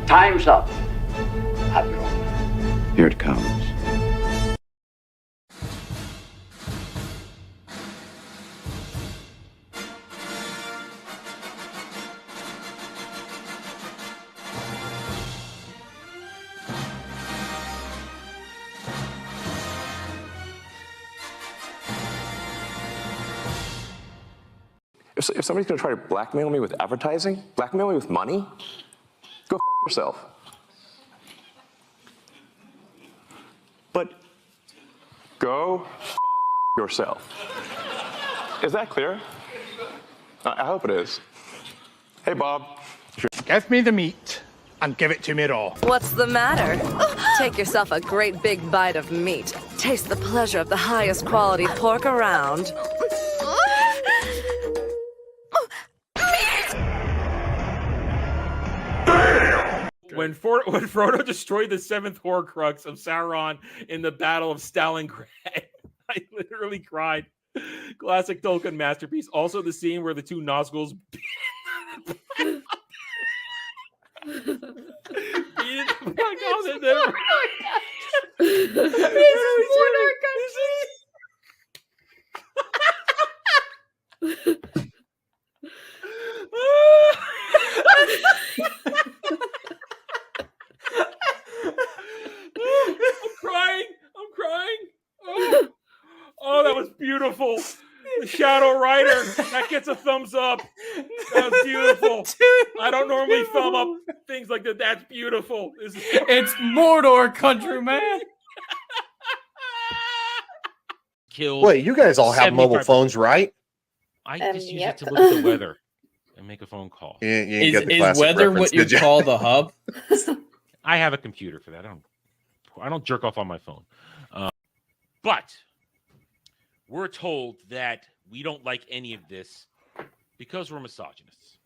Time's up, Admiral. Here it comes. If somebody's gonna try to blackmail me with advertising, blackmail me with money, go f yourself. But go f yourself. Is that clear? I hope it is. Hey, Bob. Give me the meat and give it to me raw. What's the matter? Take yourself a great big bite of meat. Taste the pleasure of the highest quality pork around. When Frodo destroyed the seventh Horcrux of Sauron in the Battle of Stalingrad, I literally cried. Classic Tolkien masterpiece. Also, the scene where the two Nazguls beat the fuck out of them. I'm crying. Oh, that was beautiful. The Shadow Rider, that gets a thumbs up. That was beautiful. I don't normally thumb up things like that. That's beautiful. It's Mordor country, man. Killed. Wait, you guys all have mobile phones, right? I just use it to look at the weather and make a phone call. Is weather what you call the hub? I have a computer for that. I don't jerk off on my phone. But we're told that we don't like any of this because we're misogynists.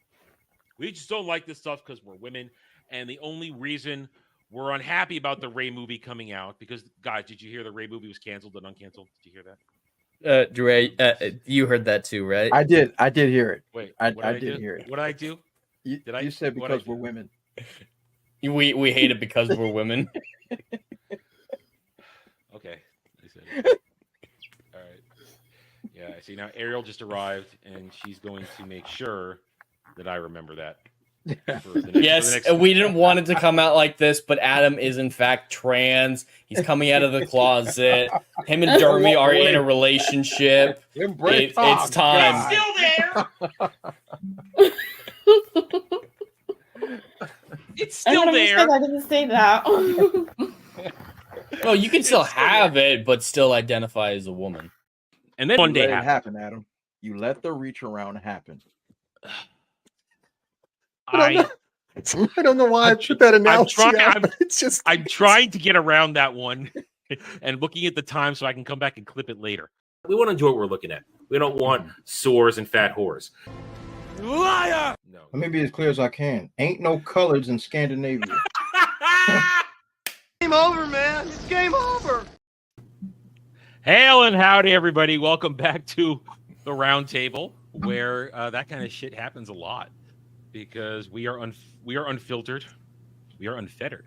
We just don't like this stuff because we're women. And the only reason we're unhappy about the Rey movie coming out, because, guys, did you hear the Rey movie was canceled and uncanceled? Did you hear that? Dre, you heard that too, right? I did hear it. Wait, I did hear it. What did I do? You said because we're women. We hate it because we're women. Okay. I said it. All right. Yeah, see, now Ariel just arrived, and she's going to make sure that I remember that. Yes, we didn't want it to come out like this, but Adam is in fact trans. He's coming out of the closet. Him and Jeremy are in a relationship. It's time. It's still there. I didn't say that. Well, you can still have it, but still identify as a woman. And then one day it happen, Adam. You let the reach around happen. I don't know why I put that analogy out. I'm trying to get around that one and looking at the time so I can come back and clip it later. We want to enjoy what we're looking at. We don't want sores and fat whores. Liar! No. Let me be as clear as I can. Ain't no colors in Scandinavia. Game over, man. It's game over. Hail and howdy, everybody. Welcome back to the round table, where that kind of shit happens a lot because we are unfiltered, we are unfettered,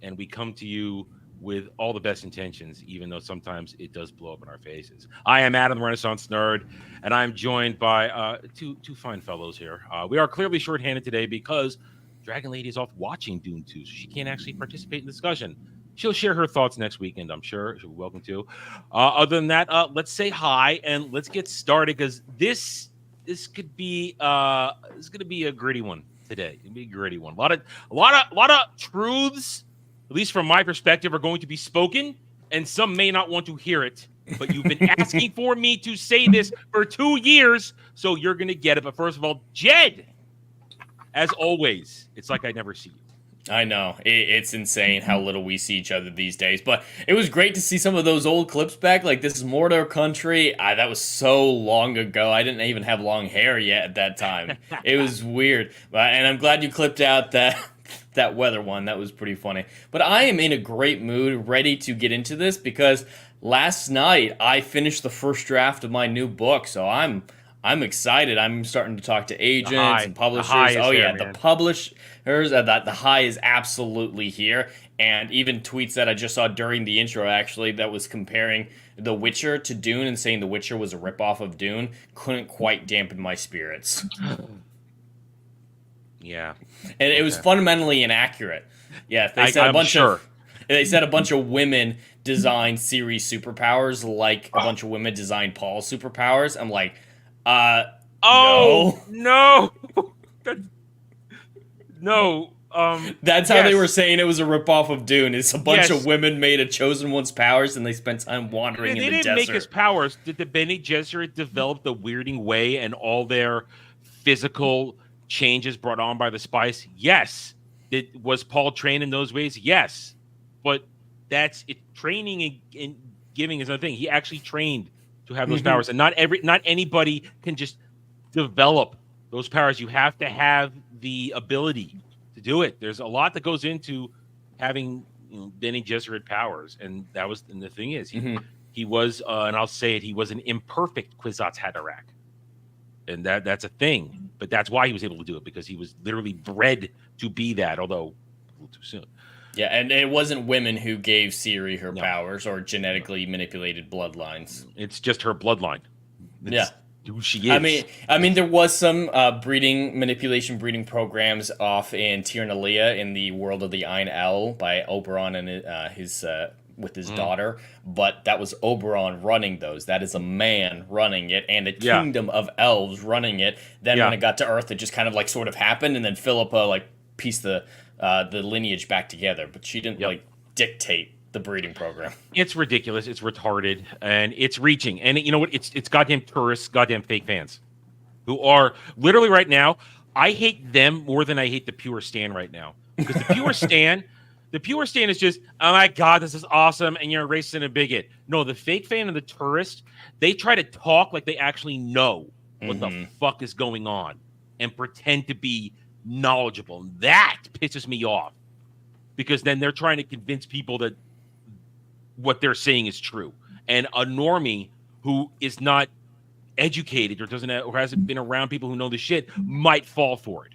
and we come to you with all the best intentions, even though sometimes it does blow up in our faces. I am Adam, the Renaissance Nerd, and I'm joined by two fine fellows here. We are clearly shorthanded today because Dragon Lady is off watching Dune 2, so she can't actually participate in the discussion. She'll share her thoughts next weekend, I'm sure. She'll be welcome to. Other than that, let's say hi and let's get started, because this could be this going to be a gritty one today. It's going to be a gritty one. A lot of truths, at least from my perspective, are going to be spoken, and some may not want to hear it. But you've been asking for me to say this for 2 years, so you're going to get it. But first of all, Jed, as always, it's like I never see you. I know. It's insane how little we see each other these days. But it was great to see some of those old clips back. Like, this is Mordor country. That was so long ago. I didn't even have long hair yet at that time. It was weird. And I'm glad you clipped out that weather one. That was pretty funny. But I am in a great mood, ready to get into this, because last night I finished the first draft of my new book. So I'm I'm excited. I'm starting to talk to agents high- and the publishers. high is Oh there, yeah, man. the publishers. That the high is absolutely here. And even tweets that I just saw during the intro, actually, that was comparing The Witcher to Dune and saying The Witcher was a ripoff of Dune, couldn't quite dampen my spirits. Yeah. And it was fundamentally inaccurate. Yeah, they said they said a bunch of women designed Ciri's superpowers like a bunch of women designed Paul's superpowers. I'm like, Oh no. No. That's how they yes. were saying it was a ripoff of Dune. It's a bunch Yes. of women made a chosen one's powers, and they spent time wandering They in the didn't make desert. his powers. Did the Bene Gesserit develop the weirding way and all their physical changes brought on by the spice? Yes. Was Paul trained in those ways? Yes. But that's it. Training and giving is another thing. He actually trained to have those powers, and not anybody can just develop those powers. You have to have the ability to do it. There's a lot that goes into having Bene Gesserit powers, and the thing is, he was, and I'll say it, he was an imperfect Kwisatz Haderach, and that's a thing. But that's why he was able to do it, because he was literally bred to be that. Although a little too soon. Yeah, and it wasn't women who gave Ciri her powers or genetically manipulated bloodlines. It's just her bloodline. It's who she is. I mean, there was some breeding programs off in Tyrnalia in the world of the Ein El by Oberon and his with his daughter, but that was Oberon running those. That is a man running it, and a kingdom of elves running it. Then when it got to Earth, it just kind of like sort of happened, and then Philippa like pieced the lineage back together, but she didn't like dictate the breeding program. It's ridiculous. It's retarded, and it's reaching. And you know what? It's goddamn tourists, goddamn fake fans, who are literally right now. I hate them more than I hate the pure stan right now, because the pure stan is just, oh my god, this is awesome, and you're a racist and a bigot. No, the fake fan and the tourist, they try to talk like they actually know what the fuck is going on and pretend to be knowledgeable. And that pisses me off, because then they're trying to convince people that what they're saying is true, and a normie who is not educated or hasn't been around people who know the shit might fall for it.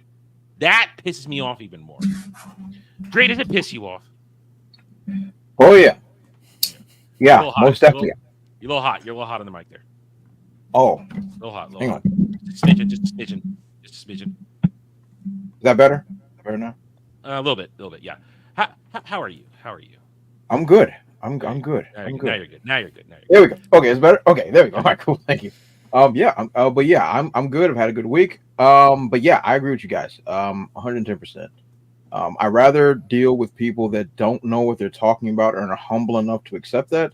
That pisses me off even more. Dre, does it piss you off? Oh yeah, yeah, hot, most definitely. You're a little hot. You're a little hot on the mic there. Oh, A little hot. hang on. Just a smidgen. Just a smidgen. Is that better? Better now? A little bit. Yeah. How are you? I'm good. I'm good. I'm good. Now you're good. There we go. Okay, it's better. Okay, there we go. All right, cool. Thank you. I'm good. I've had a good week. But yeah, I agree with you guys. 110%. I rather deal with people that don't know what they're talking about and are humble enough to accept that,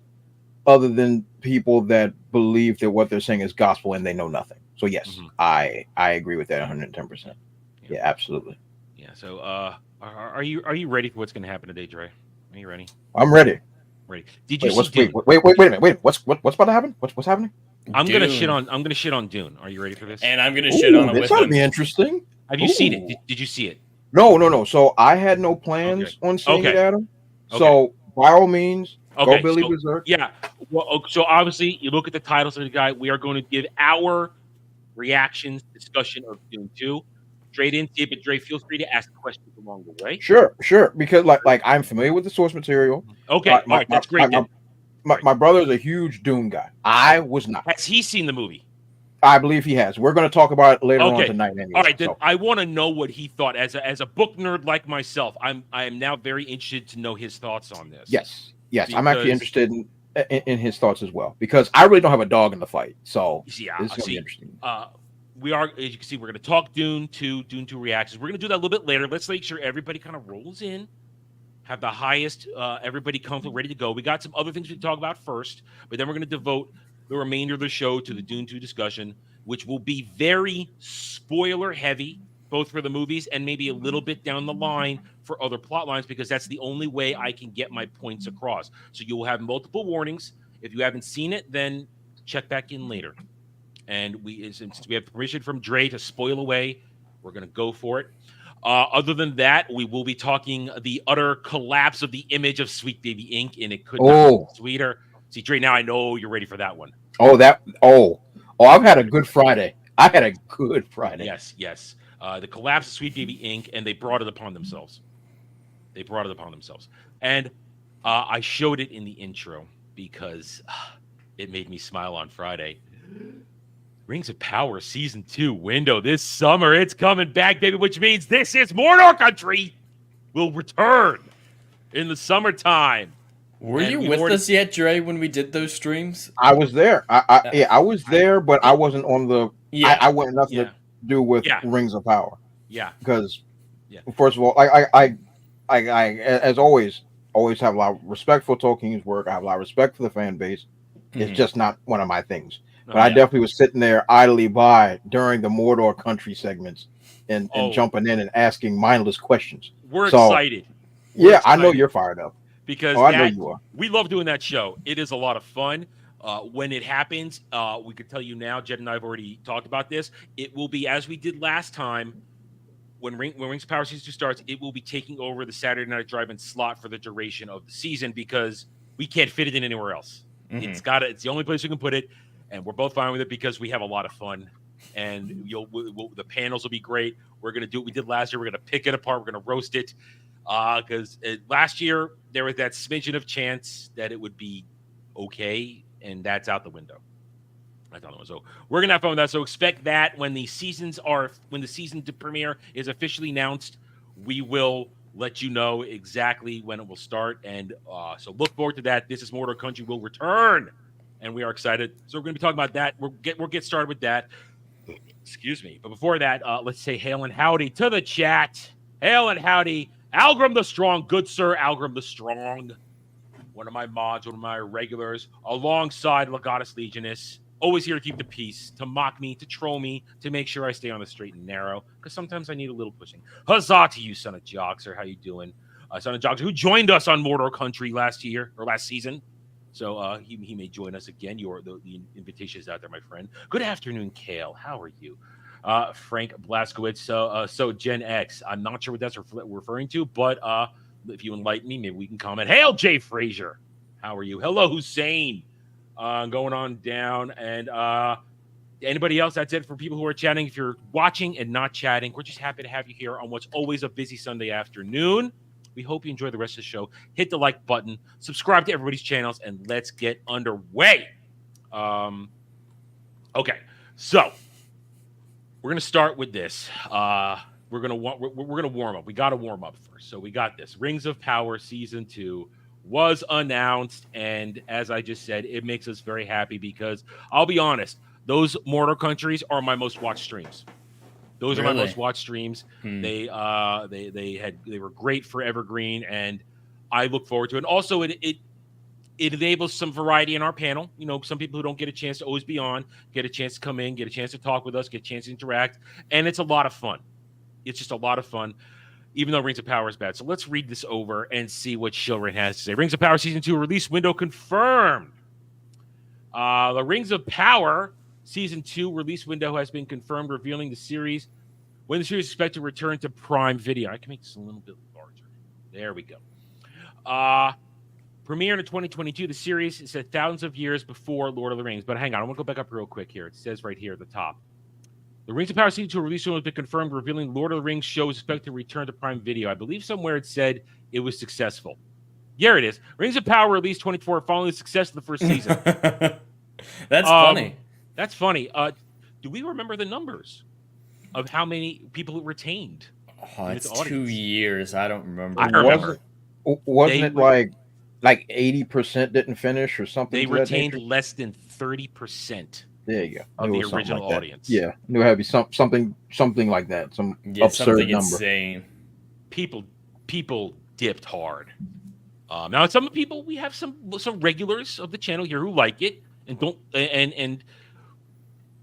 other than people that believe that what they're saying is gospel and they know nothing. So yes, I agree with that 110%. Yeah, absolutely. Yeah. So, are you ready for what's going to happen today, Dre? Are you ready? I'm ready. Ready? Did you Wait, see Dune? wait a minute. Wait, what's about to happen? What's happening? I'm gonna shit on Dune. Are you ready for this? And I'm gonna shit on it this with ought to him. be interesting. Have you seen it? Did you see it? No. So I had no plans on seeing it, Adam. So by all means, go Billy Berserk. Yeah. Well, so obviously, you look at the titles of the guy. We are going to give our reactions, discussion of Dune 2. Dre didn't see it, but Dre, feel free to ask questions along the way. Sure. Because like I'm familiar with the source material. Okay. All right. That's great. My brother is a huge Dune guy. I was not. Has he seen the movie? I believe he has. We're going to talk about it later on tonight. Anyway, all right, then I want to know what he thought. As a book nerd like myself, I am now very interested to know his thoughts on this. Yes, I'm actually interested in his thoughts as well, because I really don't have a dog in the fight. So this is going to be interesting. We are, as you can see, we're going to talk Dune 2 reactions. We're going to do that a little bit later. Let's make sure everybody kind of rolls in, have the highest, everybody comfortable, ready to go. We got some other things to talk about first, but then we're going to devote the remainder of the show to the Dune 2 discussion, which will be very spoiler heavy, both for the movies and maybe a little bit down the line for other plot lines, because that's the only way I can get my points across. So you will have multiple warnings. If you haven't seen it, then check back in later. And since we have permission from Dre to spoil away, we're going to go for it. Other than that, we will be talking the utter collapse of the image of Sweet Baby Ink, and it could not be sweeter. See, Dre, now I know you're ready for that one. I've had a good Friday. I had a good Friday. Yes, yes. The collapse of Sweet Baby Inc., and they brought it upon themselves. And I showed it in the intro because it made me smile on Friday. Rings of Power Season 2 window this summer. It's coming back, baby, which means this is Mordor Country will return in the summertime. Were you with us yet, Dre, when we did those streams? I was there. I was there, but I wasn't on the. Yeah. I went nothing to do with Rings of Power. Yeah. Because, first of all, I as always have a lot of respect for Tolkien's work. I have a lot of respect for the fan base. It's just not one of my things. But I definitely was sitting there idly by during the Mordor Country segments and jumping in and asking mindless questions. We're excited. I know you're fired up. Because I know you are. We love doing that show. It is a lot of fun. When it happens, we could tell you now, Jed and I have already talked about this. It will be, as we did last time, when Rings of Power Season 2 starts, it will be taking over the Saturday Night Drive-In slot for the duration of the season because we can't fit it in anywhere else. It's the only place we can put it, and we're both fine with it because we have a lot of fun. And the panels will be great. We're going to do what we did last year. We're going to pick it apart. We're going to roast it. Because last year there was that smidgen of chance that it would be okay, and that's out the window. So we're gonna have fun with that. So expect that when the season to premiere is officially announced, we will let you know exactly when it will start. And so look forward to that. This is Mordor Country will return, and we are excited. So we're gonna be talking about that. We'll get started with that. Excuse me. But before that, let's say hail and howdy to the chat. Hail and howdy. Algrim the Strong, good sir, Algrim the Strong, one of my mods, one of my regulars, alongside Legatus Legionus, always here to keep the peace, to mock me, to troll me, to make sure I stay on the straight and narrow, because sometimes I need a little pushing. Huzzah to you, son of Joxer, how you doing? Son of Joxer, who joined us on Mordor Country last season, so he may join us again. The invitation is out there, my friend. Good afternoon, Kale, how are you? Frank Blaskowitz. So Gen X. I'm not sure what that's referring to, but if you enlighten me, maybe we can comment. Hail, Jay Frazier. How are you? Hello, Hussein. Going on down. And anybody else? That's it for people who are chatting. If you're watching and not chatting, we're just happy to have you here on what's always a busy Sunday afternoon. We hope you enjoy the rest of the show. Hit the like button. Subscribe to everybody's channels, and let's get underway. Okay, so we're gonna start with this. We're gonna warm up. We got to warm up first. So we got this. Rings of Power Season 2 was announced, and as I just said, it makes us very happy because I'll be honest, those Mordor countries are my most watched streams. Those are my most watched streams. They were great for Evergreen, and I look forward to it. And also, it enables some variety in our panel. You know, some people who don't get a chance to always be on, get a chance to come in, get a chance to talk with us, get a chance to interact. And it's a lot of fun. It's just a lot of fun, even though Rings of Power is bad. So let's read this over and see what Shilrin has to say. Rings of Power Season 2 release window confirmed. The Rings of Power Season 2 release window has been confirmed, revealing the series when the series is expected to return to Prime Video. I can make this a little bit larger. There we go. Premiere in 2022, the series is set thousands of years before Lord of the Rings. But hang on, I want to go back up real quick here. It says right here at the top. The Rings of Power Season 2 release has been confirmed, revealing Lord of the Rings show is expected to return to Prime Video. I believe somewhere it said it was successful. Here it is. Rings of Power released 24 following the success of the first season. That's funny. That's funny. Do we remember the numbers of how many people it retained? Oh, it's 2 years. I don't remember. I remember. Wasn't it like 80% didn't finish or something? They retained less than 30%. There you go. Of the original audience. Yeah, knew it had to be something like that. Some absurd something number. Insane. People dipped hard. Now, some people, we have some regulars of the channel here who like it and don't and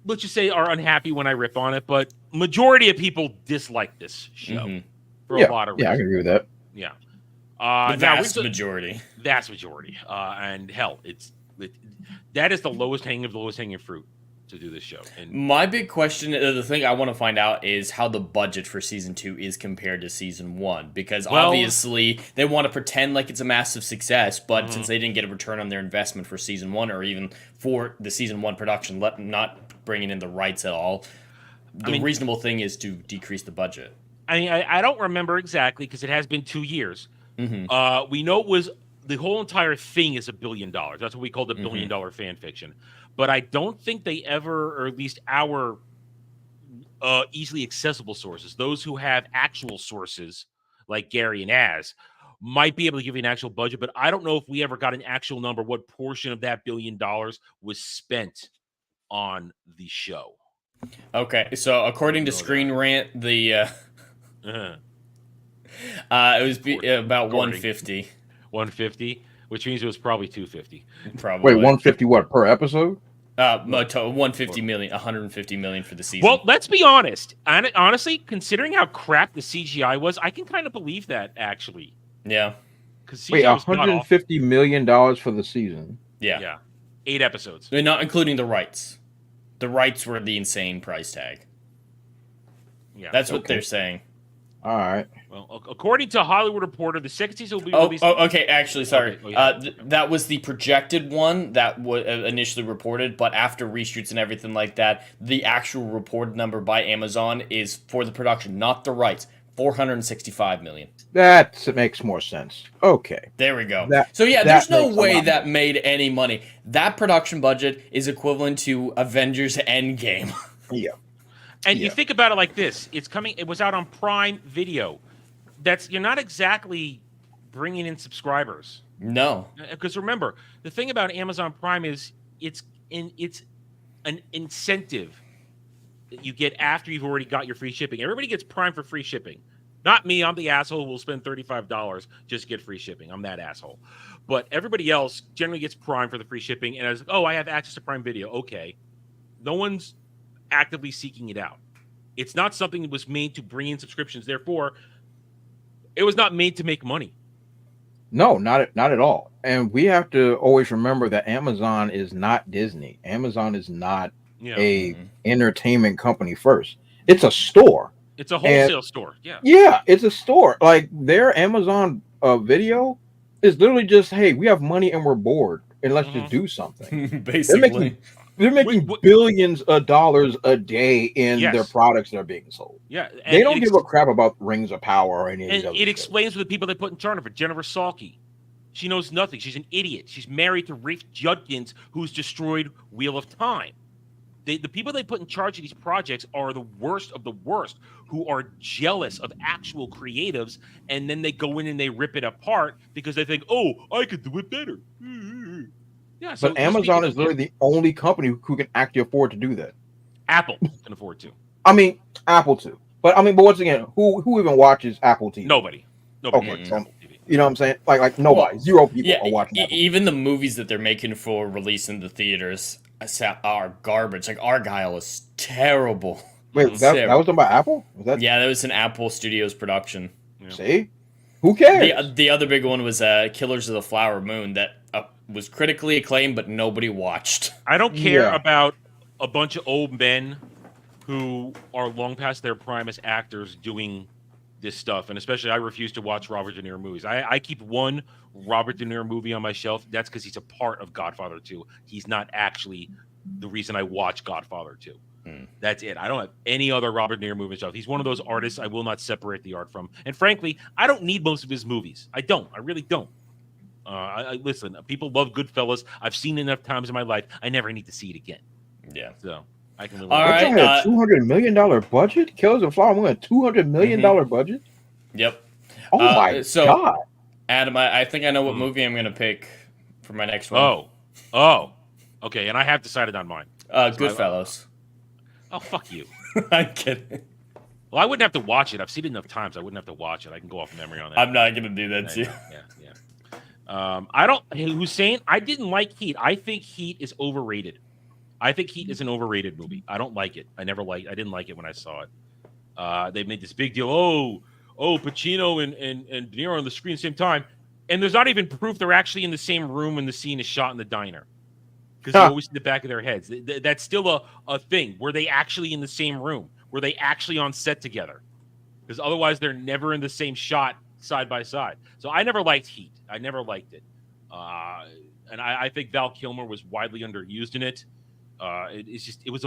let's just say are unhappy when I rip on it, but majority of people dislike this show for a lot of reasons. Yeah, I can agree with that. Yeah. The vast majority. Vast majority. And hell, that is the lowest hanging fruit to do this show. And my big question, the thing I want to find out is how the budget for Season 2 is compared to Season 1. Because obviously they want to pretend like it's a massive success, but since they didn't get a return on their investment for Season 1 or even for the Season 1 production, not bringing in the rights at all, the reasonable thing is to decrease the budget. I mean, I don't remember exactly because it has been 2 years. We know it was the whole entire thing is $1 billion. That's what we call the $1 billion fan fiction. But I don't think they ever, or at least our easily accessible sources, those who have actual sources like Gary and Az, might be able to give you an actual budget. But I don't know if we ever got an actual number, what portion of that $1 billion was spent on the show. Okay, so according to Screen Rant, the it was about 150. 150, which means it was probably 250. Probably. Wait, 150 what per episode? 150 million, 150 million for the season. Well, let's be honest. Honestly, considering how crap the CGI was, I can kind of believe that actually. Yeah. Because Wait, $150 million for the season. Yeah. 8 episodes. Not including the rights. The rights were the insane price tag. Yeah, that's what they're saying. All right. Well, according to Hollywood Reporter, the second season will be released. Okay. Actually, sorry. Okay. That was the projected one that was initially reported, but after reshoots and everything like that, the actual reported number by Amazon is for the production, not the rights. 465 million. That makes more sense. Okay. There we go. There's no way that made any money. That production budget is equivalent to Avengers Endgame. Yeah. And you think about it like this: it was out on Prime Video. You're not exactly bringing in subscribers. No. Because remember, the thing about Amazon Prime is it's an incentive that you get after you've already got your free shipping. Everybody gets Prime for free shipping. Not me. I'm the asshole who will spend $35 just to get free shipping. I'm that asshole. But everybody else generally gets Prime for the free shipping. And I was like, I have access to Prime Video. Okay. No one's actively seeking it out. It's not something that was made to bring in subscriptions. Therefore, it was not made to make money. No, not at all. And we have to always remember that Amazon is not Disney. Amazon is not a entertainment company first. It's a store. It's a wholesale store. Yeah. Yeah, it's a store. Like their Amazon video is literally just, hey, we have money and we're bored, and let's just do something. Basically. They're making billions of dollars a day in their products that are being sold. Yeah. They don't give a crap about Rings of Power or any of these other it explains to the people they put in charge of it. Jennifer Salke. She knows nothing. She's an idiot. She's married to Rafe Judkins, who's destroyed Wheel of Time. The people they put in charge of these projects are the worst of the worst, who are jealous of actual creatives, and then they go in and they rip it apart because they think, I could do it better. Yeah, so but Amazon is literally the only company who can actually afford to do that. Apple can afford to. I mean, Apple too. But once again, who even watches Apple TV? Nobody watches Apple TV. You know what I'm saying? Like nobody. Zero people are watching Apple even the movies that they're making for release in the theaters are garbage. Like Argyle is terrible. Wait, that was done by Apple? Yeah, that was an Apple Studios production. Yeah. See? Who cares? The other big one was Killers of the Flower Moon that was critically acclaimed, but nobody watched. I don't care about a bunch of old men who are long past their prime as actors doing this stuff, and especially I refuse to watch Robert De Niro movies. I keep one Robert De Niro movie on my shelf. That's because he's a part of Godfather 2. He's not actually the reason I watch Godfather 2. That's it. I don't have any other Robert De Niro movie shelf. He's one of those artists I will not separate the art from. And frankly, I don't need most of his movies. I don't. I really don't. Listen, people love Goodfellas. I've seen it enough times in my life. I never need to see it again. Yeah. So I can live All with right. Had a $200 million budget? Killers of the Flower Moon had a $200 million budget? Yep. Oh my God. Adam, I think I know what movie I'm going to pick for my next one. Oh. Okay, and I have decided on mine. Goodfellas. Fuck you. I'm kidding. Well, I wouldn't have to watch it. I've seen it enough times. I wouldn't have to watch it. I can go off memory on that. I'm not going to do that to you. Yeah. Hussein, I didn't like Heat. I think Heat is overrated. I think Heat is an overrated movie. I don't like it. I didn't like it when I saw it. They made this big deal. Pacino and De Niro on the screen at the same time. And there's not even proof they're actually in the same room when the scene is shot in the diner. Because you always see the back of their heads. That's still a thing. Were they actually in the same room? Were they actually on set together? Because otherwise they're never in the same shot side by side. So I never liked Heat. I never liked it. And I think Val Kilmer was widely underused in it. It was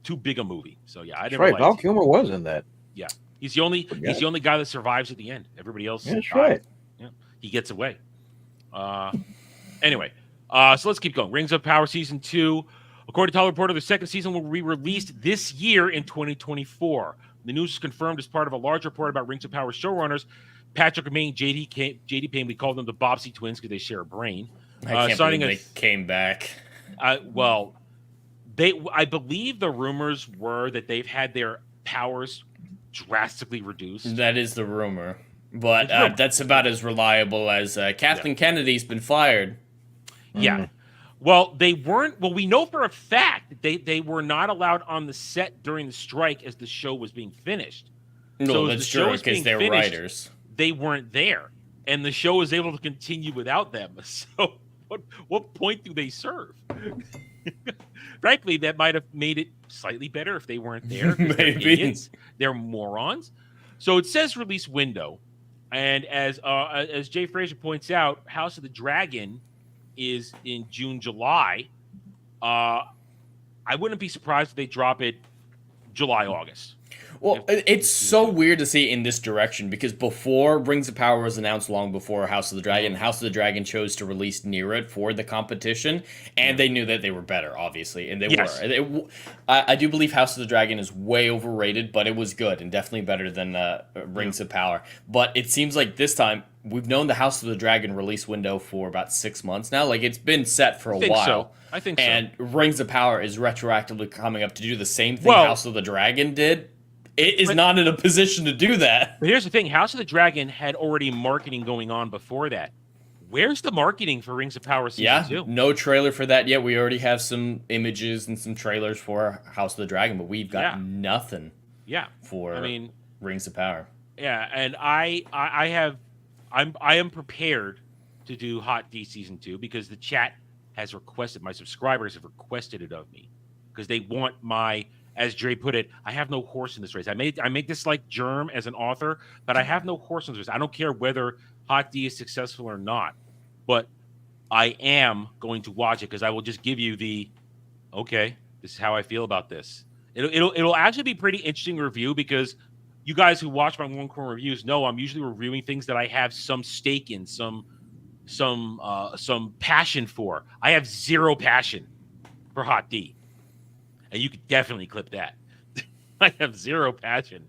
too big a movie. So yeah, I That's never right. liked Val it. Kilmer was in that. Yeah, he's the only guy that survives at the end. Everybody else That's dies. right. Yeah, he gets away. Anyway, so let's keep going. Rings of Power season 2. According to Hollywood Reporter, the second season will be released this year in 2024. The news is confirmed as part of a large report about Rings of Power showrunners Patrick Maine, JD Payne. We call them the Bobbsey twins because they share a brain. I can't believe they came back. Well, I believe the rumors were that they've had their powers drastically reduced. That is the rumor. But that's about as reliable as Kathleen Kennedy's been fired. Yeah. Well, they weren't. Well, we know for a fact that they were not allowed on the set during the strike as the show was being finished. No, so that's true because they're writers. They weren't there, and the show was able to continue without them. So, what point do they serve? Frankly, that might have made it slightly better if they weren't there. Maybe they're morons. So it says release window, and as Jay Fraser points out, House of the Dragon is in June, July. I wouldn't be surprised if they drop it July, August. Well, it's so weird to see in this direction because before Rings of Power was announced long before House of the Dragon, House of the Dragon chose to release near it for the competition, and they knew that they were better, obviously, and they were. I do believe House of the Dragon is way overrated, but it was good and definitely better than Rings of Power. But it seems like this time, we've known the House of the Dragon release window for about 6 months now. Like, it's been set for a while. I think so. And Rings of Power is retroactively coming up to do the same thing House of the Dragon did. It is not in a position to do that. But here's the thing. House of the Dragon had already marketing going on before that. Where's the marketing for Rings of Power Season 2? No trailer for that yet. We already have some images and some trailers for House of the Dragon, but we've got nothing for Rings of Power. Yeah, and I am prepared to do Hot D Season 2 because the chat has requested, my subscribers have requested it of me because they want my... As Dre put it, I have no horse in this race. I make this like Germ as an author, but I have no horse in this race. I don't care whether Hot D is successful or not, but I am going to watch it because I will just give you the, okay, this is how I feel about this. It'll actually be pretty interesting review because you guys who watch my One Corner reviews know I'm usually reviewing things that I have some stake in, some passion for. I have zero passion for Hot D. And you could definitely clip that. I have zero passion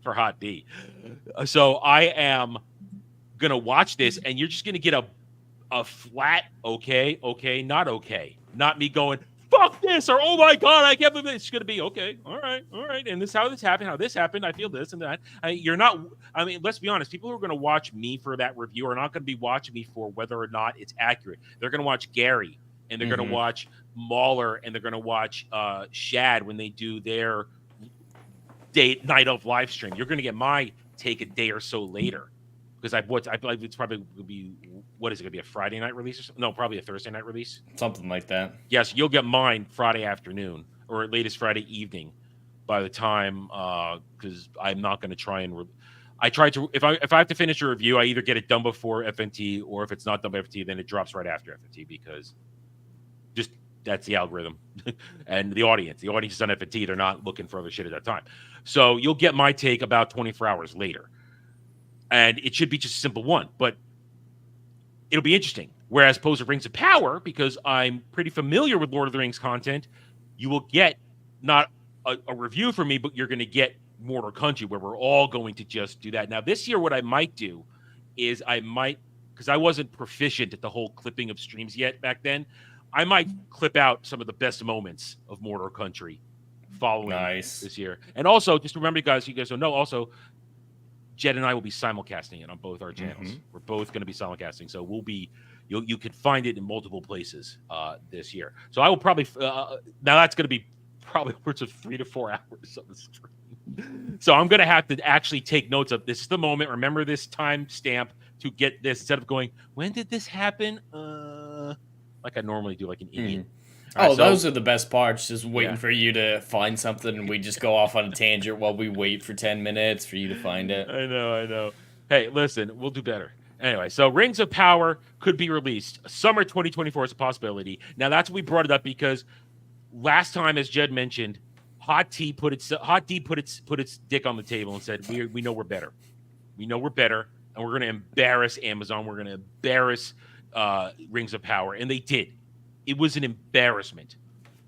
for Hot D. So I am going to watch this, and you're just going to get a flat okay, not okay. Not me going, fuck this, or oh my God, I can't believe it. It's going to be okay, all right. And this is how this happened, I feel this and that. Let's be honest, people who are going to watch me for that review are not going to be watching me for whether or not it's accurate. They're going to watch Gary, and they're going to watch Mahler, and they're going to watch Shad when they do their night of live stream. You're going to get my take a day or so later because I believe it's probably going to be, what is it going to be, a Friday night release or something? No, probably a Thursday night release. Something like that. Yes, you'll get mine Friday afternoon or at latest Friday evening by the time because I'm not going to try and I try to if I have to finish a review, I either get it done before FNT or if it's not done by FNT, then it drops right after FNT because just that's the algorithm and the audience. The audience is on FNT. They're not looking for other shit at that time. So you'll get my take about 24 hours later. And it should be just a simple one, but it'll be interesting. Whereas opposed to Rings of Power, because I'm pretty familiar with Lord of the Rings content, you will get not a review from me, but you're going to get Mortal Country, where we're all going to just do that. Now, this year, what I might do is because I wasn't proficient at the whole clipping of streams yet back then, I might clip out some of the best moments of Mortal Country following this year. And also, just remember, guys, you guys don't know, also, Jed and I will be simulcasting it on both our channels. Mm-hmm. We're both going to be simulcasting. So you could find it in multiple places this year. So I will probably, now that's going to be probably upwards of 3 to 4 hours of the stream. So I'm going to have to actually take notes of this is the moment. Remember this time stamp to get this instead of going, when did this happen? Like I normally do, like an idiot. Those are the best parts, just waiting for you to find something and we just go off on a tangent while we wait for 10 minutes for you to find it. I know. Hey, listen, we'll do better. Anyway, so Rings of Power could be released. Summer 2024 is a possibility. Now, that's what we brought it up because last time, as Jed mentioned, Hot D put its dick on the table and said, we know we're better. We know we're better, and we're going to embarrass Amazon. We're going to embarrass Rings of Power, and they did. It was an embarrassment.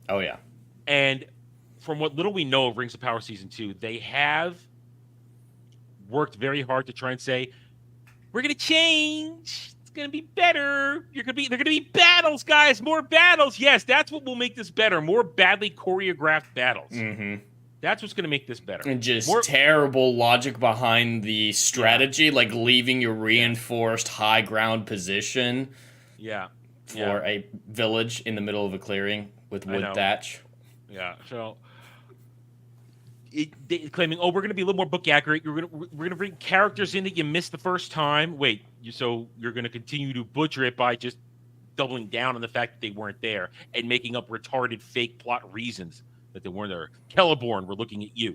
Oh yeah. And from what little we know of Rings of Power Season 2, they have worked very hard to try and say, we're going to change. It's going to be better. They're going to be battles, guys. More battles. Yes, that's what will make this better. More badly choreographed battles. Mm-hmm. That's what's going to make this better. And just terrible logic behind the strategy, like leaving your reinforced high ground position for a village in the middle of a clearing with wood thatch. Yeah, so claiming, we're going to be a little more book accurate. We're going to bring characters in that you missed the first time. Wait, so you're going to continue to butcher it by just doubling down on the fact that they weren't there and making up retarded fake plot reasons that they weren't there. Celeborn, we're looking at you.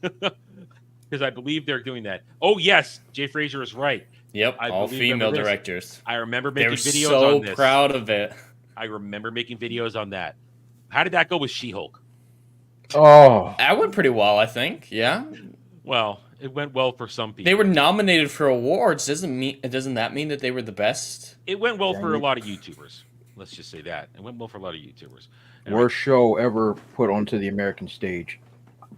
Because I believe they're doing that. Oh, yes, Jay Fraser is right. Yep, all female directors. I remember making videos so on this. Proud of it. I remember making videos on that. How did that go with She-Hulk? Oh, that went pretty well, I think. Yeah. Well, it went well for some people. They were nominated for awards. Doesn't that mean that they were the best? It went well for a lot of YouTubers. Let's just say that. It went well for a lot of YouTubers. Worst show ever put onto the American stage.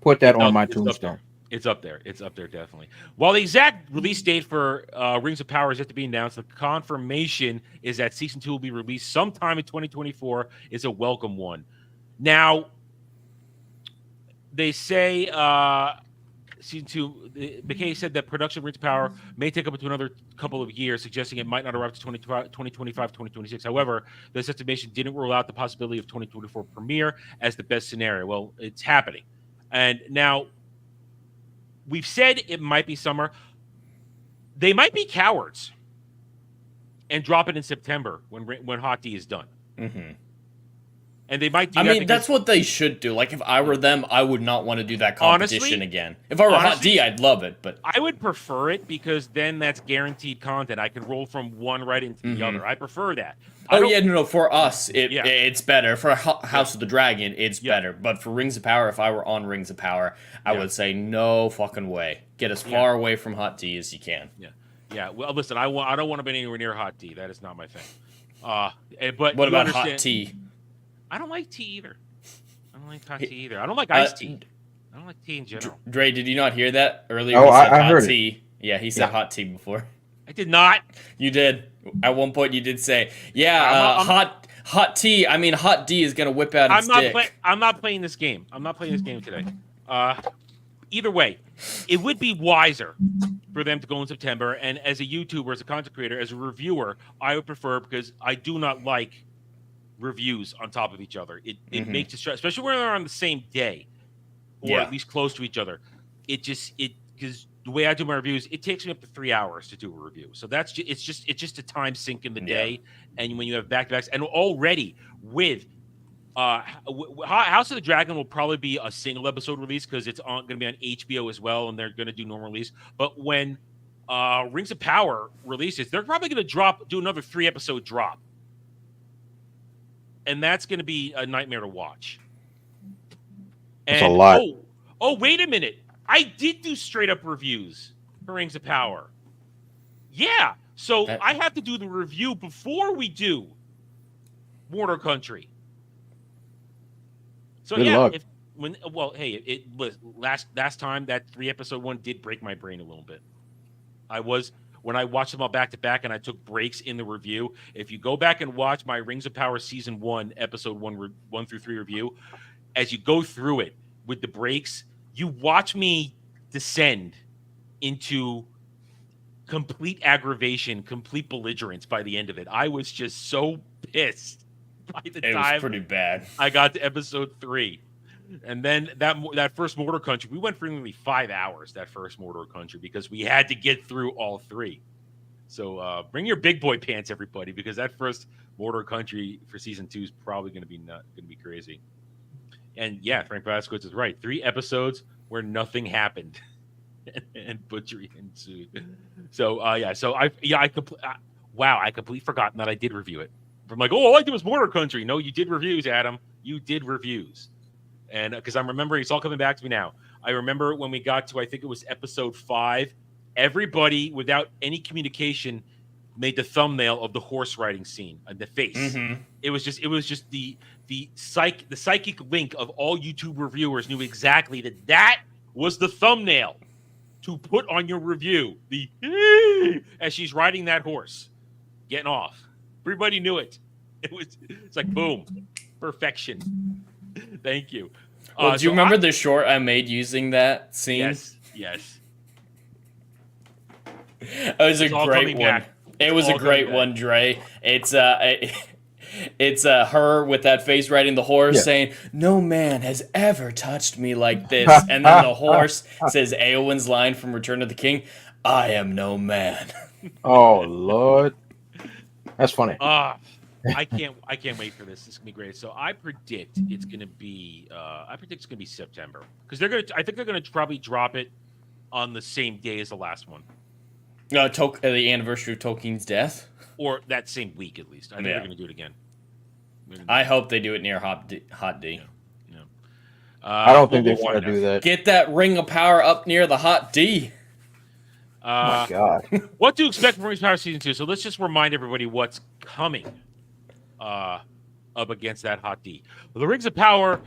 Put that on my tombstone. It's up there. It's up there, definitely. While the exact release date for Rings of Power is yet to be announced, the confirmation is that Season 2 will be released sometime in 2024. It's a welcome one. Now, they say Season 2, McKay said that production of Rings of Power may take up to another couple of years, suggesting it might not arrive to 2025, 2026. However, this estimation didn't rule out the possibility of 2024 premiere as the best scenario. Well, it's happening. And now, we've said it might be summer. They might be cowards and drop it in September when Hot D is done. Mm-hmm. And they might do that's what they should do. Like, if I were them, I would not want to do that competition honestly, again. If I were Hot D, I'd love it. But I would prefer it because then that's guaranteed content. I can roll from one right into the other. I prefer that. No. For us, it's better. For House of the Dragon, it's better. But for Rings of Power, if I were on Rings of Power, I would say no fucking way. Get as far away from Hot D as you can. Yeah. Well, listen, I don't want to be anywhere near Hot D. That is not my thing. But what about Hot Tea? I don't like tea either. I don't like hot tea either. I don't like iced tea. I don't like tea in general. Dre, did you not hear that earlier? Oh, he said I hot heard tea. it. Yeah, he said hot tea before. I did not. You did. At one point, you did say, hot tea. I mean, Hot D is gonna whip out its dick. I'm not playing this game. I'm not playing this game today. Either way, it would be wiser for them to go in September. And as a YouTuber, as a content creator, as a reviewer, I would prefer, because I do not like reviews on top of each other. It makes it stress, especially when they're on the same day or at least close to each other. Because the way I do my reviews, it takes me up to 3 hours to do a review. So it's just a time sink in the day. And when you have back-to-backs, and already with House of the Dragon will probably be a single episode release because it's going to be on HBO as well, and they're going to do normal release. But when Rings of Power releases, they're probably going to do another 3-episode drop. And that's going to be a nightmare to watch. That's a lot. Oh, wait a minute. I did do straight up reviews for Rings of Power. Yeah. So I have to do the review before we do Mortar Country. So Good luck. Last time that 3-episode one did break my brain a little bit. When I watched them all back to back and I took breaks in the review, if you go back and watch my Rings of Power Season 1, Episode 1 through 3 review, as you go through it with the breaks, you watch me descend into complete aggravation, complete belligerence by the end of it. I was just so pissed by the time it was pretty bad. I got to Episode 3. And then that first Mortar Country, we went for nearly 5 hours, that first Mortar Country, because we had to get through all 3. So bring your big boy pants, everybody, because that first Mortar Country for Season 2 is probably going to be crazy. And yeah, Frank Vasquez is right. 3 episodes where nothing happened and butchery ensued. So I completely forgotten that I did review it. I'm like, all I did was Mortar Country. No, you did reviews, Adam. You did reviews. And because I'm remembering, it's all coming back to me now. I remember when we got to, I think it was episode 5, everybody without any communication made the thumbnail of the horse riding scene and the face. Mm-hmm. It was just the psychic link of all YouTube reviewers knew exactly that was the thumbnail to put on your review. As she's riding that horse, getting off. Everybody knew it. It's like boom, perfection. Thank you. Well, do you remember the short I made using that scene? Yes. It was a great one. It was a great one, Dre. It's her with that face riding the horse saying, "No man has ever touched me like this." And then the horse says Eowyn's line from Return of the King, "I am no man." Oh Lord, that's funny. I can't wait for this. This is gonna be great. So I predict it's gonna be September because I think they're gonna probably drop it on the same day as the last one. The anniversary of Tolkien's death, or that same week at least. I think they're gonna do it again. I hope they do it near Hot D. Yeah. I don't think they want to do that. Get that ring of power up near the Hot D. Oh my God. What to expect from Rings of Power Season 2? So let's just remind everybody what's coming up against that Hot D. The Rings of Power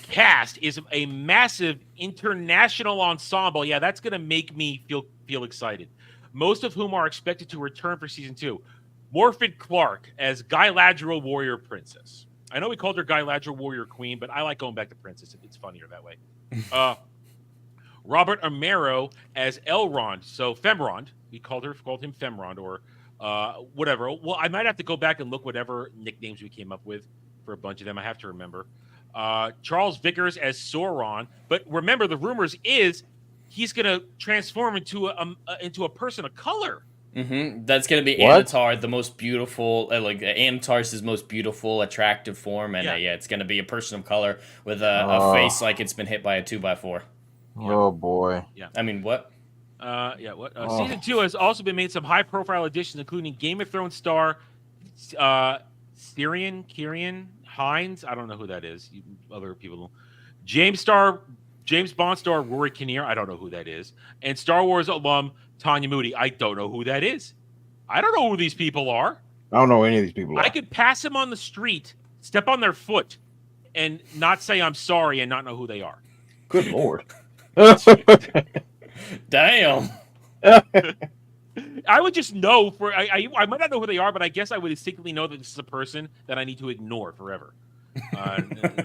cast is a massive international ensemble. Yeah, that's going to make me feel excited. Most of whom are expected to return for Season 2. Morfydd Clark as Galadriel Warrior Princess. I know we called her Galadriel Warrior Queen, but I like going back to Princess. It's funnier that way. Robert Amaro as Elrond. So Femrond. We called him Femrond or whatever. Well, I might have to go back and look whatever nicknames we came up with for a bunch of them. I have to remember. Charles Vickers as Sauron. But remember, the rumors is he's going to transform into a person of color. Mm-hmm. That's going to be Anatar, the most beautiful, Anatar's his most beautiful, attractive form. And it's going to be a person of color with a face like it's been hit by a 2x4. Oh, boy. Yeah. I mean, what? Season 2 has also been made some high-profile additions, including Game of Thrones star Kieran Hines. I don't know who that is. Other people. James Bond star Rory Kinnear. I don't know who that is. And Star Wars alum Tanya Moody. I don't know who that is. I don't know who these people are. I don't know any of these people. I could pass them on the street, step on their foot, and not say I'm sorry and not know who they are. Good Lord. Damn. I would just know I might not know who they are, but I guess I would instinctively know that this is a person that I need to ignore forever.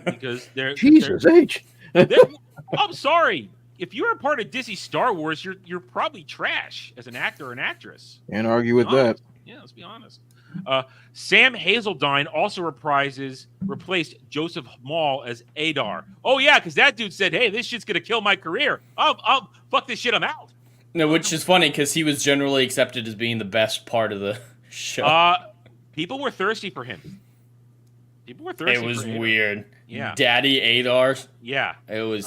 Because they're Jesus H. I'm sorry. If you're a part of Disney Star Wars, you're probably trash as an actor or an actress. Can't argue with that. Yeah, let's be honest. Sam Hazeldine also replaced Joseph Maul as Adar. Oh yeah, because that dude said, "Hey, this shit's gonna kill my career. Fuck this shit. I'm out." No, which is funny because he was generally accepted as being the best part of the show. People were thirsty for him. It was weird. Yeah, Daddy Adar. Yeah, it was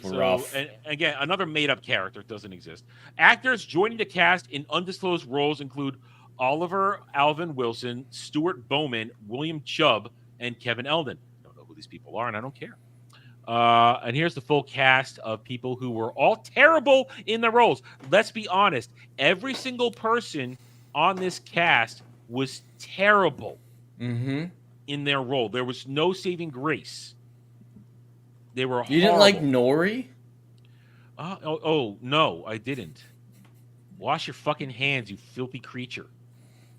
rough. And again, another made-up character doesn't exist. Actors joining the cast in undisclosed roles include Oliver Alvin Wilson, Stuart Bowman, William Chubb, and Kevin Eldon. I don't know who these people are, and I don't care. And here's the full cast of people who were all terrible in their roles. Let's be honest. Every single person on this cast was terrible in their role. There was no saving grace. They were horrible. You didn't like Nori? No, I didn't. Wash your fucking hands, you filthy creature.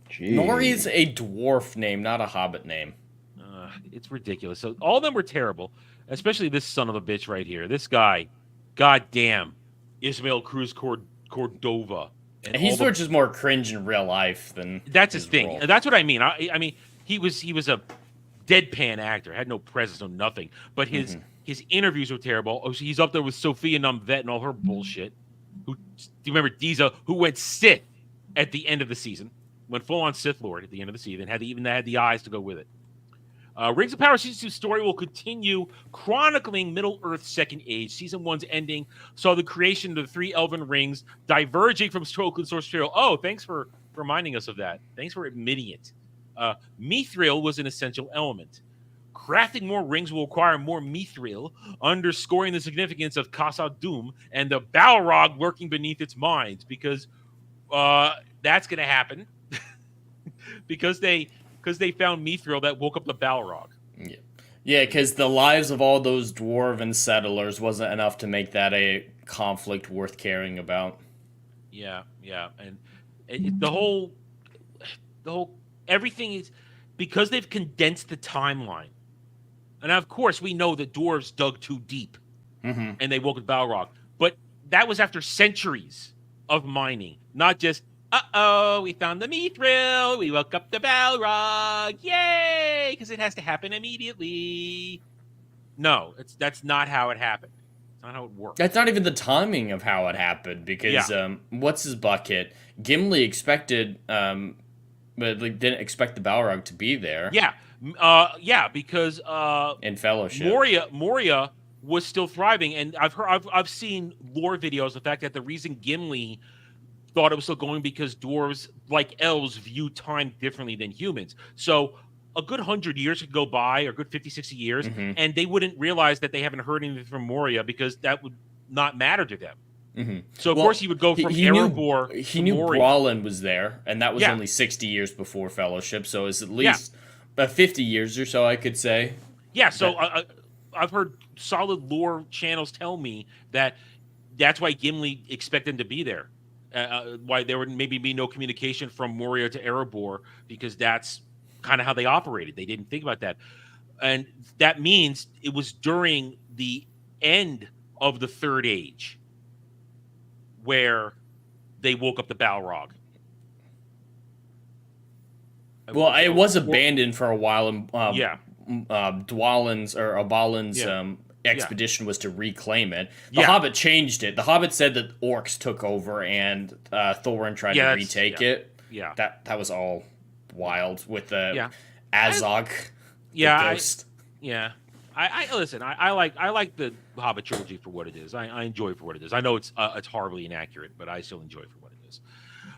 Jeez. Nori is a dwarf name, not a hobbit name. It's ridiculous. So all of them were terrible, especially this son of a bitch right here. This guy, goddamn, Ismael Cruz Cordova. And he's just more cringe in real life than that's his thing. Role. That's what I mean. I mean, he was a deadpan actor, had no presence, no nothing. But his interviews were terrible. Oh, he's up there with Sophia Numvet and all her bullshit. Do you remember Deeza, who went Sith at the end of the season? Went full on Sith Lord at the end of the season. Had the eyes to go with it. Rings of Power Season 2 story will continue chronicling Middle-earth's Second Age. Season 1's ending saw the creation of the 3 Elven Rings diverging from Tolkien's source material. Oh, thanks for reminding us of that. Thanks for admitting it. Mithril was an essential element. crafting more rings will require more mithril, underscoring the significance of Casa Doom and the Balrog lurking beneath its minds, because that's going to happen because they found mithril that woke up the Balrog. Yeah. Yeah, because the lives of all those dwarven settlers wasn't enough to make that a conflict worth caring about. Yeah, and the whole everything is because they've condensed the timeline. And of course, we know that dwarves dug too deep, and they woke up Balrog. But that was after centuries of mining, not just we found the mithril, we woke up the Balrog, yay! Because it has to happen immediately. No, that's not how it happened. It's not how it works. That's not even the timing of how it happened, because what's his bucket? Gimli expected, but like didn't expect the Balrog to be there. Yeah, because in Fellowship, Moria was still thriving, and I've seen lore videos. The fact that the reason Gimli thought it was still going because dwarves, like elves, view time differently than humans. So a good 100 years could go by, or a good 50, 60 years, and they wouldn't realize that they haven't heard anything from Moria because that would not matter to them. So, of course, he would go from Erebor He knew Moria. Brawlin was there, and that was only 60 years before Fellowship, so it's at least 50 years or so, I could say. Yeah, so I've heard solid lore channels tell me that that's why Gimli expected him to be there. Why there would maybe be no communication from Moria to Erebor, because that's kind of how they operated. They didn't think about that. And that means it was during the end of the Third Age where they woke up the Balrog. Well, it was abandoned for a while, and Dwalin's or Abalin's expedition was to reclaim it. The Hobbit changed it. The Hobbit said that orcs took over, and Thorin tried to retake it. Yeah, that was all wild with the Azog. Ghost. I listen. I like the Hobbit trilogy for what it is. I enjoy it for what it is. I know it's horribly inaccurate, but I still enjoy it for what it is.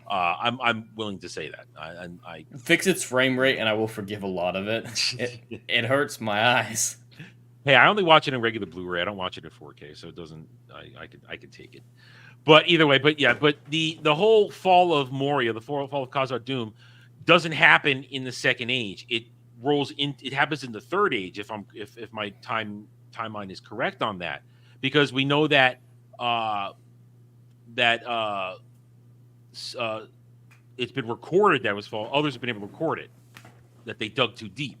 I'm willing to say that. I fix its frame rate, and I will forgive a lot of it. It hurts my eyes. Hey, I only watch it in regular Blu-ray. I don't watch it in 4K, so it doesn't. I could take it. But either way, but the whole fall of Moria, the fall of Khazad Dûm, doesn't happen in the Second Age. It rolls in. It happens in the Third Age, if my timeline is correct on that, because we know that it's been recorded that it was fall. Others have been able to record it that they dug too deep.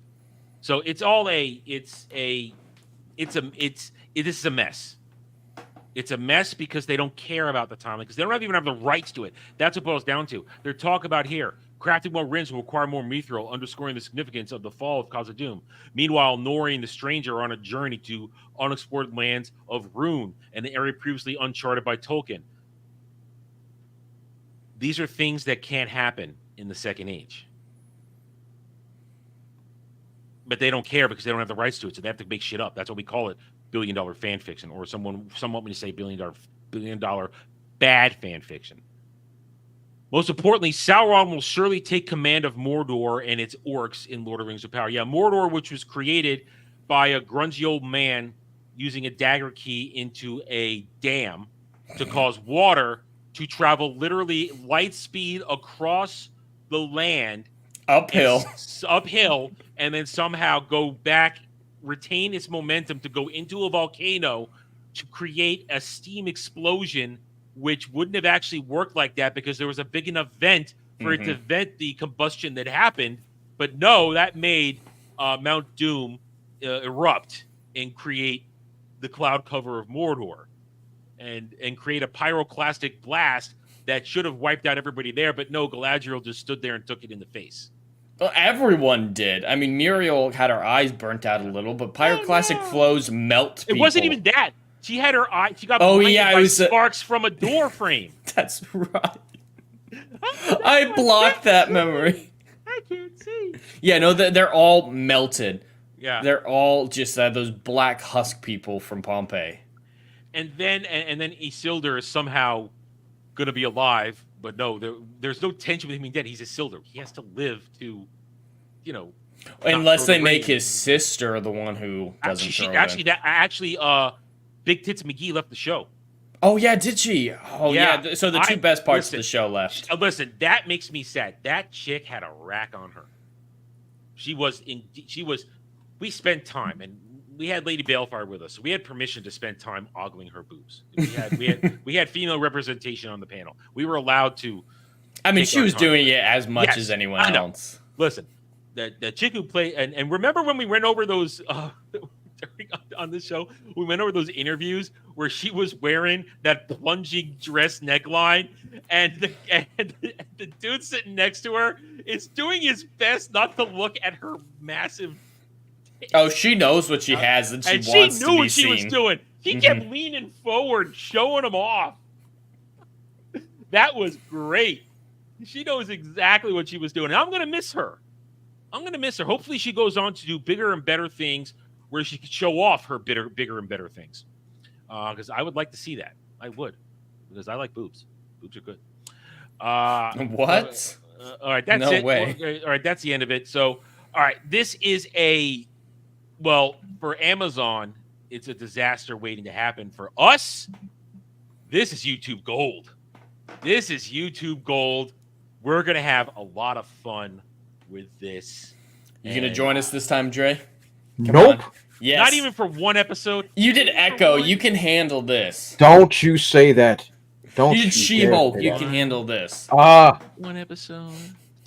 So it's all it is a mess. It's a mess because they don't care about the timeline, because they don't even have the rights to it. That's what it boils down to. They're talking about here. Crafting more rings will require more mithril, underscoring the significance of the fall of Khazad Dûm. Meanwhile, Nori and the stranger are on a journey to unexplored lands of Rune and the area previously uncharted by Tolkien. These are things that can't happen in the Second Age. But they don't care because they don't have the rights to it, so they have to make shit up. That's what we call it, billion-dollar fan fiction, or someone when you say billion-dollar bad fan fiction. Most importantly, Sauron will surely take command of Mordor and its orcs in Lord of the Rings of Power. Yeah, Mordor, which was created by a grungy old man using a dagger key into a dam to cause water to travel light speed across the land. Uphill, and then somehow go back, retain its momentum to go into a volcano to create a steam explosion, which wouldn't have actually worked like that because there was a big enough vent for it to vent the combustion that happened. But no, that made Mount Doom erupt and create the cloud cover of Mordor and create a pyroclastic blast that should have wiped out everybody there. But no, Galadriel just stood there and took it in the face. Well, everyone did. I mean, Muriel had her eyes burnt out a little, but pyroclastic flows melt people. It wasn't even that. She had her eye. She got blinded by sparks from a door frame. That's right. I blocked that memory. I can't see. Yeah, no, they're all melted. Yeah, they're all just those black husk people from Pompeii. And then Isildur is somehow going to be alive, but no, there's no tension with him being dead. He's Isildur. He has to live to, Unless throw they the make ring. his sister the one who doesn't Big Tits McGee left the show. Oh yeah, did she? Oh yeah. So the two best parts of the show left. Listen, that makes me sad. That chick had a rack on her. We spent time, and we had Lady Balefire with us, so we had permission to spend time ogling her boobs. We had female representation on the panel. We were allowed to. I mean, take she our was time. doing it as much Yes, as anyone I know. else. Listen, the chick who played, and remember when we went over those on this show, we went over those interviews where she was wearing that plunging dress neckline, and the dude sitting next to her is doing his best not to look at her massive. Oh, she knows what she has, and she wants knew to be what she seen. was doing. She kept leaning forward, showing them off. That was great. She knows exactly what she was doing. And I'm going to miss her. Hopefully she goes on to do bigger and better things where she could show off her bigger and better things. Because I would like to see that. I would. Because I like boobs. Boobs are good. What? All right, that's No it. way. All right, that's the end of it. So, all right, this is for Amazon, it's a disaster waiting to happen. For us, this is YouTube gold. We're going to have a lot of fun with this. You going to join us this time, Dre? Come Nope. on. Yes. Not even for one episode. You did Echo. You can handle this. Don't you say that. Don't You you did dare She-Hulk. say You that. can handle this. One episode.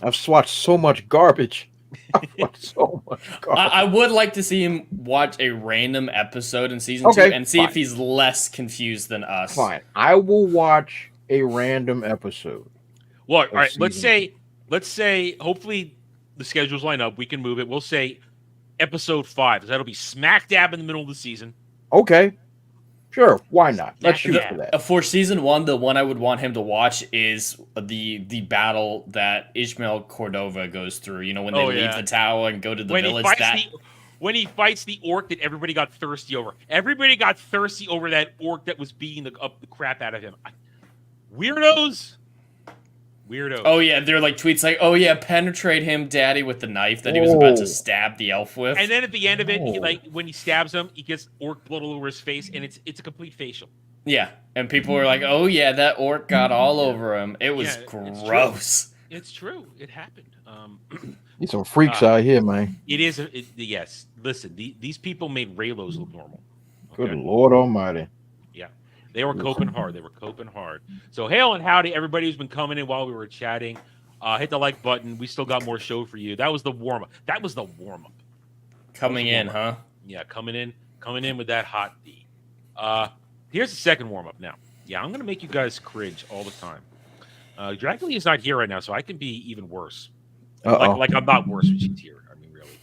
I've watched so much garbage. I've watched so much garbage. I would like to see him watch a random episode in season 2 Okay, and see fine. if he's less confused than us. Fine. I will watch a random episode. Well, all right. season. Let's say. Hopefully, the schedules line up. We can move it. We'll say episode 5. That'll be smack dab in the middle of the season. Okay. Sure. Why not? Let's shoot Yeah. for that. For season 1, the one I would want him to watch is the battle that Ishmael Cordova goes through. You know, when they leave the tower and go to the village. When he fights the orc that everybody got thirsty over. Everybody got thirsty over that orc that was beating the crap out of him. Weirdos. Oh yeah, they're like tweets like, "Oh yeah, penetrate him, Daddy, with the knife that he was about to stab the elf with." And then at the end of it, Oh. when he stabs him, he gets orc blood all over his face, and it's a complete facial. Yeah, and people were like, "Oh yeah, that orc got all over him. It was gross." It's true. It happened. These some freaks out here, man. It is. Yes. Listen, these people made Raylos look normal. Good Lord Almighty. Yeah. They were coping hard. So hail and howdy, everybody who's been coming in while we were chatting. Hit the like button. We still got more show for you. That was the warm up. Coming in, huh? Yeah, coming in with that hot D. Here's the second warm up now. Yeah, I'm gonna make you guys cringe all the time. Dracula is not here right now, so I can be even worse. Like I'm not worse when she's here. I mean, really,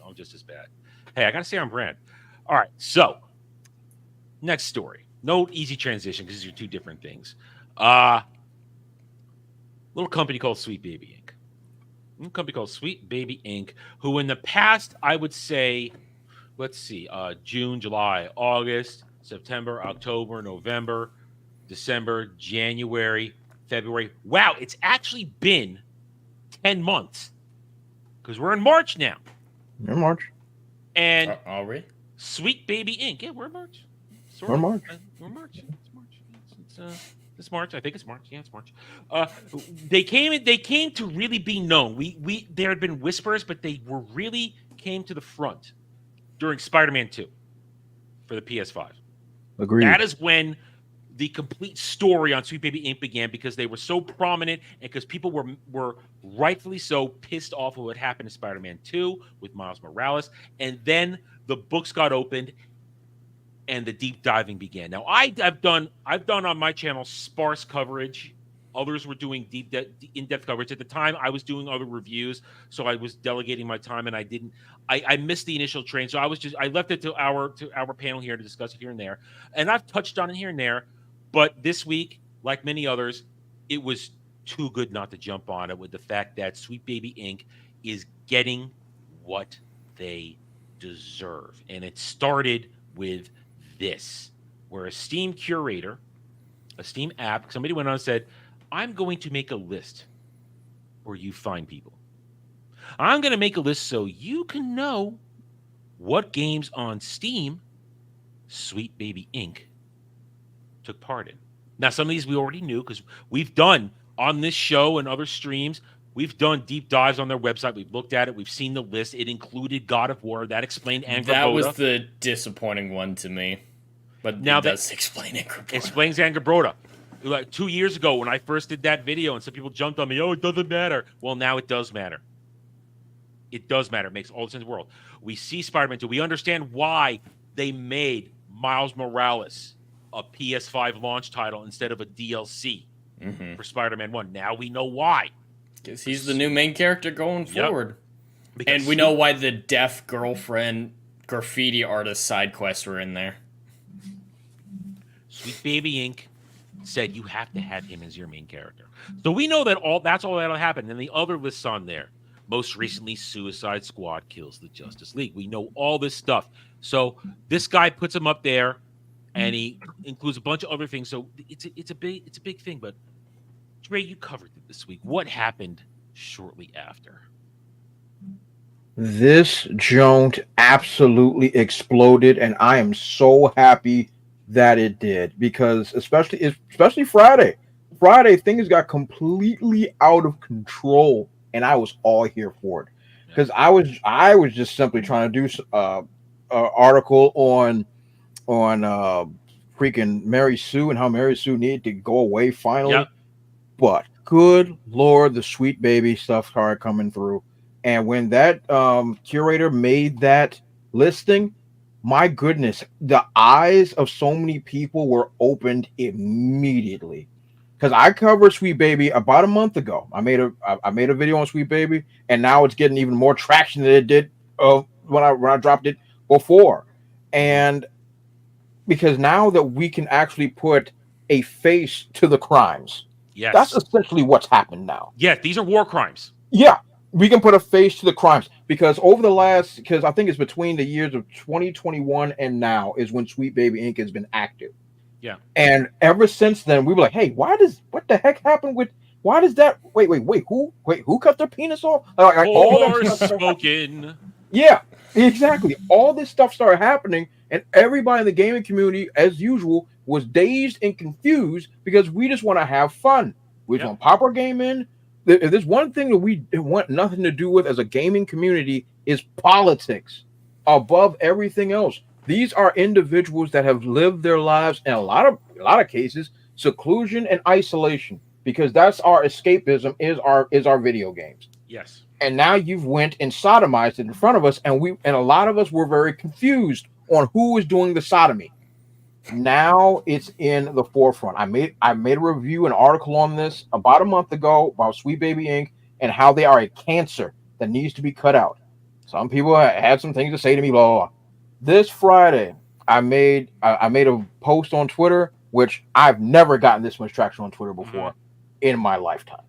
I'm just as bad. Hey, I gotta say I'm brand. All right, so next story. No easy transition because these are two different things. Little company called Sweet Baby Inc. Who in the past, I would say, let's see, June, July, August, September, October, November, December, January, February. Wow, it's actually been 10 months because we're in March now. In March. And Are we? Sweet Baby Inc. Yeah, we're in March. Sort We're of. March. We're March. It's March. I think it's March. Yeah, it's March. They came to really be known. There had been whispers, but they were really came to the front during Spider-Man 2 for the PS5. Agreed. That is when the complete story on Sweet Baby Inc. began because they were so prominent and because people were rightfully so pissed off of what happened in Spider-Man 2 with Miles Morales. And then the books got opened and the deep diving began. Now, I've done on my channel sparse coverage. Others were doing in-depth coverage. At the time, I was doing other reviews, so I was delegating my time, and I missed the initial train. So I left it to our panel here to discuss it here and there. And I've touched on it here and there, but this week, like many others, it was too good not to jump on it with the fact that Sweet Baby Inc. is getting what they deserve. And it started with this, where a Steam curator, a Steam app, somebody went on and said, I'm going to make a list where you find people. I'm going to make a list so you can know what games on Steam Sweet Baby Inc. took part in. Now, some of these we already knew because we've done on this show and other streams, we've done deep dives on their website. We've looked at it. We've seen the list. It included God of War. That explained Angrboda. That was the disappointing one to me. But now it does explain Angrboda. Explains Angrboda. Like 2 years ago when I first did that video and some people jumped on me, oh, it doesn't matter. Well, now it does matter. It does matter. It makes all the sense in the world. We see Spider-Man 2. We understand why they made Miles Morales a PS5 launch title instead of a DLC for Spider-Man 1. Now we know why. Because he's the new main character going forward. Because and we know why the deaf girlfriend graffiti artist side quests were in there. Sweet Baby Inc. said you have to have him as your main character. So we know that that's all that'll happen. And the other lists on there. Most recently, Suicide Squad kills the Justice League. We know all this stuff. So this guy puts him up there, and he includes a bunch of other things. So it's a big thing. But Dre, you covered it this week. What happened shortly after? This joint absolutely exploded, and I am so happy that it did, because especially Friday things got completely out of control, and I was all here for it because I was just simply trying to do an article on freaking Mary Sue and how Mary Sue needed to go away finally. But good Lord, the Sweet Baby stuff started coming through, and when that curator made that listing, my goodness, the eyes of so many people were opened immediately. Because I covered Sweet Baby about a month ago. I made a video on Sweet Baby, and now it's getting even more traction than it did when I dropped it before. And because now that we can actually put a face to the crimes, that's essentially what's happened now. Yeah, these are war crimes. Yeah. We can put a face to the crimes, because because I think it's between the years of 2021 and now is when Sweet Baby Inc. has been active. Yeah. And ever since then, we were like, hey, what the heck happened with, why does that, who cut their penis off? Spoken. Yeah, exactly. All this stuff started happening, and everybody in the gaming community, as usual, was dazed and confused because we just want to have fun. We just want to pop our game in. If there's one thing that we want nothing to do with as a gaming community is politics above everything else. These are individuals that have lived their lives in a lot of cases, seclusion and isolation, because that's our escapism is our video games. Yes. And now you've went and sodomized it in front of us, and a lot of us were very confused on who was doing the sodomy. Now it's in the forefront. I made a review, an article on this about a month ago about Sweet Baby Inc. and how they are a cancer that needs to be cut out. Some people had some things to say to me, blah, blah, blah. This Friday, I made a post on Twitter, which I've never gotten this much traction on Twitter before in my lifetime.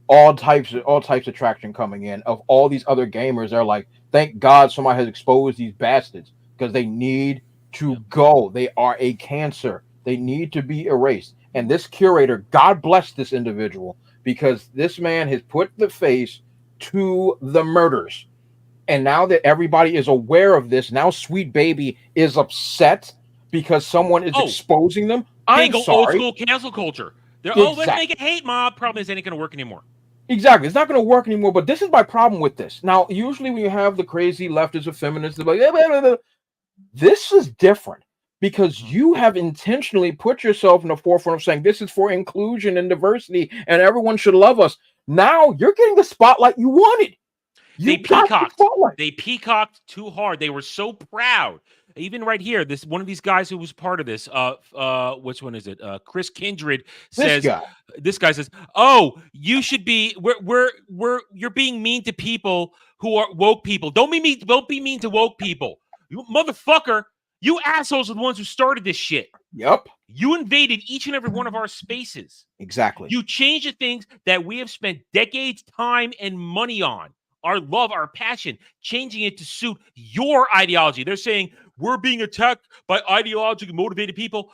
All types of traction coming in of all these other gamers. They're like, thank God somebody has exposed these bastards, because they need to go. They are a cancer. They need to be erased. And this curator, God bless this individual, because this man has put the face to the murders. And now that everybody is aware of this, now Sweet Baby is upset because someone is exposing them. I'm sorry. Old school cancel culture. They're let's make a hate mob. Problem is, it ain't going to work anymore. Exactly. It's not going to work anymore. But this is my problem with this. Now, usually when you have the crazy leftists or feminists, they're like, blah, blah, blah. This is different, because you have intentionally put yourself in the forefront of saying this is for inclusion and diversity and everyone should love us. Now you're getting the spotlight you wanted. They peacocked too hard. They were so proud. Even right here, one of these guys who was part of this, which one is it? Chris Kindred says, this guy says, "Oh, you should be. You're being mean to people who are woke people. Don't be mean to woke people. You motherfucker. You assholes are the ones who started this shit. Yep. You invaded each and every one of our spaces. Exactly. You changed the things that we have spent decades, time, and money on. Our love, our passion, changing it to suit your ideology. They're saying we're being attacked by ideologically motivated people.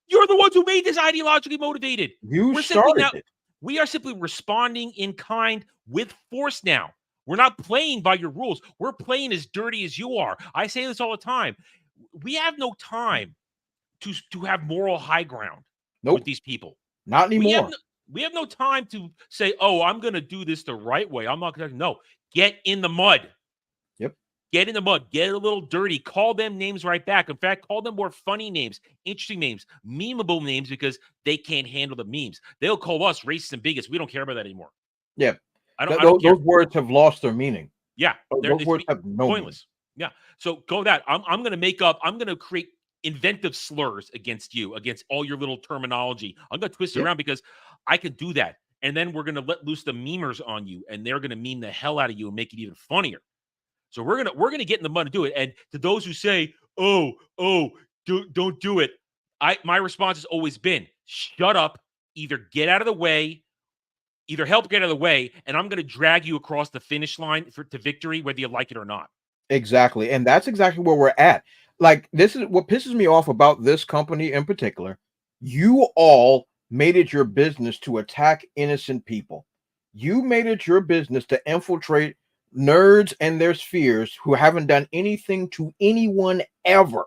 You're the ones who made this ideologically motivated. You started it. We are simply responding in kind with force now. We're not playing by your rules. We're playing as dirty as you are. I say this all the time. We have no time to have moral high ground Nope, with these people. not anymore. We have no time to say, "Oh, I'm going to do this the right way." I'm not going to. No, get in the mud. Yep. Get in the mud. Get a little dirty. Call them names right back. In fact, call them more funny names, interesting names, memeable names, because they can't handle the memes. They'll call us racist and bigots. We don't care about that anymore. Yeah, I don't care. those words have lost their meaning. Yeah, Those words have no pointless. Yeah. So go that. I'm going to create inventive slurs against you, against all your little terminology. I'm going to twist it around because I can do that. And then we're going to let loose the memers on you, and they're going to meme the hell out of you and make it even funnier. So we're going to get in the mud and do it. And to those who say, don't do it. My response has always been, shut up, either get out of the way, either help get out of the way, and I'm going to drag you across the finish line to victory, whether you like it or not. Exactly. And that's exactly where we're at. Like, this is what pisses me off about this company in particular. You all made it your business to attack innocent people. You made it your business to infiltrate nerds and their spheres who haven't done anything to anyone ever.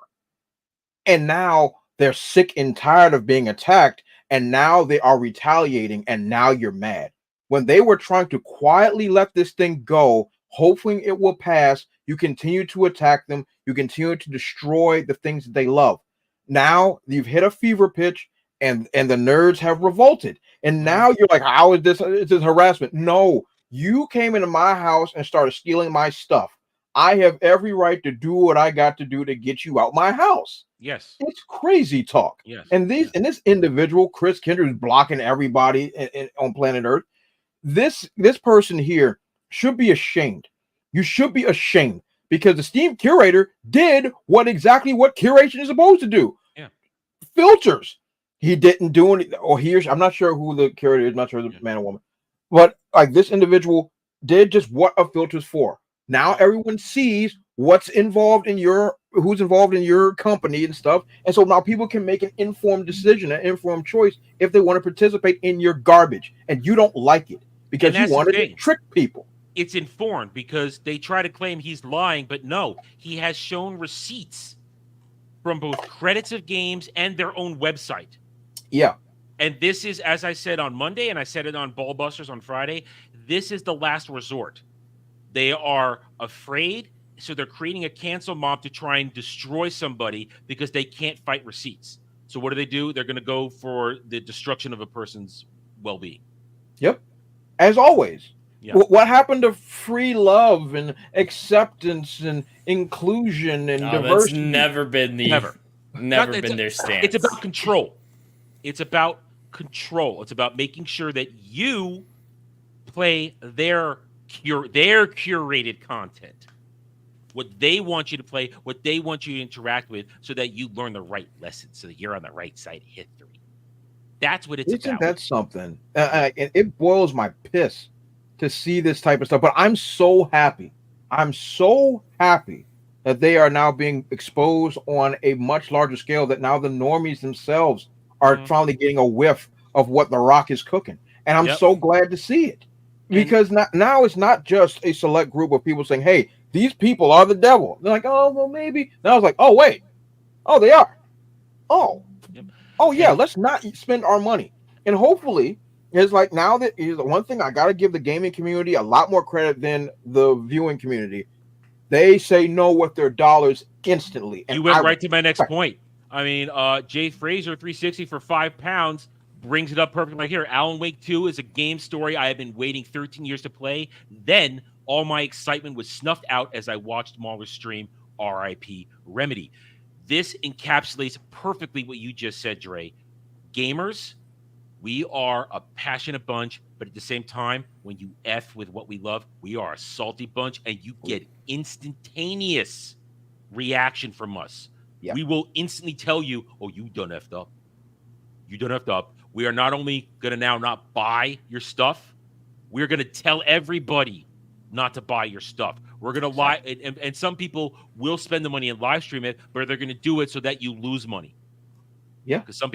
And now they're sick and tired of being attacked. And now they are retaliating. And now you're mad. When they were trying to quietly let this thing go, hoping it will pass, you continue to attack them. You continue to destroy the things that they love. Now you've hit a fever pitch, and the nerds have revolted. And now you're like, how is this? Is this harassment? No, you came into my house and started stealing my stuff. I have every right to do what I got to do to get you out my house. Yes. It's crazy talk. Yes. And this individual, Chris Kendrick, is blocking everybody on planet Earth. This person here should be ashamed. You should be ashamed, because the Steam curator did exactly what curation is supposed to do. Yeah. Filters. He didn't do any, or he or she, I'm not sure who the curator is, I'm not sure the man or woman. But like, this individual did just what a filter's for. Now everyone sees who's involved in your company and stuff. And so now people can make an informed decision, an informed choice, if they want to participate in your garbage. And you don't like it because you wanted to trick people. It's informed because they try to claim he's lying, but no, he has shown receipts from both credits of games and their own website. Yeah. And this is, as I said on Monday, and I said it on Ballbusters on Friday, this is the last resort. They are afraid, so they're creating a cancel mob to try and destroy somebody because they can't fight receipts. So what do? They're going to go for the destruction of a person's well-being. Yep. As always. Yeah. What happened to free love and acceptance and inclusion and diversity? That's never been their stance. It's about control. It's about control. It's about making sure that you play their curated content, what they want you to play, what they want you to interact with, so that you learn the right lessons, so that you're on the right side of history. That's what it's about. Isn't that something? It boils my piss to see this type of stuff, but I'm so happy. I'm so happy that they are now being exposed on a much larger scale, that now the normies themselves are finally getting a whiff of what The Rock is cooking. And I'm so glad to see it, because now it's not just a select group of people saying, hey, these people are the devil. They're like, oh, well, maybe. Now I was like, oh, wait. Oh, they are. Oh. Yep. Oh, yeah, let's not spend our money. And hopefully, it's like, now that is the one thing I got to give the gaming community a lot more credit than the viewing community. They say no with their dollars instantly. And you went right to my next point. I mean, Jay Fraser 360 for £5 brings it up perfectly right here. Alan Wake 2 is a game story I have been waiting 13 years to play. Then all my excitement was snuffed out as I watched Mahler's stream, RIP Remedy. This encapsulates perfectly what you just said, Dre. Gamers, we are a passionate bunch, but at the same time, when you F with what we love, we are a salty bunch, and you get instantaneous reaction from us. Yep. We will instantly tell you, oh, you done effed up. You done effed up. We are not only going to now not buy your stuff, we're going to tell everybody not to buy your stuff. We're going to lie, and some people will spend the money and live stream it, but they're going to do it so that you lose money. Yeah. Because some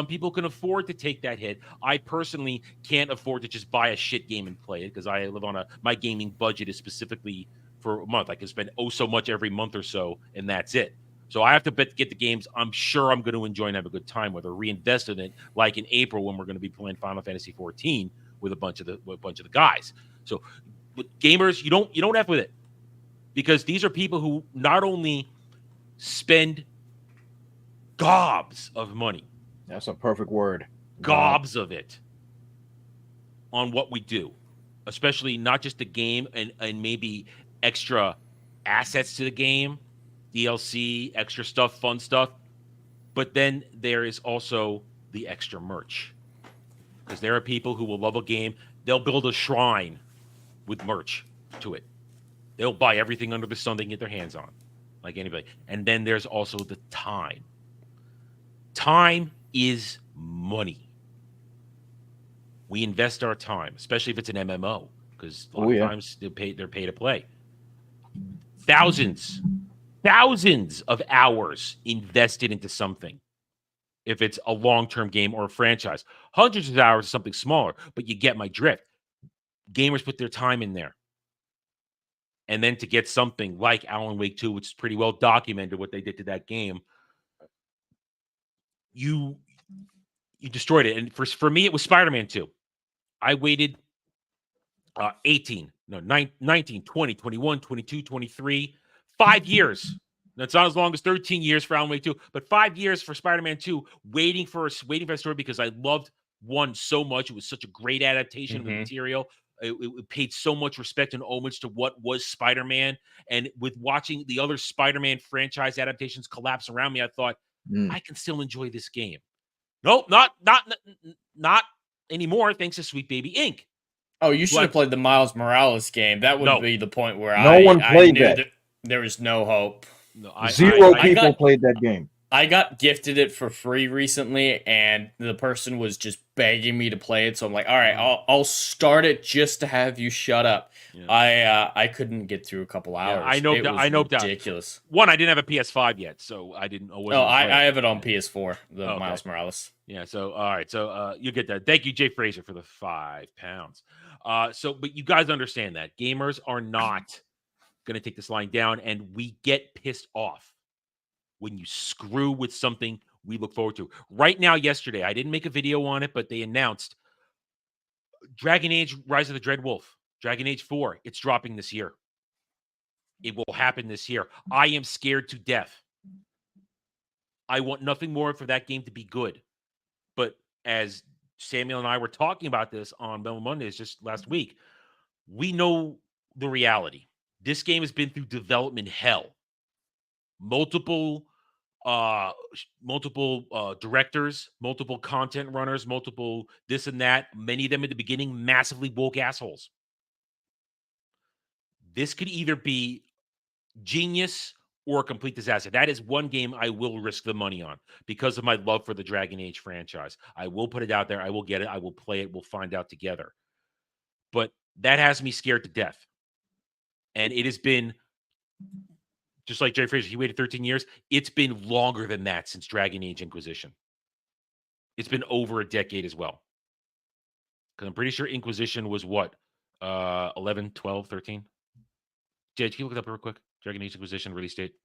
people can afford to take that hit. I personally can't afford to just buy a shit game and play it because I live on my gaming budget is specifically for a month. I can spend so much every month or so, and that's it. So I have to get the games I'm sure I'm going to enjoy and have a good time with, or reinvest in it, like in April when we're going to be playing Final Fantasy 14 with a bunch of the guys. So with gamers, you don't F with it, because these are people who not only spend gobs of money, That's a perfect word. gobs of it, on what we do, especially not just the game and maybe extra assets to the game, DLC, extra stuff, fun stuff, but then there is also the extra merch, because there are people who will love a game. They'll build a shrine with merch to it. They'll buy everything under the sun they can get their hands on, like anybody. And then there's also the time. Time is money. We invest our time, especially if it's an MMO, because a lot of times they're pay to play. Thousands of hours invested into something. If it's a long-term game or a franchise, hundreds of hours is something smaller, but you get my drift. Gamers put their time in there. And then to get something like Alan Wake 2, which is pretty well documented what they did to that game, you destroyed it. And for me, it was Spider-Man 2. I waited 19, 20, 21, 22, 23, 5 years. That's not as long as 13 years for Alan Wake 2, but 5 years for Spider-Man 2, waiting for a story, because I loved 1 so much. It was such a great adaptation of the material. It paid so much respect and homage to what was Spider-Man. And with watching the other Spider-Man franchise adaptations collapse around me, I thought, I can still enjoy this game. Nope, not anymore, thanks to Sweet Baby Inc. Oh, you should have played the Miles Morales game. That would be the point where no one played knew that. There was no hope. No, Zero people played that game. I got gifted it for free recently, and the person was just begging me to play it. So I'm like, all right, I'll start it just to have you shut up. Yeah. I couldn't get through a couple hours. Yeah, I know ridiculous. One, I didn't have a PS5 yet, so I didn't. I have it on PS4. Miles Morales. Yeah. So all right. So you get that. Thank you, Jay Fraser, for the £5. But you guys understand that gamers are not going to take this line down, and we get pissed off when you screw with something we look forward to. Right now, yesterday, I didn't make a video on it, but they announced Dragon Age Rise of the Dread Wolf, Dragon Age 4. It's dropping this year. It will happen this year. I am scared to death. I want nothing more for that game to be good. But as Samuel and I were talking about this on Mellow Mondays just last week, we know the reality. This game has been through development hell. Multiple directors, multiple content runners, multiple this and that, many of them at the beginning massively woke assholes. This could either be genius or a complete disaster. That is one game I will risk the money on because of my love for the Dragon Age franchise. I will put it out there. I will get it. I will play it. We'll find out together. But that has me scared to death. And it has been, just like Jay Fraser, he waited 13 years. It's been longer than that since Dragon Age Inquisition. It's been over a decade as well. Because I'm pretty sure Inquisition was what? 11, 12, 13? Jay, can you look it up real quick? Dragon Age Inquisition release date?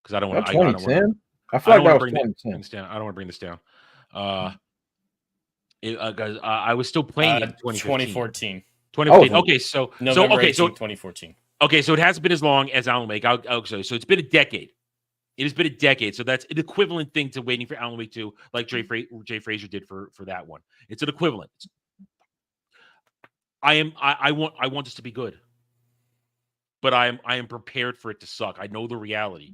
Because I don't want to. 2010? I feel like that was 2010. I don't want to bring this down. Guys, I was still playing it in 2014. 2014. Okay, so November 18th, so 2014. Okay, so it hasn't been as long as Alan Wake. So it's been a decade. It has been a decade. So that's an equivalent thing to waiting for Alan Wake 2, like Jay Fraser did for that one. It's an equivalent. I want this to be good. But I am prepared for it to suck. I know the reality.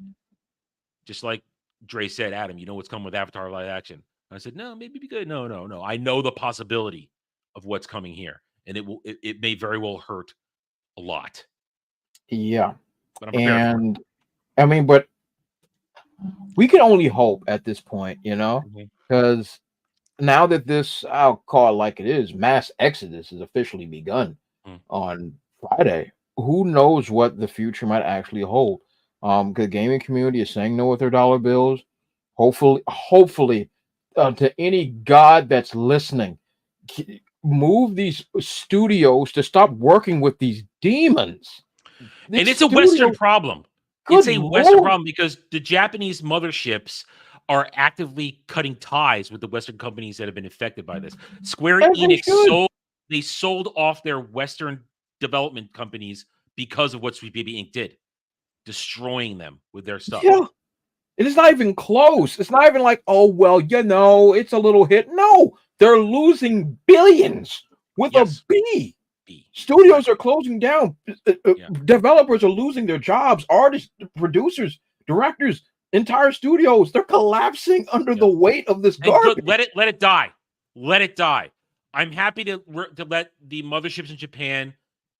Just like Dre said, Adam, you know what's coming with Avatar live action. I said, no, maybe be good. No. I know the possibility of what's coming here. And it may very well hurt a lot. Yeah. But I'm prepared for it. I mean, but we can only hope at this point, because now that this, I'll call it like it is, mass exodus has officially begun on Friday. Who knows what the future might actually hold? The gaming community is saying no with their dollar bills. Hopefully to any god that's listening, move these studios to stop working with these demons. And it's a Western problem. Good It's a Western Lord. problem because the Japanese motherships are actively cutting ties with the Western companies that have been affected by this. Square As they Enix should. sold off their Western development companies because of what Sweet Baby Inc. did, destroying them with their stuff. Yeah. It is not even close. It's not even like, oh, well, it's a little hit. No, they're losing billions with Yes. a B. B. Studios are closing down. Yeah. Developers are losing their jobs. Artists, producers, directors, entire studios, they're collapsing under the weight of this And garbage. let it die. Let it die. I'm happy to let the motherships in Japan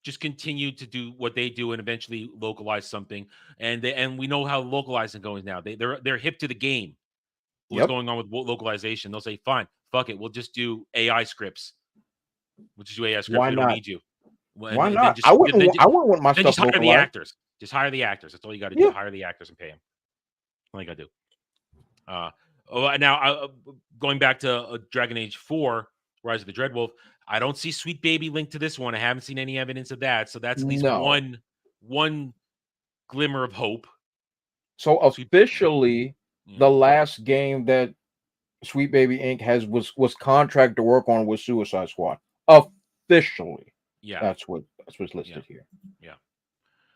just continue to do what they do and eventually localize something. And we know how localizing goes now. They're hip to the game. What's Yep. going on with localization? They'll say, "Fine, fuck it, we'll just do AI scripts. We'll just do AI scripts. Why We don't not? need you." Why not? I wouldn't want my Then stuff just hire the localized. actors. Just hire the actors. That's all you got to do. Yeah. Hire the actors and pay them. All you got to do. Now going back to Dragon Age 4, Rise of the Dreadwolf, I don't see Sweet Baby linked to this one. I haven't seen any evidence of that. So that's at least one glimmer of hope. So officially, the last game that Sweet Baby Inc. was contracted to work on was Suicide Squad. Officially. Yeah. That's what's listed here. Yeah.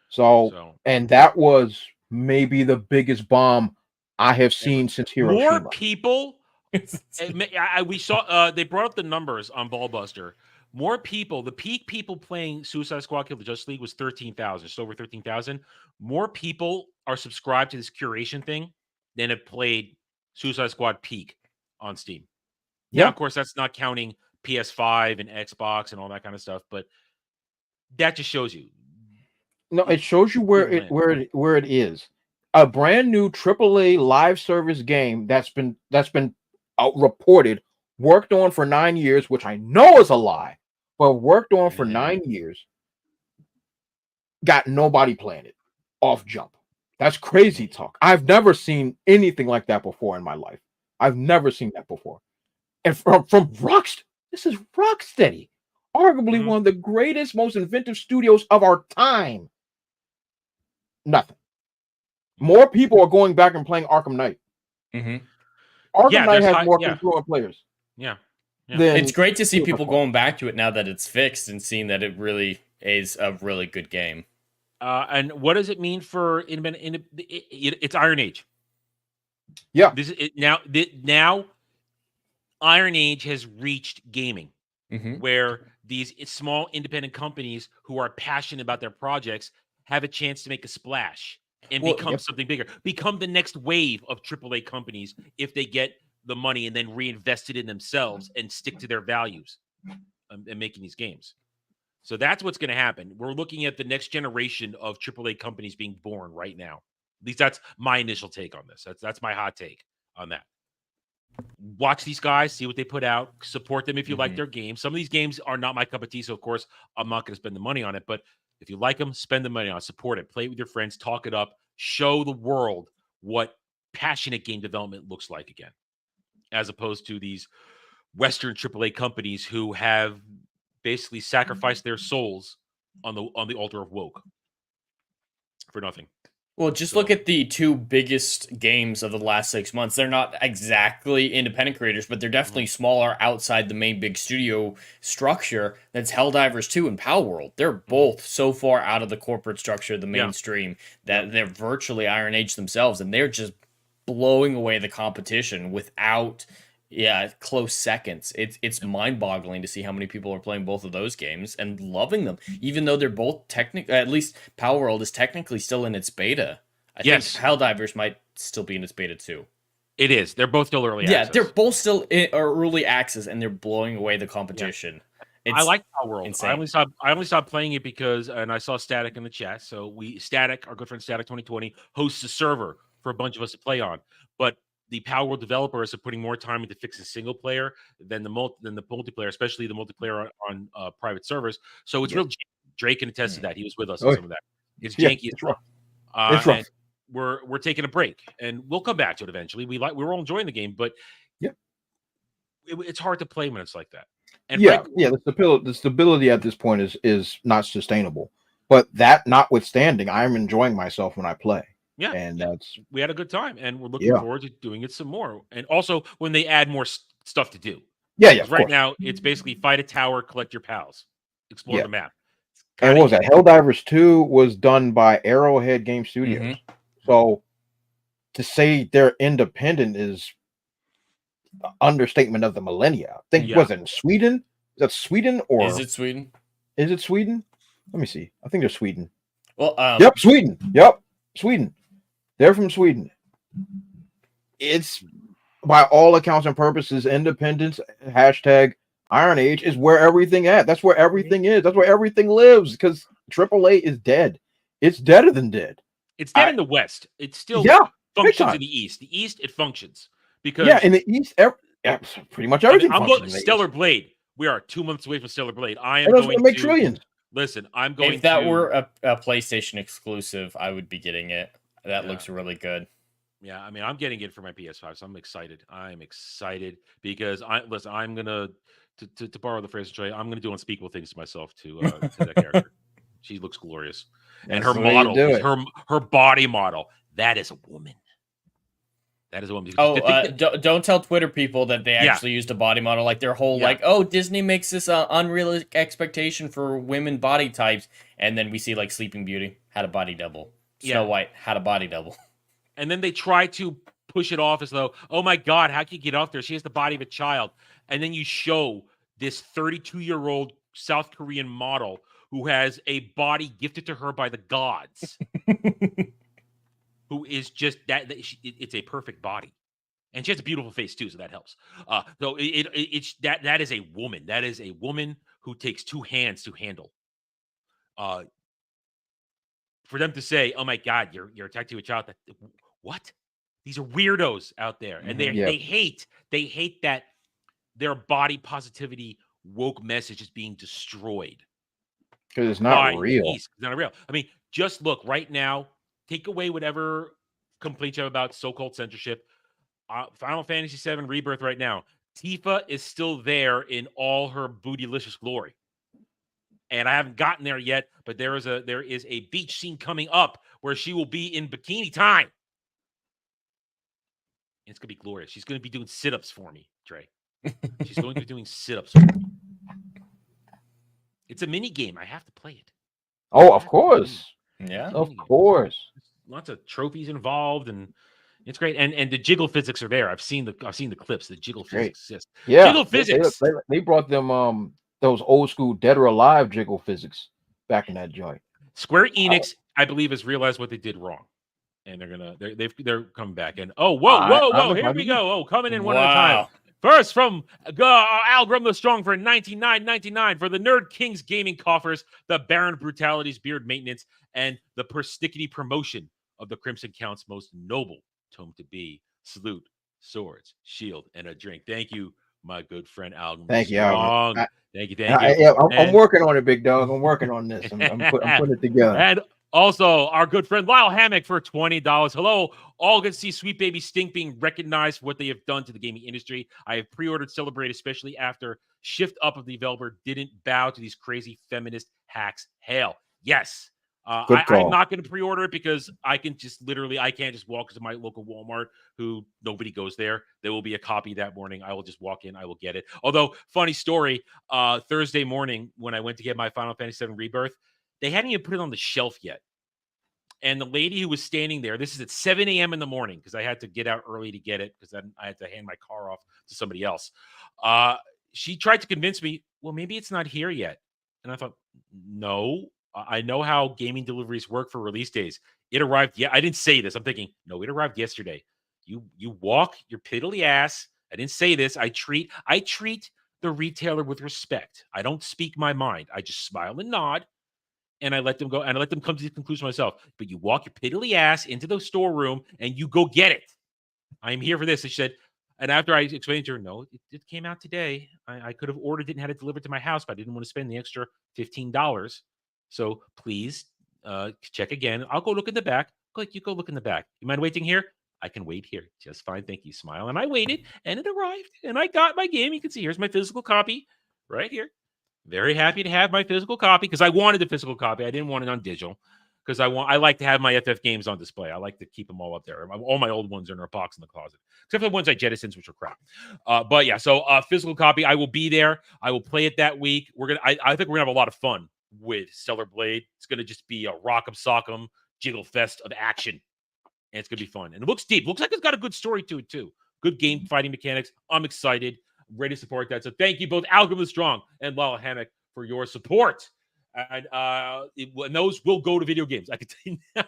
So, and that was maybe the biggest bomb I have seen since Hiroshima. More people. We saw they brought up the numbers on Ballbuster. More people, the peak people playing Suicide Squad Kill the Justice League was 13,000, just over 13,000. More people are subscribed to this curation thing than have played Suicide Squad Peak on Steam. Yeah. Now, of course, that's not counting PS5 and Xbox and all that kind of stuff, but that just shows you. No, it shows you where it is. A brand new AAA live service game that's been reported, worked on for 9 years, which I know is a lie, but worked on for 9 years, got nobody playing it off jump. That's crazy talk. I've never seen anything like that before in my life. I've never seen that before. And from Rocksteady, this is Rocksteady, arguably one of the greatest, most inventive studios of our time. Nothing. More people are going back and playing Arkham Knight. Arkham Knight has more congruent players. Yeah. It's great to see people going back to it now that it's fixed and seeing that it really is a really good game. And what does it mean for independent? It's Iron Age. Yeah. Now, Iron Age has reached gaming, where these small independent companies who are passionate about their projects have a chance to make a splash and become something bigger, become the next wave of AAA companies if they get the money and then reinvest it in themselves and stick to their values in making these games. So that's what's going to happen. We're looking at the next generation of AAA companies being born right now. At least that's my initial take on this. That's my hot take on that. Watch these guys, see what they put out, support them if you like their games. Some of these games are not my cup of tea, so of course I'm not going to spend the money on it. But if you like them, spend the money on it, support it, play it with your friends, talk it up, show the world what passionate game development looks like again, as opposed to these Western AAA companies who have basically sacrificed their souls on the altar of woke for nothing. Well, just look at the two biggest games of the last 6 months. They're not exactly independent creators, but they're definitely smaller outside the main big studio structure. That's Helldivers 2 and Palworld. They're both so far out of the corporate structure, the mainstream, that they're virtually Iron Age themselves, and they're just blowing away the competition without close seconds. It's mind-boggling to see how many people are playing both of those games and loving them, even though they're both technically, at least Palworld is technically still in its beta. I think Helldivers might still be in its beta too. It is. They're both still early access. Yeah, they're both still early access, and they're blowing away the competition. I like Palworld. Insane. I only stopped playing it because, and I saw Static in the chat. So Static, our good friend Static 2020, hosts a server for a bunch of us to play on. But the Palworld developers are putting more time into fixing single player than the multiplayer, especially the multiplayer on private servers. So it's real. Drake can attest to that. He was with us on some of that. It's janky. It's rough. It's rough. We're taking a break, and we'll come back to it eventually. We're all enjoying the game, but it's hard to play when it's like that. And Yeah, frankly, yeah. The stability at this point is not sustainable. But that notwithstanding, I'm enjoying myself when I play, yeah, and that's we had a good time, and we're looking yeah, forward to doing it some more. And also when they add more stuff to do. yeah, yeah. 'Cause Of right course, now it's basically fight a tower, collect your pals, explore yeah. the map. It's And kind what of was that? Helldivers 2 was done by Arrowhead Game Studios. Mm-hmm. So to say they're independent is an understatement of the millennia. I think yeah. was it in Sweden? Is that Sweden or Is it Sweden? is it Sweden? Let me see. I think they're Sweden. Well, Yep, Sweden. Yep, Sweden. They're from Sweden. It's by all accounts and purposes, independence hashtag Iron Age is where everything at. That's where everything is. That's where everything lives. Because AAA is dead. It's deader than dead. It's dead I- in the West. It still Yeah, big functions time. in the East. The East, it functions Yeah, because in the East, yeah, pretty much I mean, everything I'm functions going in the Stellar East. Blade. We are 2 months away from Stellar Blade. I am And that's going gonna make to trillions. listen. I'm going if that to. were a PlayStation exclusive, I would be getting it. That Yeah. looks really good. Yeah, I mean, I'm getting it for my PS5, so I'm excited. I'm excited because I'm gonna to borrow the phrase from Trey, I'm gonna do unspeakable things to myself to that character. She looks glorious, and That's her the way you model, do is it. her body model. That is a woman. That is a woman. Oh, To think that- don't tell Twitter people that they Yeah. actually used a body model. Like their whole Yeah. like, oh, Disney makes this unrealistic expectation for women body types, and then we see like Sleeping Beauty had a body double, Snow Yeah. White had a body double. and then they try to push it off as though, oh my God, how can you get off there? She has the body of a child, and then you show this 32-year-old South Korean model who has a body gifted to her by the gods. Who is just it's a perfect body, and she has a beautiful face too, so that helps. So it's that is a woman. That is a woman who takes two hands to handle. For them to say, "Oh my God, you're attached to a child," what? These are weirdos out there, and Yeah. they hate that their body positivity woke message is being destroyed. Because it's not by real. East. It's not real. I mean, just look right now. Take away whatever complaints you have about so-called censorship. Final Fantasy VII Rebirth right now. Tifa is still there in all her bootylicious glory, and I haven't gotten there yet. But there is a beach scene coming up where she will be in bikini time. It's gonna be glorious. She's gonna be doing sit-ups for me, Trey. She's going to be doing sit-ups for me. It's a mini game. I have to play it. Oh, of course. Yeah. Of course. Lots of trophies involved, and it's great. And the jiggle physics are there. I've seen the clips. The jiggle Great. physics exist. Yeah. Jiggle physics. They brought them those old school Dead or Alive jiggle physics back in that joint. Square Enix, I believe, has realized what they did wrong, and they're coming back. And whoa! Here we go. Oh, coming in one at a time. First from Al Grumlow Strong for $99.99 for the Nerd Kings gaming coffers, the Baron Brutality's beard maintenance, and the persnickety promotion of the Crimson Count's most noble tome to be. Salute, swords, shield, and a drink. Thank you, my good friend Al Grumlow Thank you, Strong. Al. Thank you. I'm working on it, big dog. I'm working on this. I'm putting it together. And also, our good friend Lyle Hammock for $20. Hello. All good to see Sweet Baby Stink being recognized for what they have done to the gaming industry. I have pre-ordered Celebrate, especially after Shift Up of the developer didn't bow to these crazy feminist hacks. Hail. Yes. I'm not going to pre-order it because I can't just walk to my local Walmart who nobody goes there. There will be a copy that morning. I will just walk in. I will get it. Although, funny story, Thursday morning when I went to get my Final Fantasy VII Rebirth, they hadn't even put it on the shelf yet. And the lady who was standing there, this is at 7 a.m. in the morning because I had to get out early to get it because then I had to hand my car off to somebody else. She tried to convince me, well, maybe it's not here yet. And I thought, no, I know how gaming deliveries work for release days. It arrived. Yeah, I didn't say this. I'm thinking, no, it arrived yesterday. You walk your piddly ass. I didn't say this. I treat the retailer with respect. I don't speak my mind. I just smile and nod. And I let them go, and I let them come to the conclusion myself. But you walk your piddly ass into the storeroom, and you go get it. I am here for this. And she said, and after I explained to her, no, it came out today. I could have ordered it and had it delivered to my house, but I didn't want to spend the extra $15. So please check again. I'll go look in the back. You go look in the back. You mind waiting here? I can wait here just fine. Thank you, Smile. And I waited, and it arrived, and I got my game. You can see here's my physical copy right here. Very happy to have my physical copy because I wanted the physical copy. I didn't want it on digital because I like to have my FF games on display. I like to keep them all up there. All my old ones are in a box in the closet, except for the ones I jettisoned, which are crap. But yeah, so physical copy. I will be there. I will play it that week. I think we're gonna have a lot of fun with Stellar Blade. It's gonna just be a rock'em sock'em jiggle fest of action. And it's going to be fun. And it looks deep. Looks like it's got a good story to it, too. Good game fighting mechanics. I'm excited. I'm ready to support that. So thank you both, Algorithm Strong and Lala Hammock, for your support. And those will go to video games. I can tell you now.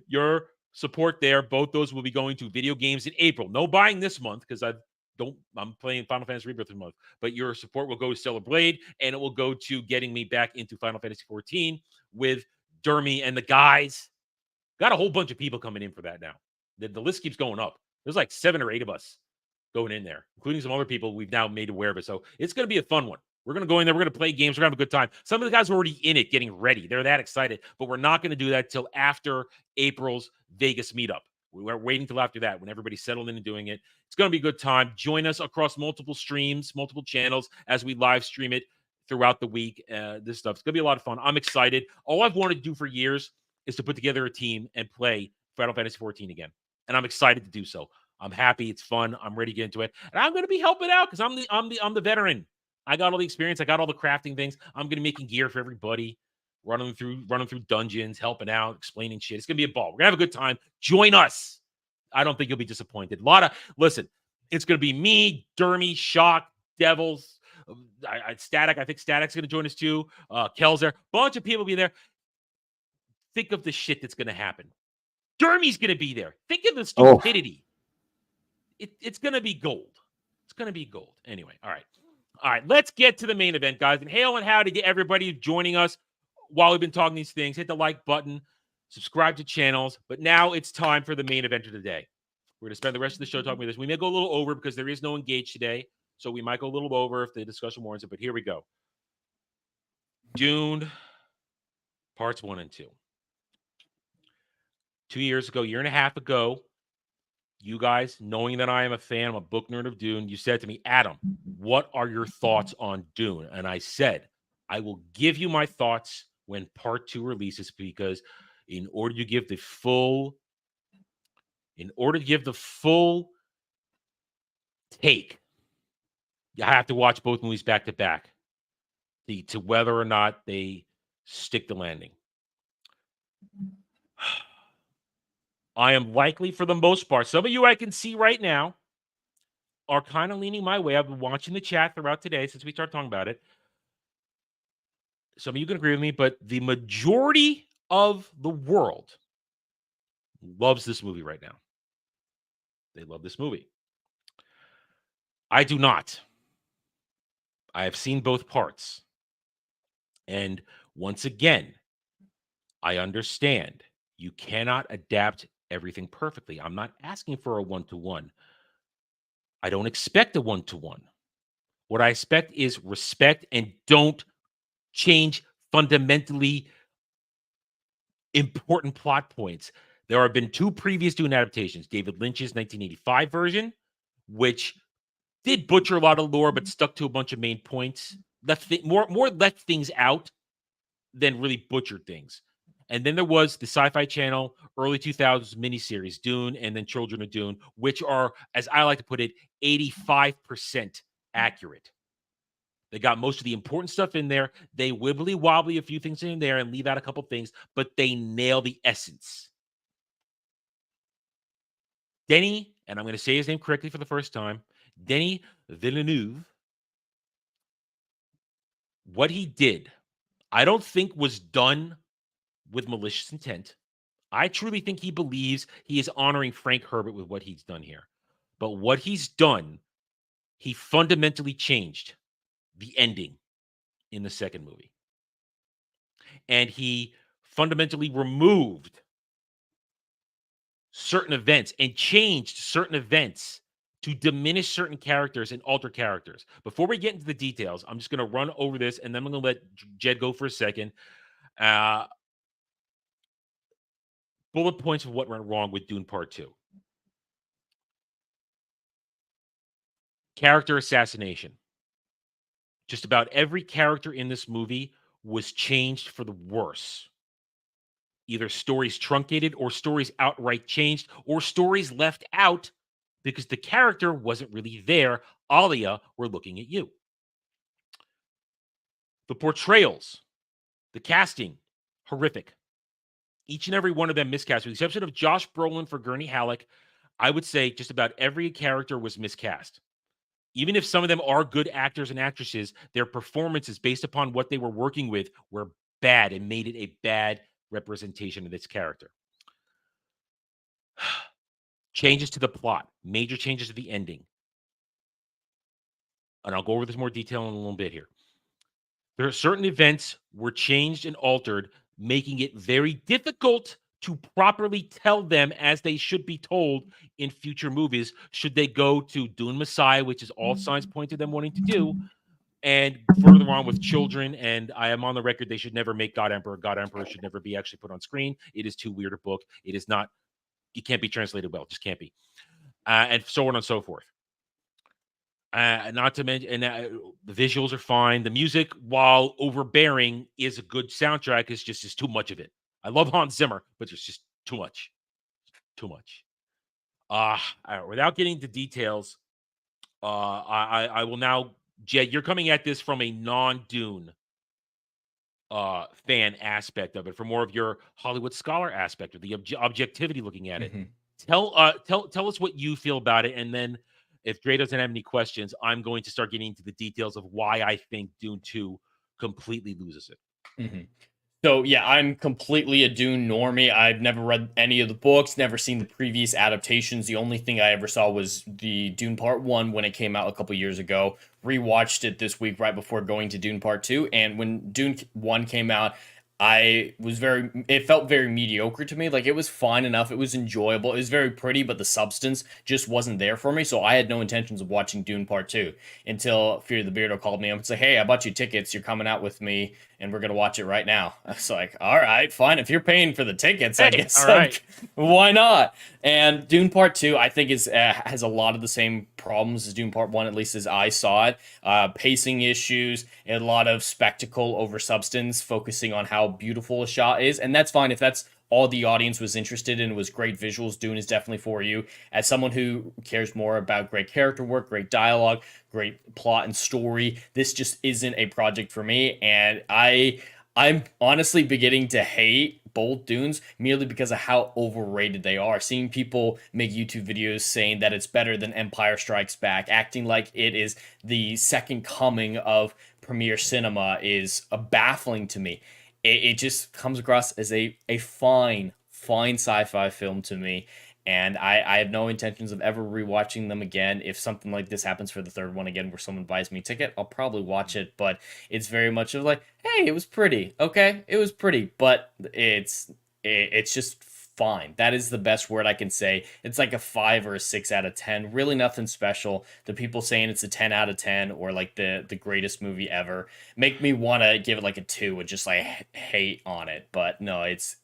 Your support there, both those will be going to video games in April. No buying this month because I'm playing Final Fantasy Rebirth this month. But your support will go to Stellar Blade, and it will go to getting me back into Final Fantasy 14 with Dermy and the guys. Got a whole bunch of people coming in for that now. The list keeps going up. There's like 7 or 8 of us going in there, including some other people we've now made aware of it. So it's going to be a fun one. We're going to go in there. We're going to play games. We're going to have a good time. Some of the guys are already in it, getting ready. They're that excited. But we're not going to do that till after April's Vegas meetup. We're waiting till after that when everybody's settled in and doing it. It's going to be a good time. Join us across multiple streams, multiple channels as we live stream it throughout the week. This stuff. It's going to be a lot of fun. I'm excited. All I've wanted to do for years is to put together a team and play Final Fantasy 14 again. And I'm excited to do so. I'm happy. It's fun. I'm ready to get into it. And I'm going to be helping out because I'm the veteran. I got all the experience. I got all the crafting things. I'm going to be making gear for everybody, running through dungeons, helping out, explaining shit. It's going to be a ball. We're going to have a good time. Join us. I don't think you'll be disappointed. Listen, it's going to be me, Dermy, Shock, Devils, Static. I think Static's going to join us too. Kel's there. Bunch of people will be there. Think of the shit that's going to happen. Dermy's going to be there. Think of the stupidity. It's going to be gold. It's going to be gold. Anyway, all right. Let's get to the main event, guys. And hail and howdy to everybody joining us while we've been talking these things. Hit the like button, subscribe to channels. But now it's time for the main event of the day. We're going to spend the rest of the show talking about this. We may go a little over because there is no Engage today. So we might go a little over if the discussion warrants it. But here we go. Dune, parts 1 and 2. 2 years ago, year and a half ago, you guys, knowing that I am a fan, I'm a book nerd of Dune, you said to me, Adam, what are your thoughts on Dune? And I said, I will give you my thoughts when part 2 releases because in order to give the full take, you have to watch both movies back to back to whether or not they stick the landing. I am likely, for the most part, some of you I can see right now are kind of leaning my way. I've been watching the chat throughout today since we started talking about it. Some of you can agree with me, but the majority of the world loves this movie right now. They love this movie. I do not. I have seen both parts. And once again, I understand you cannot adapt everything perfectly. I'm not asking for a 1-to-1. I don't expect a 1-to-1. What I expect is respect and don't change fundamentally important plot points. There have been 2 previous Dune adaptations. David Lynch's 1985 version, which did butcher a lot of lore, but stuck to a bunch of main points. More left things out than really butchered things. And then there was the Sci-Fi Channel early 2000s miniseries, Dune, and then Children of Dune, which are, as I like to put it, 85% accurate. They got most of the important stuff in there. They wibbly-wobbly a few things in there and leave out a couple things, but they nail the essence. Denis, and I'm going to say his name correctly for the first time, Denis Villeneuve, what he did, I don't think was done with malicious intent. I truly think he believes he is honoring Frank Herbert with what he's done here. But what he's done, he fundamentally changed the ending in the second movie. And he fundamentally removed certain events and changed certain events to diminish certain characters and alter characters. Before we get into the details, I'm just going to run over this, and then I'm going to let Jed go for a second. Bullet points of what went wrong with Dune Part 2. Character assassination. Just about every character in this movie was changed for the worse. Either stories truncated or stories outright changed or stories left out because the character wasn't really there. Alia, we're looking at you. The portrayals, the casting, horrific. Each and every one of them miscast, with the exception of Josh Brolin for Gurney Halleck. I would say just about every character was miscast. Even if some of them are good actors and actresses, their performances based upon what they were working with were bad and made it a bad representation of this character. Changes to the plot, major changes to the ending. And I'll go over this more detail in a little bit here. There are certain events were changed and altered, making it very difficult to properly tell them as they should be told in future movies, should they go to Dune Messiah, which is all signs point to them wanting to do, and further on with children. And I am on the record, they should never make God Emperor. God Emperor should never be actually put on screen. It is too weird a book. It is not, it can't be translated well. It just can't be. And so on and so forth. Not to mention, the visuals are fine. The music, while overbearing, is a good soundtrack. It's just too much of it. I love Hans Zimmer, but there's just too much. Too much. Without getting into details, I will now, Jed, you're coming at this from a non-Dune fan aspect of it, from more of your Hollywood scholar aspect, or the objectivity looking at it. Tell us what you feel about it, and then if Dre doesn't have any questions, I'm going to start getting into the details of why I think Dune 2 completely loses it. So, yeah, I'm completely a Dune normie. I've never read any of the books, never seen the previous adaptations. The only thing I ever saw was the Dune Part 1 when it came out a couple years ago. Rewatched it this week right before going to Dune Part 2. And when Dune 1 came out, it felt very mediocre to me. Like, it was fine enough. It was enjoyable. It was very pretty, but the substance just wasn't there for me. So I had no intentions of watching Dune Part 2 until Fear the Beardo called me up and said, hey, I bought you tickets. You're coming out with me and we're going to watch it right now. I was like, all right, fine. If you're paying for the tickets, I guess, all right. Why not? And Dune Part 2, I think, has a lot of the same problems as Dune Part 1, at least as I saw it. Pacing issues, a lot of spectacle over substance, focusing on how beautiful a shot is. And that's fine if that's all the audience was interested in, was great visuals. Dune is definitely for you. As someone who cares more about great character work, great dialogue, great plot and story, this just isn't a project for me. And I'm honestly beginning to hate both Dunes merely because of how overrated they are. Seeing people make YouTube videos saying that it's better than Empire Strikes Back, acting like it is the second coming of premiere cinema, is baffling to me. It just comes across as a fine sci-fi film to me. And I have no intentions of ever rewatching them again. If something like this happens for the third one again, where someone buys me a ticket, I'll probably watch it. But it's very much of like, hey, it was pretty. Okay, it was pretty, but it's just fine. That is the best word I can say. It's like a 5 or a 6 out of 10. Really nothing special. The people saying it's a 10 out of 10 or like the greatest movie ever make me want to give it like a 2 and just like hate on it. But no, it's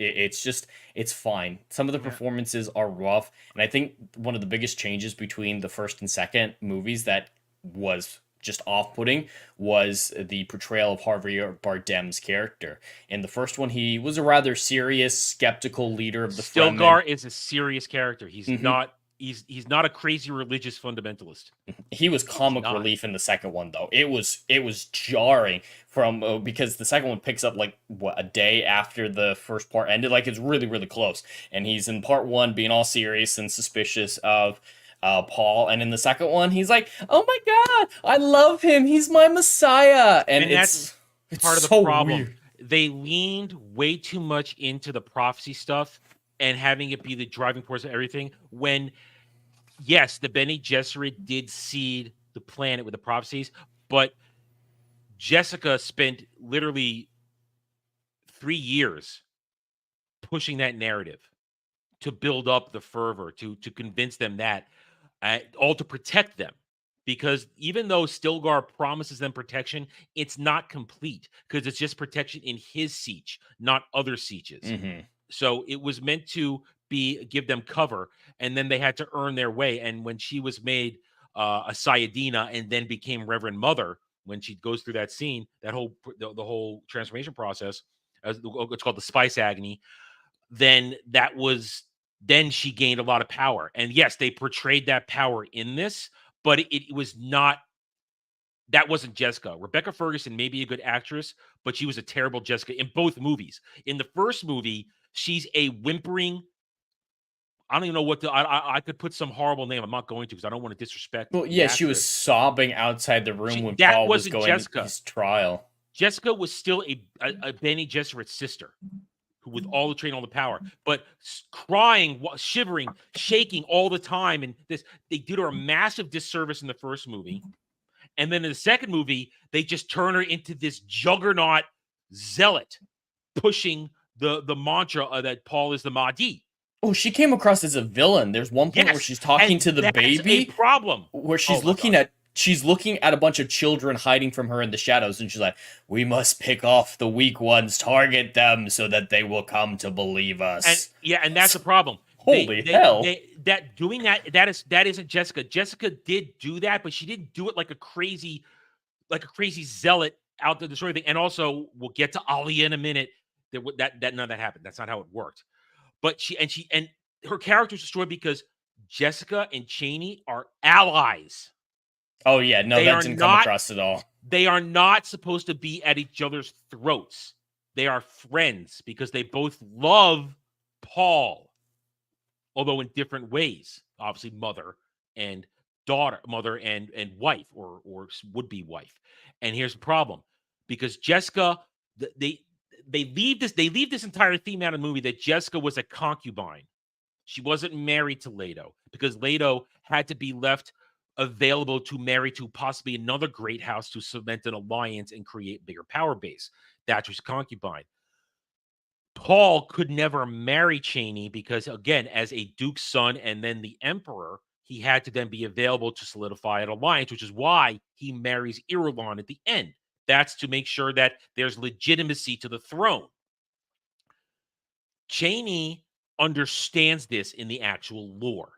fine. Some of the performances are rough. And I think one of the biggest changes between the first and second movies that was just off-putting was the portrayal of Javier Bardem's character. In the first one, he was a rather serious, skeptical leader of the Stilgar is a serious character. He's not a crazy religious fundamentalist. He was comic relief in the second one, though. It was jarring because the second one picks up like a day after the first part ended. Like, it's really, really close. And he's in part 1 being all serious and suspicious of Paul, and in the second one he's like, oh my god, I love him, he's my messiah. And it's part of the problem. Weird. They leaned way too much into the prophecy stuff and having it be the driving force of everything, when yes, the Bene Gesserit did seed the planet with the prophecies, but Jessica spent literally 3 years pushing that narrative to build up the fervor, to convince them that all to protect them, because even though Stilgar promises them protection, it's not complete, because it's just protection in his siege, not other sieges. So it was meant to give them cover, and then they had to earn their way. And when she was made a Sayadina and then became Reverend Mother when she goes through that scene, the whole transformation process, it's called the Spice Agony. Then she gained a lot of power. And yes, they portrayed that power in this, but it was not. That wasn't Jessica. Rebecca Ferguson may be a good actress, but she was a terrible Jessica in both movies. In the first movie, she's a whimpering. I don't even know what I could put some horrible name. I'm not going to because I don't want to disrespect. Well, yeah, she was sobbing outside the room when that Paul was wasn't going Jessica. to his trial. Jessica was still a Bene Gesserit's sister, who with all the training, all the power, but crying, shivering, shaking all the time. And they did her a massive disservice in the first movie. And then in the second movie, they just turn her into this juggernaut zealot, pushing the mantra that Paul is the Mahdi. Oh, she came across as a villain. There's one point where she's talking to the baby. A problem. Where she's looking at a bunch of children hiding from her in the shadows, and she's like, "We must pick off the weak ones, target them, so that they will come to believe us." And that's a problem. Holy hell! That isn't Jessica. Jessica did do that, but she didn't do it like a crazy zealot out to destroy everything. And also, we'll get to Ali in a minute. That none of that happened. That's not how it worked. But her character was destroyed because Jessica and Cheney are allies. Oh yeah, no, that didn't come across at all. They are not supposed to be at each other's throats. They are friends because they both love Paul, although in different ways. Obviously, mother and daughter, mother and wife, or would-be wife. And here's the problem: because Jessica, they leave this entire theme out of the movie that Jessica was a concubine. She wasn't married to Leto because Leto had to be left available to marry to possibly another great house to cement an alliance and create bigger power base. That's what's concubine. Paul could never marry Cheney because, again, as a duke's son and then the emperor, he had to then be available to solidify an alliance, which is why he marries Irulan at the end. That's to make sure that there's legitimacy to the throne. Cheney understands this in the actual lore.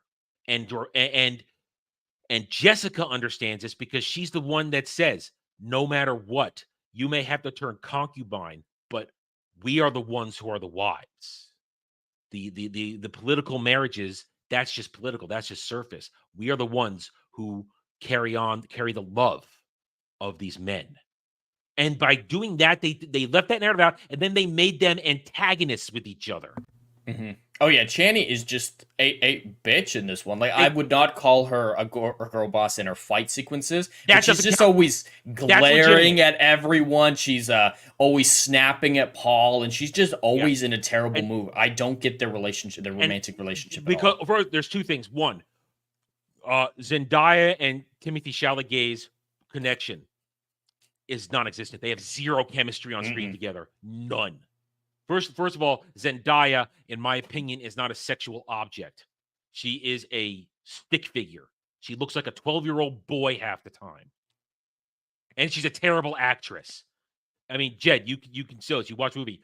And Jessica understands this because she's the one that says, no matter what, you may have to turn concubine, but we are the ones who are the wives. The political marriages, that's just political. That's just surface. We are the ones who carry the love of these men. And by doing that, they left that narrative out, and then they made them antagonists with each other. Mm-hmm. Oh yeah, Channy is just a bitch in this one. Like, I would not call her a girl boss in her fight sequences. She's just always glaring at everyone. She's always snapping at Paul, and she's just always in a terrible mood. I don't get their relationship, their romantic relationship. Because there's two things. One, Zendaya and Timothée Chalamet's connection is non-existent. They have zero chemistry on screen together. None. First of all, Zendaya, in my opinion, is not a sexual object. She is a stick figure. She looks like a 12-year-old boy half the time. And she's a terrible actress. I mean, Jed, you can still, as you watch the movie,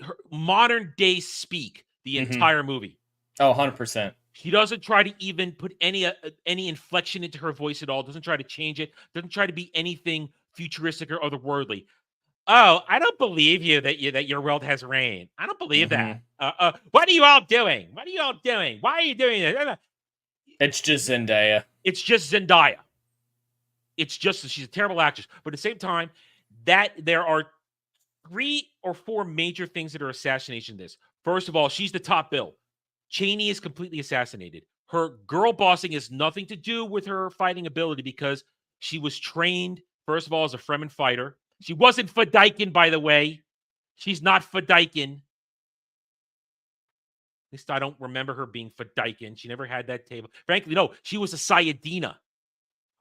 her modern day speak the entire movie. Oh, 100%. She doesn't try to even put any inflection into her voice at all. Doesn't try to change it. Doesn't try to be anything futuristic or otherworldly. Oh, I don't believe you that your world has rain. I don't believe that. What are you all doing? What are you all doing? Why are you doing this? It's just Zendaya. It's just Zendaya. It's just she's a terrible actress. But at the same time, that there are 3 or 4 major things that are assassination in this. First of all, she's the top bill. Cheney is completely assassinated. Her girl bossing has nothing to do with her fighting ability because she was trained, first of all, as a Fremen fighter. She wasn't Fedaykin, by the way. She's not Fedaykin. At least I don't remember her being Fedaykin. She never had that table. Frankly, no, she was a Sayadina.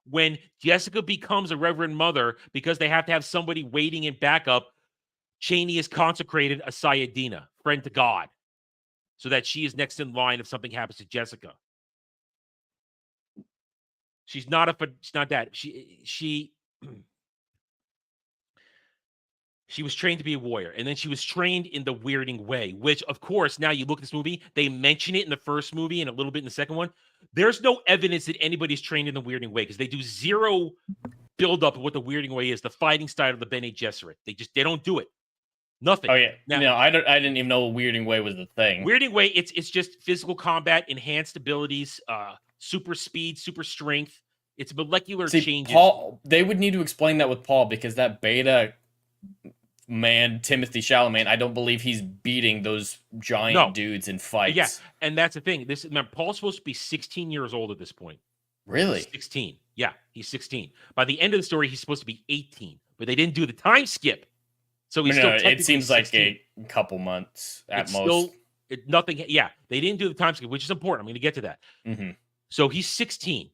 When Jessica becomes a Reverend Mother, because they have to have somebody waiting in backup, Cheney is consecrated a Sayadina, friend to God, so that she is next in line if something happens to Jessica. She's not that. She She was trained to be a warrior, and then she was trained in the weirding way, which, of course, now you look at this movie, they mention it in the first movie and a little bit in the second one. There's no evidence that anybody's trained in the weirding way because they do zero build-up of what the weirding way is, the fighting style of the Bene Gesserit. They don't do it. Nothing. Oh yeah, Now, no, I didn't even know weirding way was the thing. weirding way, it's just physical combat, enhanced abilities, super speed, super strength. It's molecular changes. Paul, they would need to explain that with Paul because that beta man, Timothy Chalamet, I don't believe he's beating those giant dudes in fights. Yeah, and that's the thing. Remember, Paul's supposed to be 16 years old at this point. Really? 16. Yeah, he's 16. By the end of the story, he's supposed to be 18, but they didn't do the time skip. So he's still technically it seems 16. like a couple months at it's most. Nothing. Yeah, they didn't do the time skip, which is important. I'm going to get to that. Mm-hmm. So he's 16,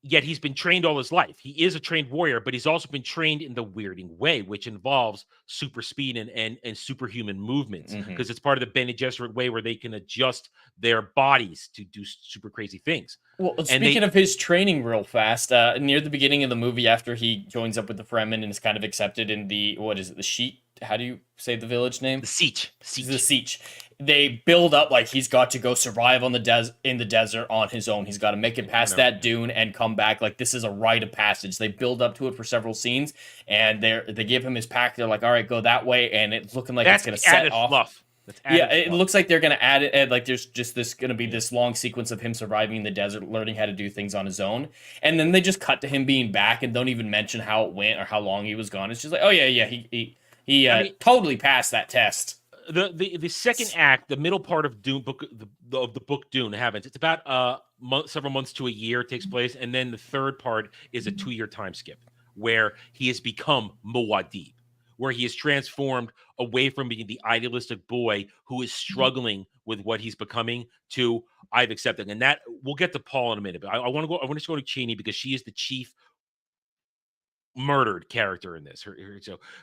yet he's been trained all his life. He is a trained warrior, but he's also been trained in the weirding way, which involves super speed and superhuman movements because it's part of the Bene Gesserit way where they can adjust their bodies to do super crazy things. Well, speaking of his training real fast, near the beginning of the movie, after he joins up with the Fremen and is kind of accepted in the, the Sheet? How do you say the village name? The Siege. The Siege. They build up like he's got to go survive on in the desert on his own. He's got to make it past that dune and come back. Like this is a rite of passage. They build up to it for several scenes, and they give him his pack. They're like, "All right, go that way," and it's looking like it's going to set off. Fluff. It looks like they're going to add it. Like there's just going to be this long sequence of him surviving in the desert, learning how to do things on his own, and then they just cut to him being back and don't even mention how it went or how long he was gone. It's just like, oh yeah, he totally passed that test. The second act, the middle part of Dune book of the book Dune happens. It's about several months to a year takes place, and then the third part is a 2-year time skip where he has become Muad'Dib, where he is transformed away from being the idealistic boy who is struggling with what he's becoming to I've accepted. And that we'll get to Paul in a minute, but I want to go to Cheney because she is the chief murdered character in this.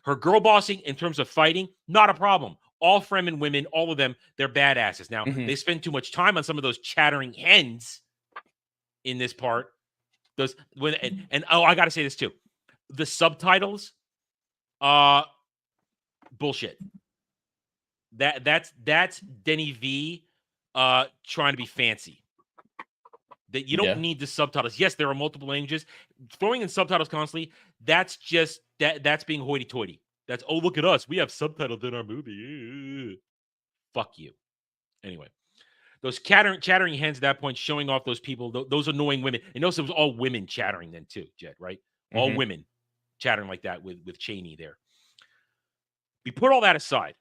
Her girl bossing in terms of fighting, not a problem. All Fremen women, all of them, they're badasses. Now, they spend too much time on some of those chattering hens in this part. I got to say this too. The subtitles, bullshit. That's Denny V trying to be fancy. That you don't need the subtitles. Yes, there are multiple languages. Throwing in subtitles constantly, that's just that's being hoity-toity. That's, oh, look at us. We have subtitles in our movie. Fuck you. Anyway, those chattering hens at that point showing off those people, those annoying women. And notice it was all women chattering then too, Jed, right? All women chattering like that with Cheney there. We put all that aside.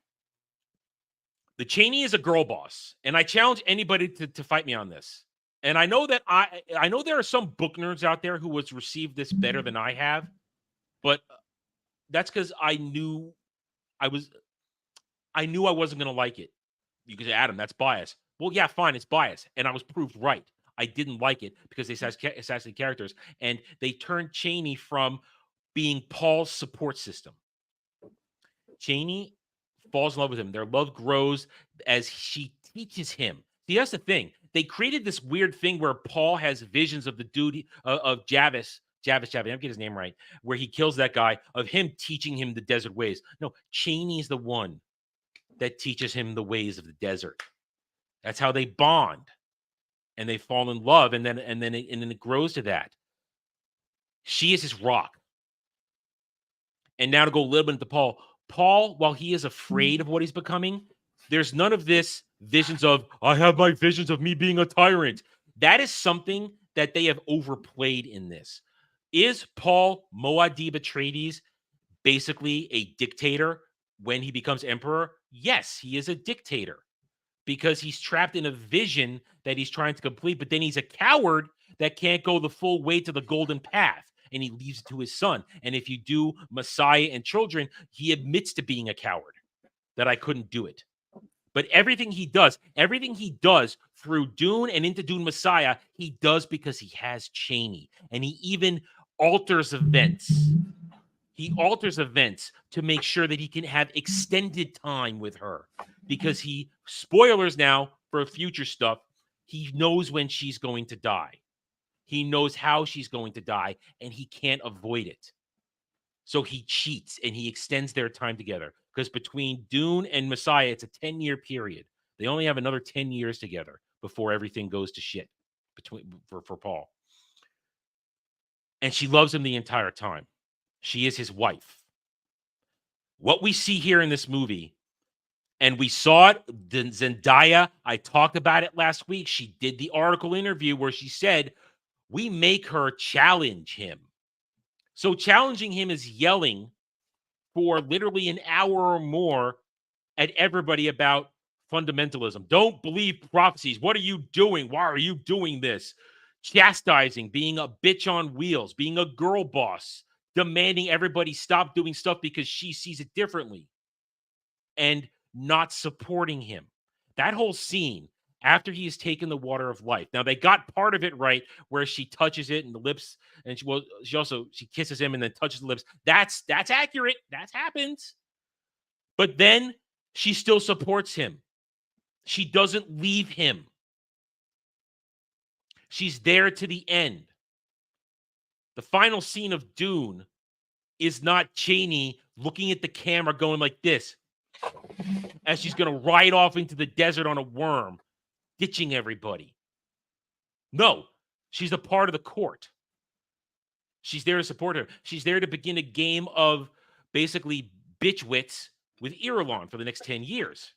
The Cheney is a girl boss, and I challenge anybody to fight me on this. And I know that I know there are some book nerds out there who would receive this better than I have, but that's because I knew I wasn't going to like it. You could say, Adam, that's bias. Well, yeah, fine, it's bias, and I was proved right. I didn't like it because they assassinated characters, and they turned Cheney from being Paul's support system. Cheney falls in love with him. Their love grows as she teaches him. See, that's the thing. They created this weird thing where Paul has visions of the dude of Javis, I don't get his name right, where he kills that guy, of him teaching him the desert ways. No, Cheney's the one that teaches him the ways of the desert. That's how they bond, and they fall in love, and then it grows to that. She is his rock. And now to go a little bit into Paul. Paul, while he is afraid of what he's becoming, there's none of this visions of, I have my visions of me being a tyrant. That is something that they have overplayed in this. Is Paul Muad'Dib Atreides basically a dictator when he becomes emperor? Yes, he is a dictator because he's trapped in a vision that he's trying to complete, but then he's a coward that can't go the full way to the golden path, and he leaves it to his son. And if you do Messiah and Children, he admits to being a coward, that I couldn't do it. But everything he does through Dune and into Dune Messiah, he does because he has Cheney. And he even alters events. He alters events to make sure that he can have extended time with her. Because he, spoilers now for future stuff, he knows when she's going to die. He knows how she's going to die, and he can't avoid it. So he cheats and he extends their time together because between Dune and Messiah, it's a 10-year period. They only have another 10 years together before everything goes to shit for Paul. And she loves him the entire time. She is his wife. What we see here in this movie, and we saw it, the Zendaya, I talked about it last week. She did the article interview where she said, we make her challenge him. So challenging him is yelling for literally an hour or more at everybody about fundamentalism. Don't believe prophecies. What are you doing? Why are you doing this? Chastising, being a bitch on wheels, being a girl boss, demanding everybody stop doing stuff because she sees it differently, and not supporting him. That whole scene after he has taken the water of life. Now they got part of it right where she touches it and the lips, and she kisses him and then touches the lips. That's accurate. That happens. But then she still supports him. She doesn't leave him. She's there to the end. The final scene of Dune is not Cheney looking at the camera going like this as she's going to ride off into the desert on a worm, ditching everybody. No, she's a part of the court. She's there to support her. She's there to begin a game of basically bitch wits with Irulan for the next 10 years,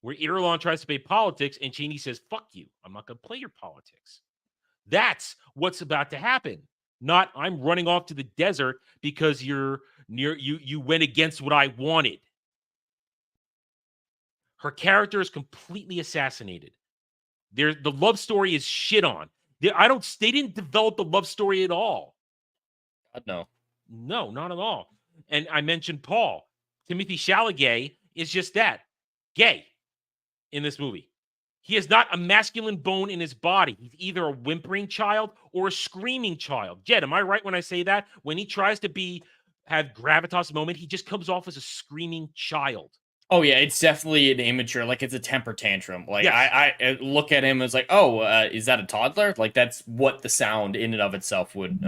where Irulan tries to play politics and Cheney says, fuck you. I'm not going to play your politics. That's what's about to happen. Not I'm running off to the desert because you went against what I wanted. Her character is completely assassinated. The love story is shit on. They didn't develop the love story at all. No. No, not at all. And I mentioned Paul. Timothy Chalamet is just that, gay in this movie. He is not a masculine bone in his body. He's either a whimpering child or a screaming child. Jed, am I right when I say that? When he tries to have gravitas moment, he just comes off as a screaming child. Oh yeah, it's definitely an immature, like it's a temper tantrum. Like Yes. I look at him as like, oh, is that a toddler? Like that's what the sound in and of itself would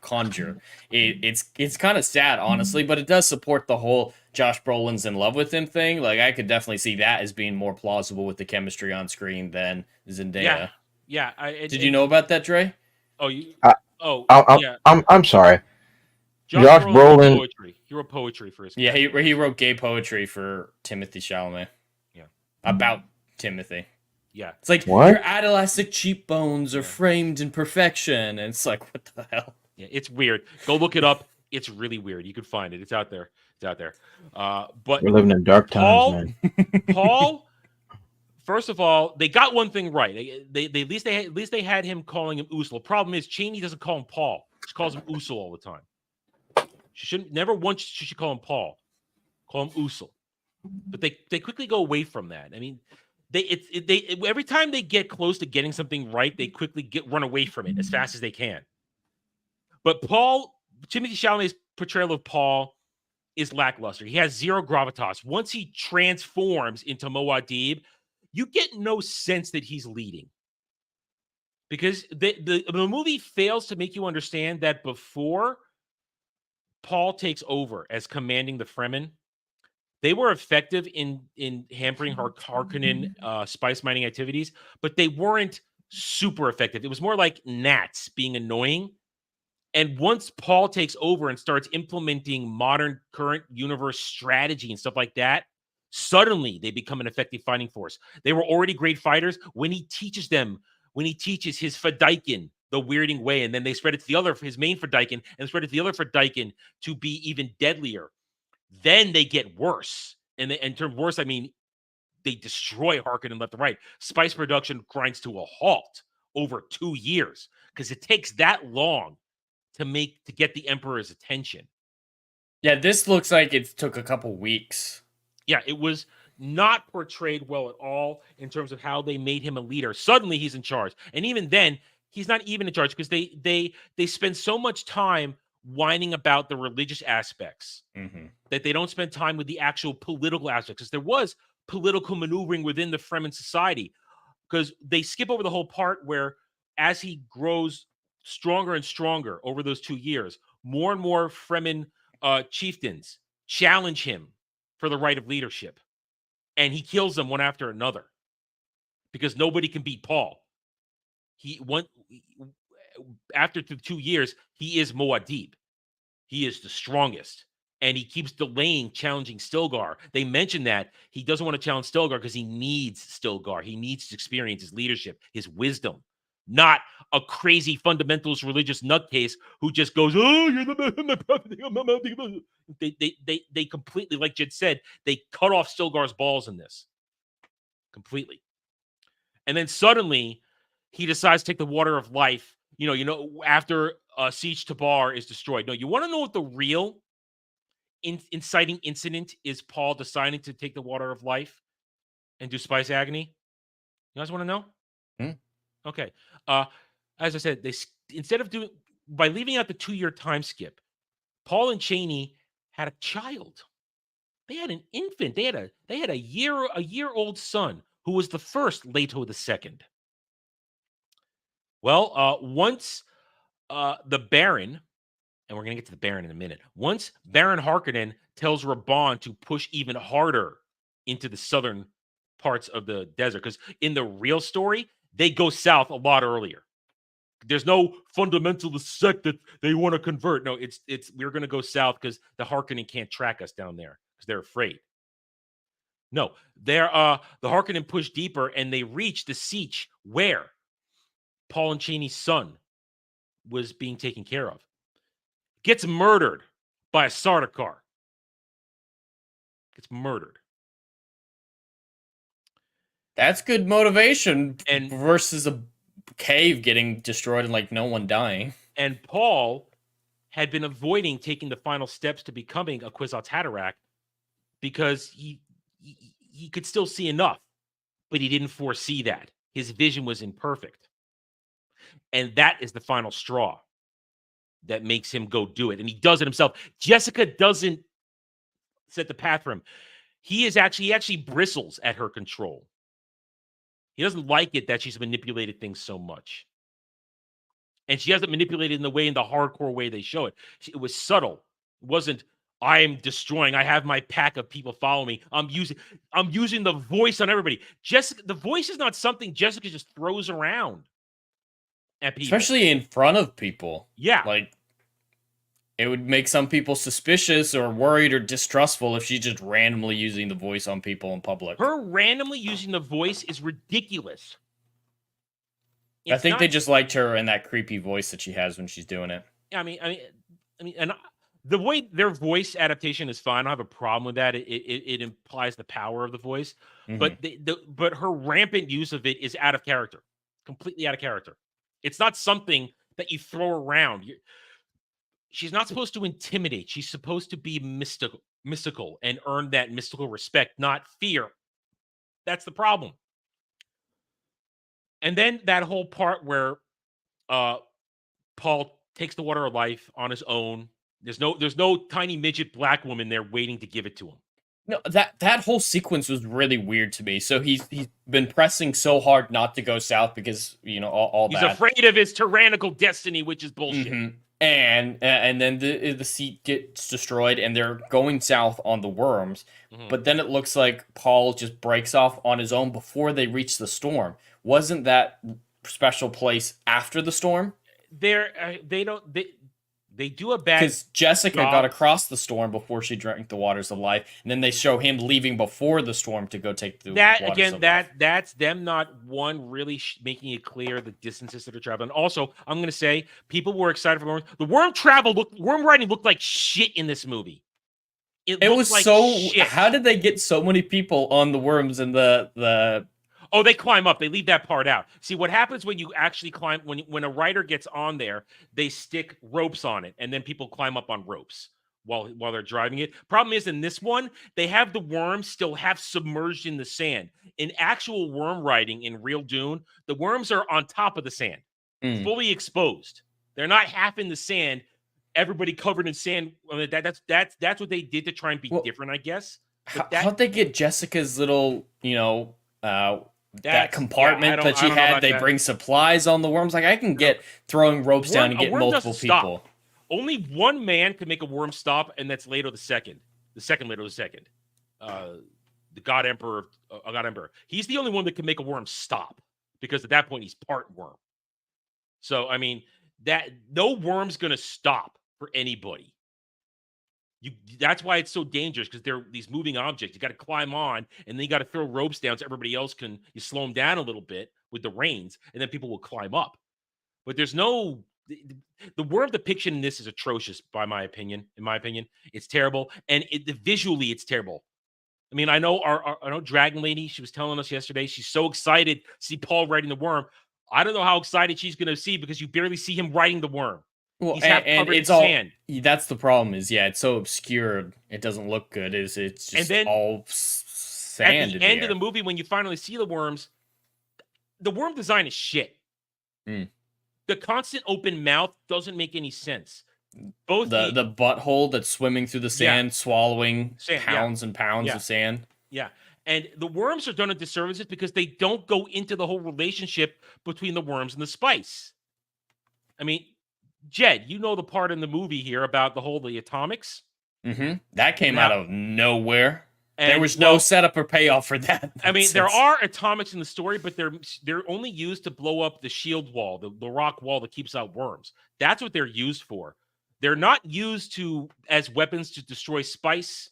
conjure. It's kind of sad, honestly, but it does support the whole Josh Brolin's in love with him thing. Like I could definitely see that as being more plausible with the chemistry on screen than Zendaya. Yeah. Did you know about that, Dre? Oh, you. Yeah. I'm sorry. Josh Brolin. Poetry. He wrote poetry for his. Yeah, he wrote gay poetry for Timothy Chalamet. Yeah. About Timothy. Yeah. It's like What? your adolescent cheekbones are framed in perfection, and it's like, what the hell? Yeah, it's weird. Go look it up. It's really weird. You can find it. It's out there. But We're living in dark Paul, times, man. Paul. First of all, they got one thing right. They at least they had him calling him Usul. Problem is, Cheney doesn't call him Paul. She calls him Usul all the time. She shouldn't. Never once she should call him Paul. Call him Usul. But they quickly go away from that. I mean, they every time they get close to getting something right, they quickly run away from it as fast as they can. But Timothy Chalamet's portrayal of Paul is lackluster. He has zero gravitas. Once he transforms into Muad'Dib, you get no sense that he's leading. Because the movie fails to make you understand that before Paul takes over as commanding the Fremen, they were effective in hampering Harkonnen spice mining activities, but they weren't super effective. It was more like gnats being annoying. And once Paul takes over and starts implementing modern current universe strategy and stuff like that, suddenly they become an effective fighting force. They were already great fighters when he teaches his Fedaykin the weirding way, and then they spread it to his main Fedaykin, and spread it to the other Fedaykin to be even deadlier. Then they get worse. And in terms of worse, I mean, they destroy Harkonnen left and right. Spice production grinds to a halt over 2 years because it takes that long to get the Emperor's attention. Yeah, this looks like it took a couple weeks. Yeah, it was not portrayed well at all in terms of how they made him a leader. Suddenly he's in charge. And even then, he's not even in charge because they spend so much time whining about the religious aspects that they don't spend time with the actual political aspects. Because there was political maneuvering within the Fremen society, because they skip over the whole part where as he grows stronger and stronger over those 2 years, more and more Fremen chieftains challenge him for the right of leadership, and he kills them one after another because nobody can beat Paul. After 2 years, he is Muad'Dib. He is the strongest, and he keeps delaying challenging Stilgar. They mention that he doesn't want to challenge Stilgar because he needs Stilgar. He needs his experience, his leadership, his wisdom, not a crazy fundamentalist religious nutcase who just goes, "Oh, you're the prophet." They completely, like Jid said, they cut off Stilgar's balls in this completely, and then suddenly he decides to take the water of life. After Siege Tabar is destroyed. No, you want to know what the real inciting incident is? Paul deciding to take the water of life and do Spice Agony. You guys want to know? Okay. As I said, by leaving out the 2-year time skip, Paul and Cheney had a child. They had an infant. They had a year-old son who was the first Leto the second. Well, once the Baron, and we're going to get to the Baron in a minute, once Baron Harkonnen tells Raban to push even harder into the southern parts of the desert, because in the real story, they go south a lot earlier. There's no fundamentalist sect that they want to convert. No, it's we're going to go south because the Harkonnen can't track us down there because they're afraid. No, the Harkonnen push deeper and they reach the Siege where Paul and Cheney's son was being taken care of. Gets murdered by a Sardaukar. Gets murdered. That's good motivation And versus a cave getting destroyed and like no one dying. And Paul had been avoiding taking the final steps to becoming a Kwisatz Haderach because he could still see enough, but he didn't foresee that. His vision was imperfect. And that is the final straw that makes him go do it. And he does it himself. Jessica doesn't set the path for him. He actually bristles at her control. He doesn't like it that she's manipulated things so much. And she hasn't manipulated in the hardcore way they show it. It was subtle. It wasn't, I'm destroying. I have my pack of people follow me. I'm using the voice on everybody. Jessica, the voice is not something Jessica just throws around at people. Especially in front of people. Yeah. Like, it would make some people suspicious or worried or distrustful if she's just randomly using the voice on people in public. Her randomly using the voice is ridiculous. I think they just liked her and that creepy voice that she has when she's doing it. I mean, and the way their voice adaptation is fine. I don't have a problem with that. It implies the power of the voice, but but her rampant use of it is out of character, completely out of character. It's not something that you throw around. She's not supposed to intimidate. She's supposed to be mystical and earn that mystical respect, not fear. That's the problem. And then that whole part where Paul takes the water of life on his own. There's no tiny midget black woman there waiting to give it to him. No, that whole sequence was really weird to me. So he's been pressing so hard not to go south because all he's that. He's afraid of his tyrannical destiny, which is bullshit. Mm-hmm. And then the seat gets destroyed, and they're going south on the worms. Mm-hmm. But then it looks like Paul just breaks off on his own before they reach the storm. Wasn't that special place after the storm? They do a bad because Jessica got across the storm before she drank the waters of life, and then they show him leaving before the storm to go take the waters of life. That's them not really making it clear the distances that are traveling. Also, I'm going to say people were excited for worms. The worm riding looked like shit in this movie. It was like so shit. How did they get so many people on the worms and the Oh, they climb up. They leave that part out. See, what happens when you actually climb, when a rider gets on there, they stick ropes on it, and then people climb up on ropes while they're driving it. Problem is, in this one, they have the worms still half submerged in the sand. In actual worm riding in real Dune, the worms are on top of the sand, fully exposed. They're not half in the sand. Everybody covered in sand. I mean, that's what they did to try and be different, I guess. How'd they get Jessica's little, that compartment that she had? They bring supplies on the worms. Like, I can get throwing ropes down and get multiple people. Only one man can make a worm stop, and that's Leto the second. The second Leto the second. The God Emperor. God Emperor. He's the only one that can make a worm stop, because at that point he's part worm. So I mean, that no worm's gonna stop for anybody. That's why it's so dangerous, because they're these moving objects. You got to climb on, and then you got to throw ropes down so everybody else can. You slow them down a little bit with the reins, and then people will climb up. But there's no the worm depiction in this is atrocious, by my opinion. In my opinion, it's terrible, and visually it's terrible. I mean, I know I know Dragon Lady. She was telling us yesterday she's so excited to see Paul riding the worm. I don't know how excited she's going to see, because you barely see him riding the worm. Well, He's half and covered it's in all sand. that's the problem. Is it's so obscured, it doesn't look good. It's just And then all sand. At the end of the movie, when you finally see the worms, the worm design is shit. Mm. The constant open mouth doesn't make any sense. Both the butthole that's swimming through the sand, swallowing pounds and pounds of sand. Yeah. And the worms are done a disservice because they don't go into the whole relationship between the worms and the spice. I mean, Jed, you know the part in the movie here about the atomics. Mm-hmm. That came out of nowhere. And, there was no setup or payoff for that. I mean, there are atomics in the story, but they're only used to blow up the shield wall, the rock wall that keeps out worms. That's what they're used for. They're not used as weapons to destroy spice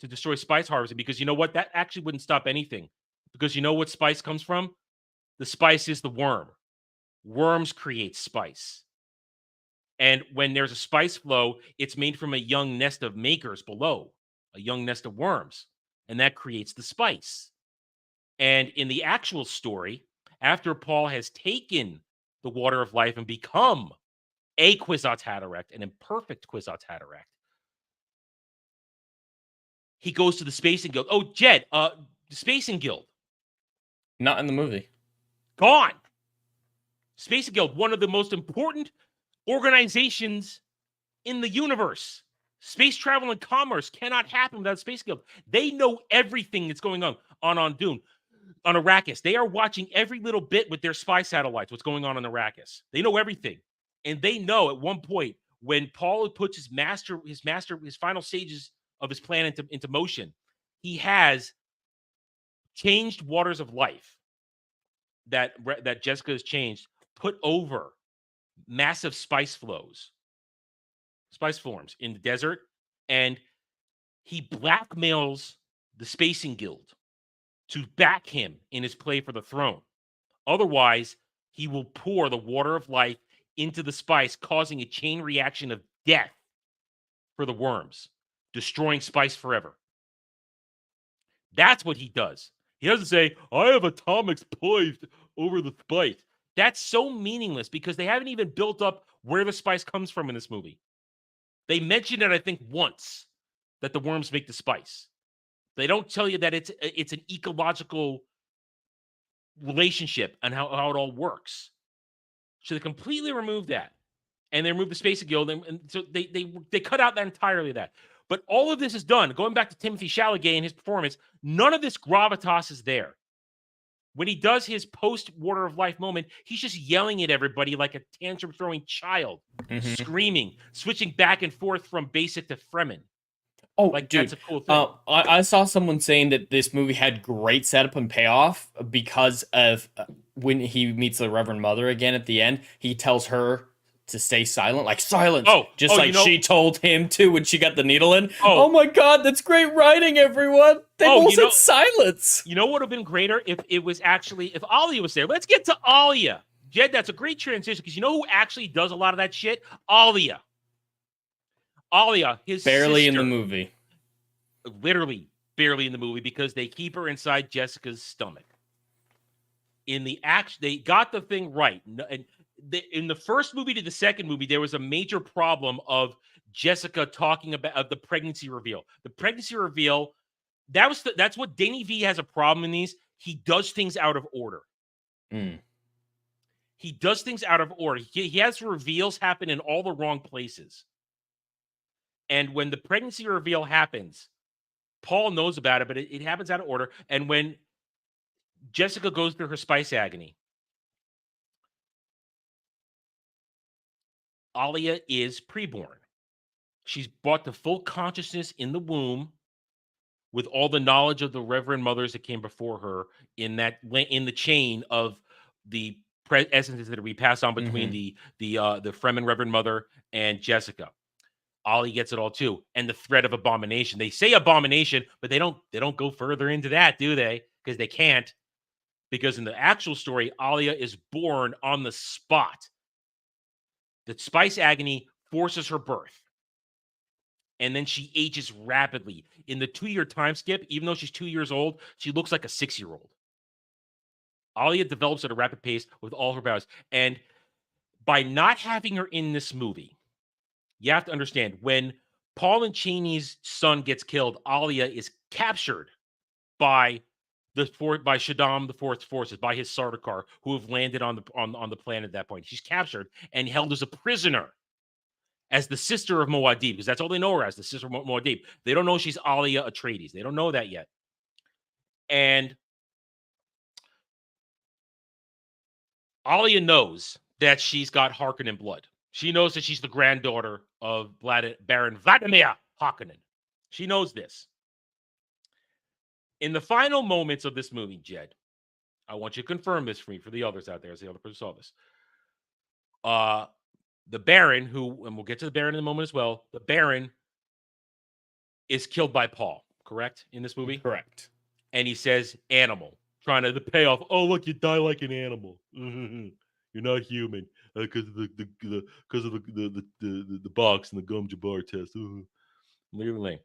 harvesting, because you know what? That actually wouldn't stop anything. Because you know what spice comes from? The spice is the worm. Worms create spice. And when there's a spice flow, it's made from a young nest of makers below, a young nest of worms, and that creates the spice. And in the actual story, after Paul has taken the water of life and become a Kwisatz Haderach, an imperfect Kwisatz Haderach, he goes to the Spacing Guild. Oh, Jed, the Spacing Guild. Not in the movie. Gone. Spacing Guild, one of the most important organizations in the universe. Space travel and commerce cannot happen without Space Guild. They know everything that's going on Dune, on Arrakis. They are watching every little bit with their spy satellites, what's going on Arrakis. They know everything. And they know at one point when Paul puts his final stages of his plan into motion, he has changed waters of life that Jessica has changed, put over massive spice forms in the desert, and he blackmails the Spacing Guild to back him in his play for the throne. Otherwise, he will pour the water of life into the spice, causing a chain reaction of death for the worms, destroying spice forever. That's what he does. He doesn't say, I have atomics poised over the spice. That's so meaningless, because they haven't even built up where the spice comes from in this movie. They mentioned it, I think, once, that the worms make the spice. They don't tell you that it's an ecological relationship and how it all works. So they completely removed that. And they removed the Spacing Guild, and so they cut out that entirely that. But all of this is done. Going back to Timothy Chalamet and his performance, none of this gravitas is there. When he does his post-Water of Life moment, he's just yelling at everybody like a tantrum-throwing child, screaming, switching back and forth from basic to Fremen. Oh, like, dude, that's a cool thing. I saw someone saying that this movie had great setup and payoff because of when he meets the Reverend Mother again at the end, he tells her to stay silent, like silence. She told him to when she got the needle in. Oh my God, that's great writing, everyone. They both said silence. You know what would have been greater if Alia was there? Let's get to Alia. Jed, that's a great transition, because you know who actually does a lot of that shit? Alia, his barely sister. in the movie. Literally barely in the movie, because they keep her inside Jessica's stomach. In the action, they got the thing right. And in the first movie to the second movie, there was a major problem of Jessica talking about the pregnancy reveal. The pregnancy reveal, that's what Danny V has a problem in these. He does things out of order. He does things out of order. He has reveals happen in all the wrong places. And when the pregnancy reveal happens, Paul knows about it, but it happens out of order. And when Jessica goes through her spice agony, Alia is preborn. She's brought to full consciousness in the womb with all the knowledge of the Reverend Mothers that came before her in the chain of the essences that we pass on between the Fremen Reverend Mother and Jessica. Ollie gets it all too, and the threat of abomination. They say abomination, but they don't go further into that, do they? Because they can't. Because in the actual story, Alia is born on the spot. The spice agony forces her birth. And then she ages rapidly. In the 2-year time skip, even though she's 2 years old, she looks like a 6-year-old. Alia develops at a rapid pace with all her powers. And by not having her in this movie, you have to understand, when Paul and Cheney's son gets killed, Alia is captured by Shaddam the Fourth forces, by his Sardaukar, who have landed on the planet at that point. She's captured and held as a prisoner, as the sister of Muad'Dib, because that's all they know her as, the sister of Muad'Dib. They don't know she's Alia Atreides. They don't know that yet. And Alia knows that she's got Harkonnen blood. She knows that she's the granddaughter of Baron Vladimir Harkonnen. She knows this. In the final moments of this movie, Jed, I want you to confirm this for me, for the others out there, as the other person saw this. The Baron, and we'll get to the Baron in a moment as well, the Baron is killed by Paul, correct, in this movie? Correct. And he says, animal, trying to pay off, oh, look, you die like an animal. You're not human because of the box and the Gum Jabbar test. Literally.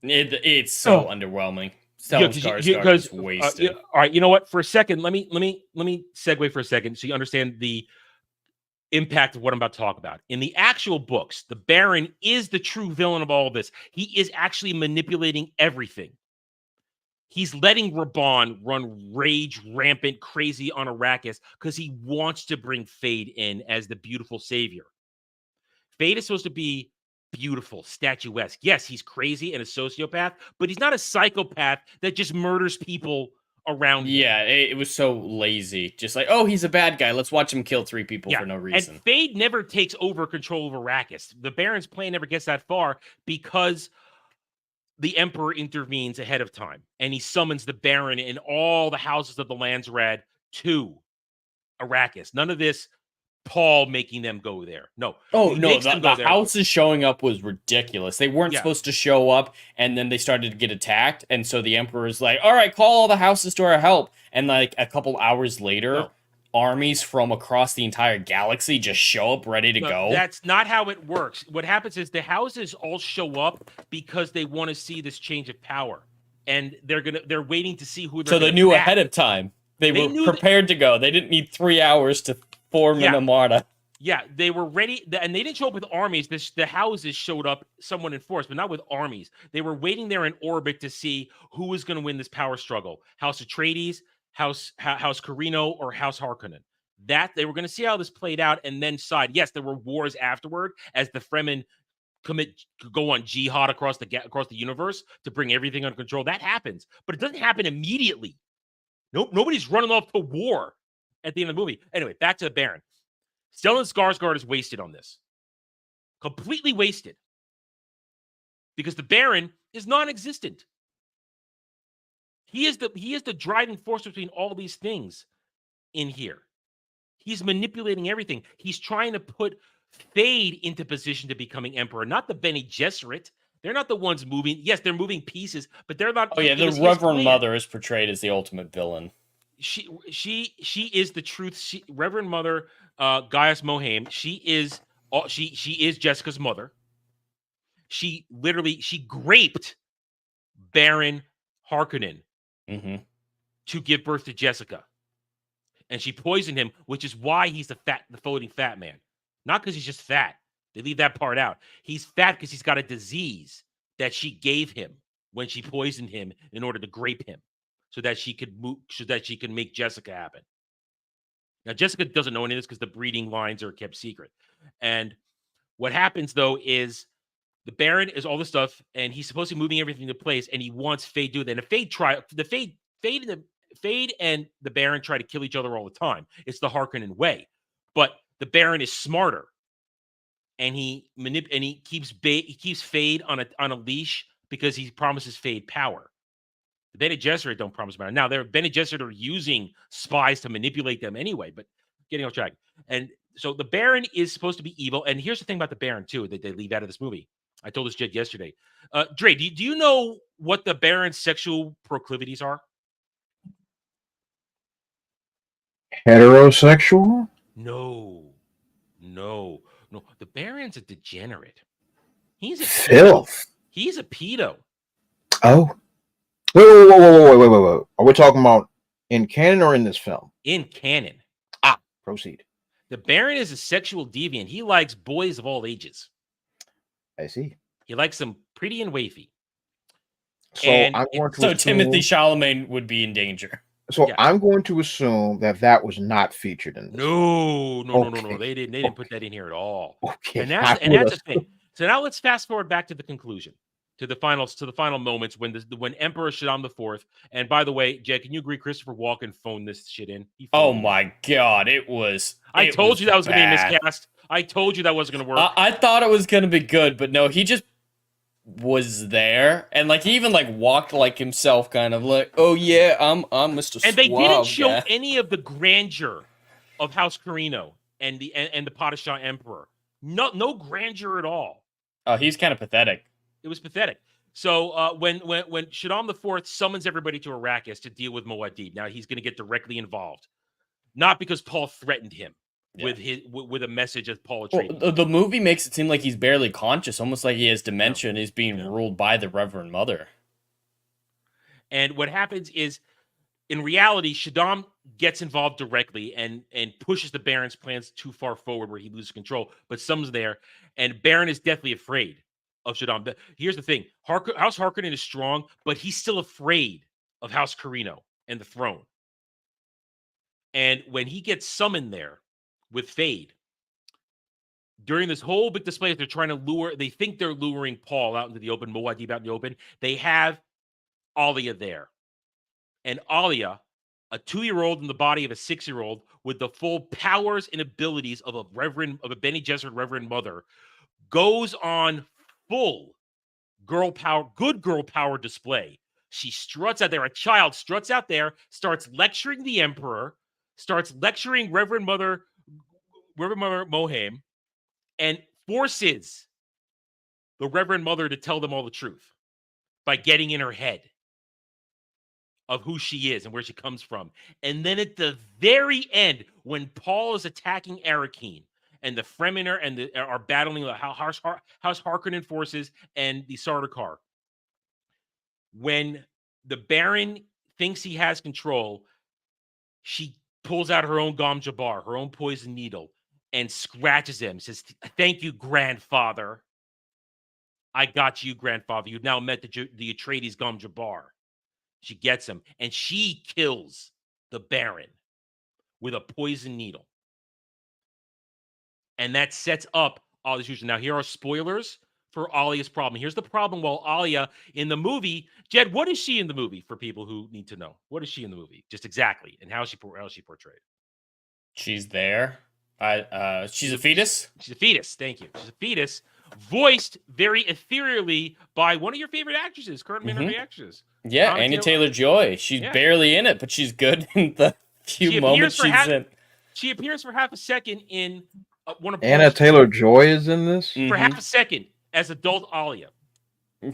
It's so underwhelming. Stellan Skarsgård is wasted. All right, you know what? For a second, let me segue for a second so you understand the impact of what I'm about to talk about. In the actual books, the Baron is the true villain of all of this. He is actually manipulating everything. He's letting Raban run rage rampant crazy on Arrakis because he wants to bring Fade in as the beautiful savior. Fade is supposed to be beautiful, statuesque. Yes, he's crazy and a sociopath, but he's not a psychopath that just murders people around him. Yeah, it was so lazy. Just like, oh, he's a bad guy. Let's watch him kill 3 people for no reason. And Fade never takes over control of Arrakis. The Baron's plan never gets that far because the Emperor intervenes ahead of time, and he summons the Baron and all the houses of the Landsraad to Arrakis. None of this Paul making them go there. No. Oh, no, the houses showing up was ridiculous. They weren't supposed to show up, and then they started to get attacked, and so the Emperor's like, all right, call all the houses to our help. And like a couple hours later, armies from across the entire galaxy just show up ready to go. That's not how it works. What happens is the houses all show up because they want to see this change of power, and they're waiting to see who they're. So they knew ahead of time. They were prepared to go. They didn't need 3 hours to form an armada. Yeah, they were ready, and they didn't show up with armies. The houses showed up somewhat in force, but not with armies. They were waiting there in orbit to see who was going to win this power struggle: House Atreides, House Carino, or House Harkonnen. That they were going to see how this played out and then decide. Yes, there were wars afterward as the Fremen go on jihad across the universe to bring everything under control. That happens, but it doesn't happen immediately. Nope, nobody's running off to war at the end of the movie. Anyway, back to the Baron. Stellan Skarsgård is wasted on this. Completely wasted. Because the Baron is non-existent. He is the driving force between all these things in here. He's manipulating everything. He's trying to put Fade into position to becoming Emperor, not the Bene Gesserit. They're not the ones moving. Yes, they're moving pieces, but they're not. Oh yeah, the Reverend Mother is portrayed as the ultimate villain. She is the truth. Reverend Mother Gaius Mohaim. She is Jessica's mother. She graped Baron Harkonnen to give birth to Jessica, and she poisoned him, which is why he's the floating fat man. Not because he's just fat. They leave that part out. He's fat because he's got a disease that she gave him when she poisoned him in order to grape him, so that she could make Jessica happen. Now, Jessica doesn't know any of this because the breeding lines are kept secret. And what happens though is the Baron is all this stuff, and he's supposed to be moving everything into place, and he wants Fade to do that. And Fade and the Baron try to kill each other all the time. It's the Harkonnen way. But the Baron is smarter, and he keeps Fade on a leash because he promises Fade power. The Bene Gesserit don't promise power. Now, their Bene Gesserit are using spies to manipulate them anyway, but getting off track. And so the Baron is supposed to be evil. And here's the thing about the Baron, too, that they leave out of this movie. I told this Jed yesterday. Dre, do you know what the Baron's sexual proclivities are? Heterosexual? No. The Baron's a degenerate. He's a Filth. He's a pedo. Oh. Wait. Are we talking about in canon or in this film? In canon. Proceed. The Baron is a sexual deviant. He likes boys of all ages. I see. He likes them pretty and wafy. So And I'm going to So assume, Timothy Chalamet would be in danger. So Yeah. I'm going to assume that was not featured in this. No. Okay. They didn't put that in here at all. Okay. And that's the thing. So now let's fast forward back to the conclusion, to the final moments when Emperor Shaddam IV. And by the way, Jed, can you agree Christopher Walken phoned this shit in? Oh my God, it was. I told you that was going to be bad. miscast. I told you that wasn't going to work. I thought it was gonna be good, but no, he just was there, and like he even like walked like himself, kind of like, oh yeah, I'm Mr. And they didn't Suave show guy. any of the grandeur of House Carino and the Padishah Emperor. No grandeur at all. Oh, he's kind of pathetic. It was pathetic. So when Shaddam IV summons everybody to Arrakis to deal with Muad'Dib, now he's going to get directly involved, not because Paul threatened him with a message of Paul Atreides. Well, the movie makes it seem like he's barely conscious, almost like he has dementia and is being ruled by the Reverend Mother. And what happens is, in reality, Shaddam gets involved directly and pushes the Baron's plans too far forward where he loses control. But someone's there, and Baron is deathly afraid of Shaddam. But here's the thing. House Harkonnen is strong, but he's still afraid of House Carino and the throne. And when he gets summoned there with Fade, during this whole big display that they're trying to they think they're luring Paul out into the open, Muad'Dib out in the open, they have Alia there. And Alia, a 2-year-old in the body of a 6-year-old with the full powers and abilities of a Bene Gesserit Reverend Mother, goes on full good girl power display. She struts out there. A child struts out there, starts lecturing the Emperor, starts lecturing Reverend Mother Mohaim, and forces the Reverend Mother to tell them all the truth by getting in her head of who she is and where she comes from. And then at the very end, when Paul is attacking Arakeen and the Fremen are battling the House Harkonnen forces and the Sardaukar, when the Baron thinks he has control, she pulls out her own Gom Jabbar, her own poison needle, and scratches him, says, "Thank you, grandfather. I got you, grandfather. You've now met the Atreides Gom Jabbar." She gets him, and she kills the Baron with a poison needle. And that sets up Alia's future. Now, here are spoilers for Alia's problem. Here's the problem while Alia in the movie, Jed, what is she in the movie for people who need to know? What is she in the movie? Just exactly. And how is she portrayed? She's there. She's a fetus? She's a fetus. Thank you. She's a fetus, voiced very ethereally by one of your favorite actresses, current minority actresses. Yeah, Anya Taylor-Joy. She's barely in it, but she's good in the few moments she's in. She appears for half a second in one of Anya Taylor-Joy is in this? For half a second as adult Alia.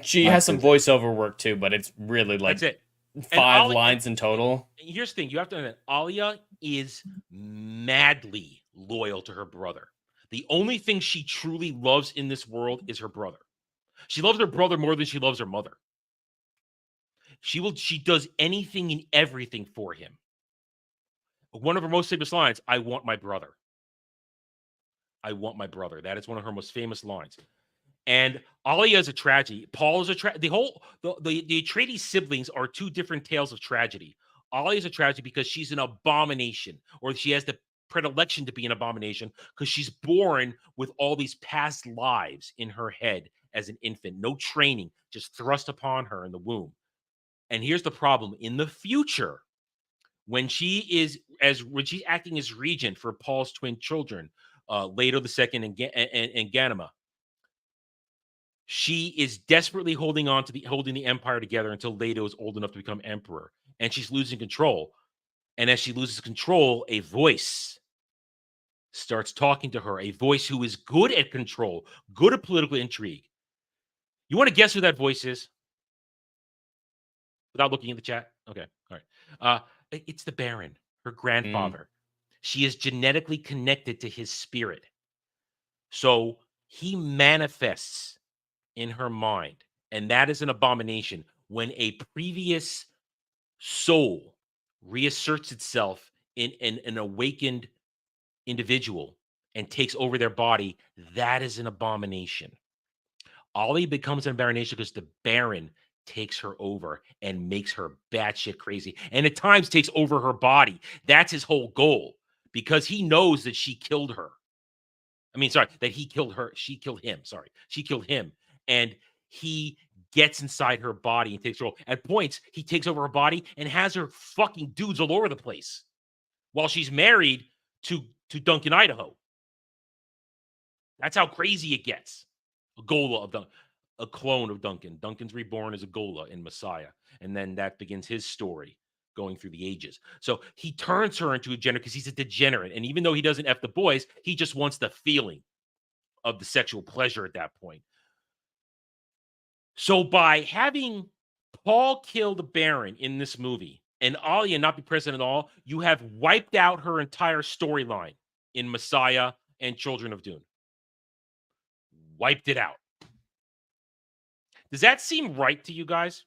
She has some voiceover work too, but it's really like that's it. 5 lines in total. Here's the thing. You have to know that Alia is madly loyal to her brother. The only thing she truly loves in this world is her brother. She loves her brother more than she loves her mother. She does anything and everything for him. One of her most famous lines, "I want my brother. I want my brother." That is one of her most famous lines. And Alia is a tragedy. Paul is a tragedy. The Atreides siblings are 2 different tales of tragedy. Alia is a tragedy because she's an abomination, or she has the predilection to be an abomination because she's born with all these past lives in her head as an infant. No training, just thrust upon her in the womb. And here's the problem. In the future, when she's acting as regent for Paul's twin children, Leto II and Ganima. She is desperately holding the empire together until Leto is old enough to become emperor, and she's losing control. And as she loses control, a voice starts talking to her, a voice who is good at control, good at political intrigue. You want to guess who that voice is? Without looking at the chat? Okay, all right. It's the Baron, her grandfather. She is genetically connected to his spirit. So he manifests in her mind, and that is an abomination. When a previous soul reasserts itself in an awakened individual and takes over their body, that is an abomination. Ollie becomes an abomination because the Baron takes her over and makes her batshit crazy, and at times takes over her body. That's his whole goal, because he knows that she killed her. That he killed her. She killed him. She killed him. And he gets inside her body and takes her over. At points, he takes over her body and has her fucking dudes all over the place while she's married to Duncan, Idaho. That's how crazy it gets. A clone of Duncan. Duncan's reborn as a Gola in Messiah. And then that begins his story going through the ages. So he turns her into a degenerate because he's a degenerate. And even though he doesn't F the boys, he just wants the feeling of the sexual pleasure at that point. So by having Paul kill the Baron in this movie and Alia not be present at all, you have wiped out her entire storyline in Messiah and Children of Dune. Wiped it out. Does that seem right to you guys?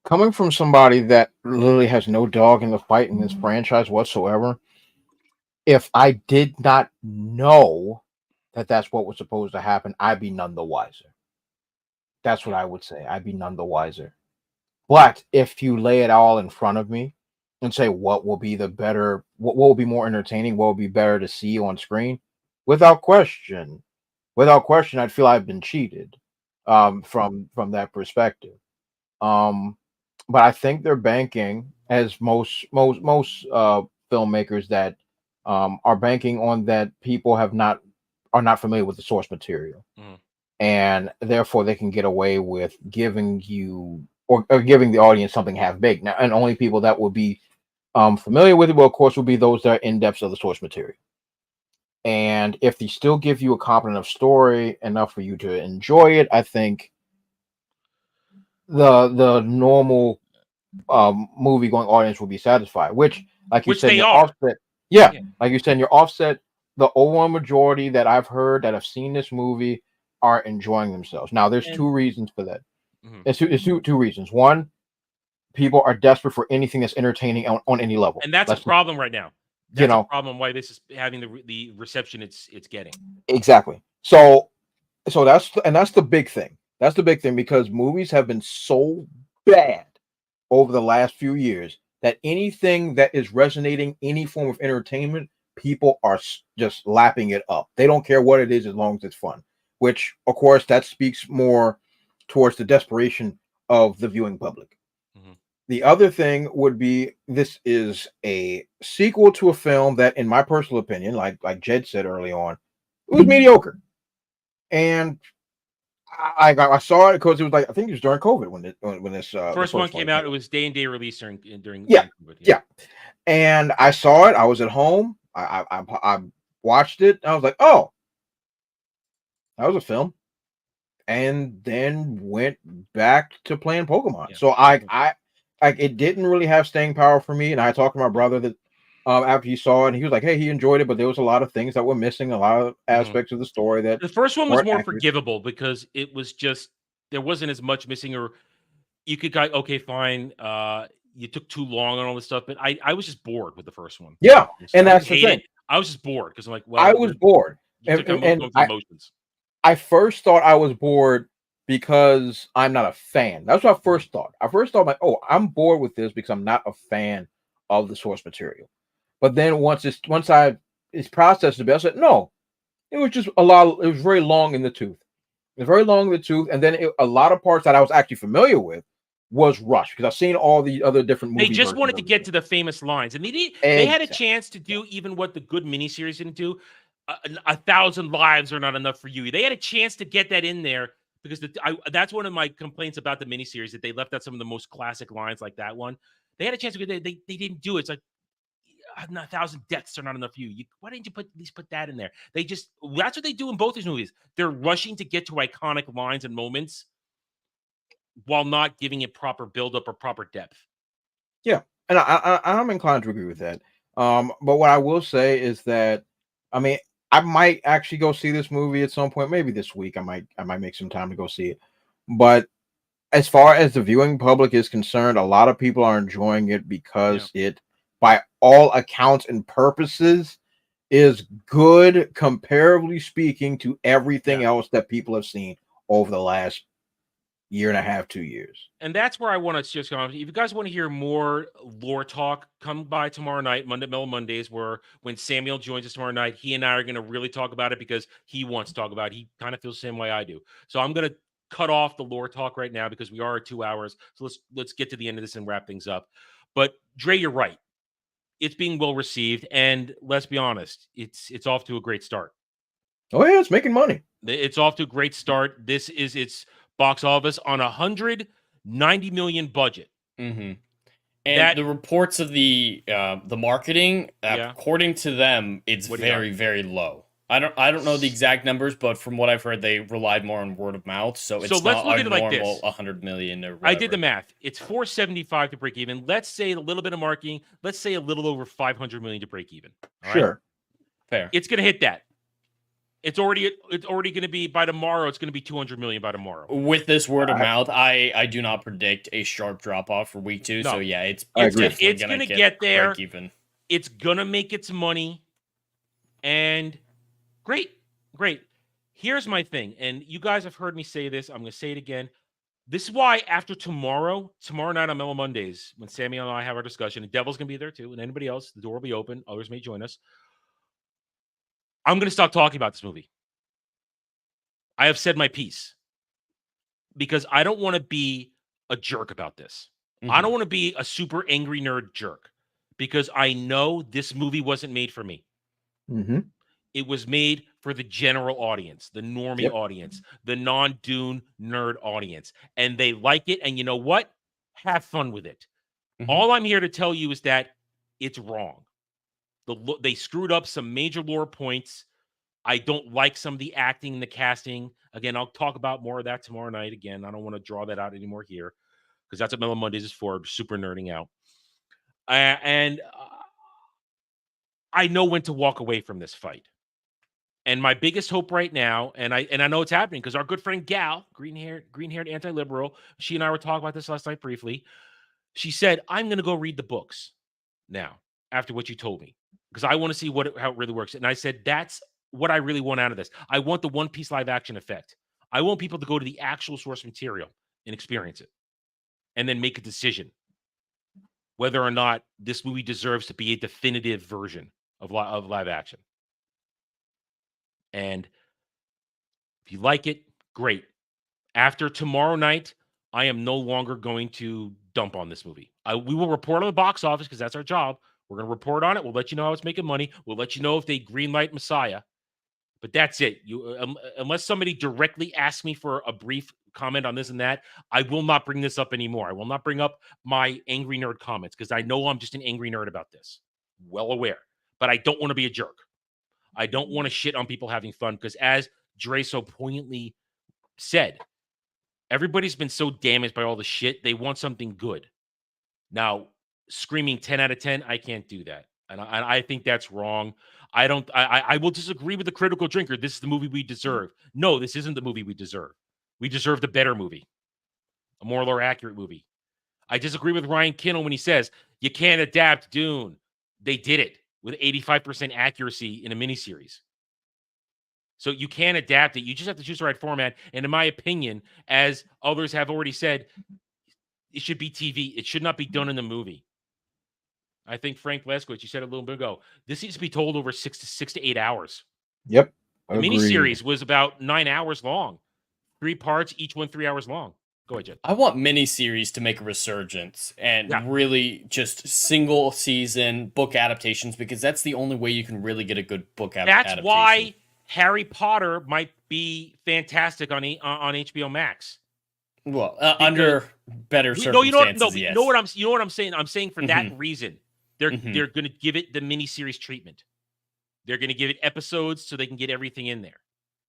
Coming from somebody that literally has no dog in the fight in this franchise whatsoever, if I did not know that that's what was supposed to happen, I'd be none the wiser. That's what I would say. I'd be none the wiser. But if you lay it all in front of me and say what will be the better, what will be more entertaining, what will be better to see on screen, without question, I'd feel I've been cheated from that perspective. But I think they're banking, as most filmmakers that are banking on that people are not familiar with the source material, and therefore they can get away with giving you or giving the audience something half baked. Now, and only people that would be familiar with it, well, of course, would be those that are in depth of the source material. And if they still give you a competent enough story enough for you to enjoy it, I think the normal movie going audience will be satisfied. Which, like you said, they your are. offset, yeah, like you said, your offset, the overwhelming majority that I've heard that have seen this movie are enjoying themselves. Now, there's two reasons for that. It's two reasons. One, people are desperate for anything that's entertaining on any level, and that's a problem right now. That's a problem why this is having the reception it's getting. Exactly. So that's the big thing. That's the big thing, because movies have been so bad over the last few years that anything that is resonating, any form of entertainment, people are just lapping it up. They don't care what it is as long as it's fun, which, of course, that speaks more towards the desperation of the viewing public. The other thing would be, this is a sequel to a film that, in my personal opinion, like Jed said early on, it was mediocre. And I saw it because it was I think it was during COVID when this first one came out. It was day and day release during COVID. Yeah. And I saw it. I was at home. I watched it. I was like, oh, that was a film. And then went back to playing Pokemon. Yeah. So it didn't really have staying power for me. And I talked to my brother that after he saw it, and he was like, hey, he enjoyed it, but there was a lot of things that were missing, a lot of aspects of the story that the first one was more forgivable because it was just, there wasn't as much missing, or you could go, okay, fine, you took too long on all this stuff, but I was just bored with the first one. Yeah, and that's the thing. I was just bored because I'm like, well, I was bored. I first thought I was bored because I'm not a fan. That's what I first thought. Like, oh, I'm bored with this because I'm not a fan of the source material. But then once it's processed a bit, I said, no, it was just it was very long in the tooth. It was very long in the tooth. And then a lot of parts that I was actually familiar with was rushed because I've seen all the other different They movie just versions wanted of to it. get to the famous lines, and they had a Exactly. chance to do even what the good miniseries didn't do. 1,000 lives are not enough for you. They had a chance to get that in there because that's one of my complaints about the miniseries, that they left out some of the most classic lines like that one. They had a chance to get they didn't do it. It's like 1,000 deaths are not enough for you. Why didn't you at least put that in there? That's what they do in both these movies. They're rushing to get to iconic lines and moments while not giving it proper buildup or proper depth. Yeah, and I'm inclined to agree with that. But what I will say is that, I mean, I might actually go see this movie at some point. Maybe this week, I might make some time to go see it. But as far as the viewing public is concerned, a lot of people are enjoying it because it, by all accounts and purposes, is good, comparably speaking, to everything else that people have seen over the last year and a half, 2 years. And that's where I want to just go. If you guys want to hear more lore talk, come by tomorrow night, Mellow Mondays, where when Samuel joins us tomorrow night, he and I are going to really talk about it because he wants to talk about it. He kind of feels the same way I do. So I'm going to cut off the lore talk right now because we are at 2 hours. So let's get to the end of this and wrap things up. But Dre, you're right. It's being well received, and let's be honest, it's off to a great start. Oh yeah, it's making money. It's off to a great start. This is its box office on $190 million budget. Mm-hmm. And the reports of the marketing, according to them, it's very, very low. I don't know the exact numbers, but from what I've heard, they relied more on word of mouth. So it's let's not look a at it like normal this. 100 million or whatever. I did the math. It's 475 to break even. Let's say a little bit of marketing. Let's say a little over 500 million to break even. All sure. Right? Fair. It's going to hit that. It's already going to be by tomorrow. It's going to be 200 million by tomorrow. With this word of mouth, I do not predict a sharp drop off for week 2. No. So yeah, it's going to get there. Break even. It's going to make its money, and great. Here's my thing, and you guys have heard me say this. I'm going to say it again. This is why after tomorrow night on Mellow Mondays, when Sammy and I have our discussion, and Devil's going to be there too, and anybody else, the door will be open. Others may join us. I'm going to stop talking about this movie. I have said my piece because I don't want to be a jerk about this. Mm-hmm. I don't want to be a super angry nerd jerk because I know this movie wasn't made for me. Mm-hmm. It was made for the general audience, the normie audience, the non-Dune nerd audience. And they like it. And you know what? Have fun with it. Mm-hmm. All I'm here to tell you is that it's wrong. They screwed up some major lore points. I don't like some of the acting and the casting. Again, I'll talk about more of that tomorrow night. Again, I don't want to draw that out anymore here because that's what Mellow Mondays is for, super nerding out. And I know when to walk away from this fight. And my biggest hope right now, and I know it's happening because our good friend Gal, green-haired anti-liberal, she and I were talking about this last night briefly. She said, I'm going to go read the books now after what you told me because I want to see how it really works. And I said, that's what I really want out of this. I want the One Piece live action effect. I want people to go to the actual source material and experience it and then make a decision whether or not this movie deserves to be a definitive version of live action. And if you like it, great. After tomorrow night, I am no longer going to dump on this movie. We will report on the box office because that's our job. We're going to report on it. We'll let you know how it's making money. We'll let you know if they greenlight Messiah. But that's it. Unless somebody directly asks me for a brief comment on this and that, I will not bring this up anymore. I will not bring up my angry nerd comments because I know I'm just an angry nerd about this. Well aware. But I don't want to be a jerk. I don't want to shit on people having fun because as Dre so poignantly said, everybody's been so damaged by all the shit. They want something good. Now, screaming 10 out of 10, I can't do that. And I think that's wrong. I will disagree with the critical drinker. This is the movie we deserve. No, this isn't the movie we deserve. We deserve the better movie, a more or accurate movie. I disagree with Ryan Kinnell when he says you can't adapt Dune. They did it with 85% accuracy in a miniseries. So you can adapt it. You just have to choose the right format. And in my opinion, as others have already said, it should be TV. It should not be done in the movie. I think Frank Leskowitz, you said a little bit ago, this needs to be told over 6 to 8 hours. Yep. The miniseries was about 9 hours long. 3 parts, each one 3 hours long. Go ahead, Jed. I want miniseries to make a resurgence and Yeah. really just single season book adaptations, because that's the only way you can really get a good book adaptation. That's why Harry Potter might be fantastic on HBO Max. Well, under better No, circumstances, yes. you know what I'm saying. I'm saying for that reason, they're Mhm. they're going to give it the miniseries treatment. They're going to give it episodes so they can get everything in there.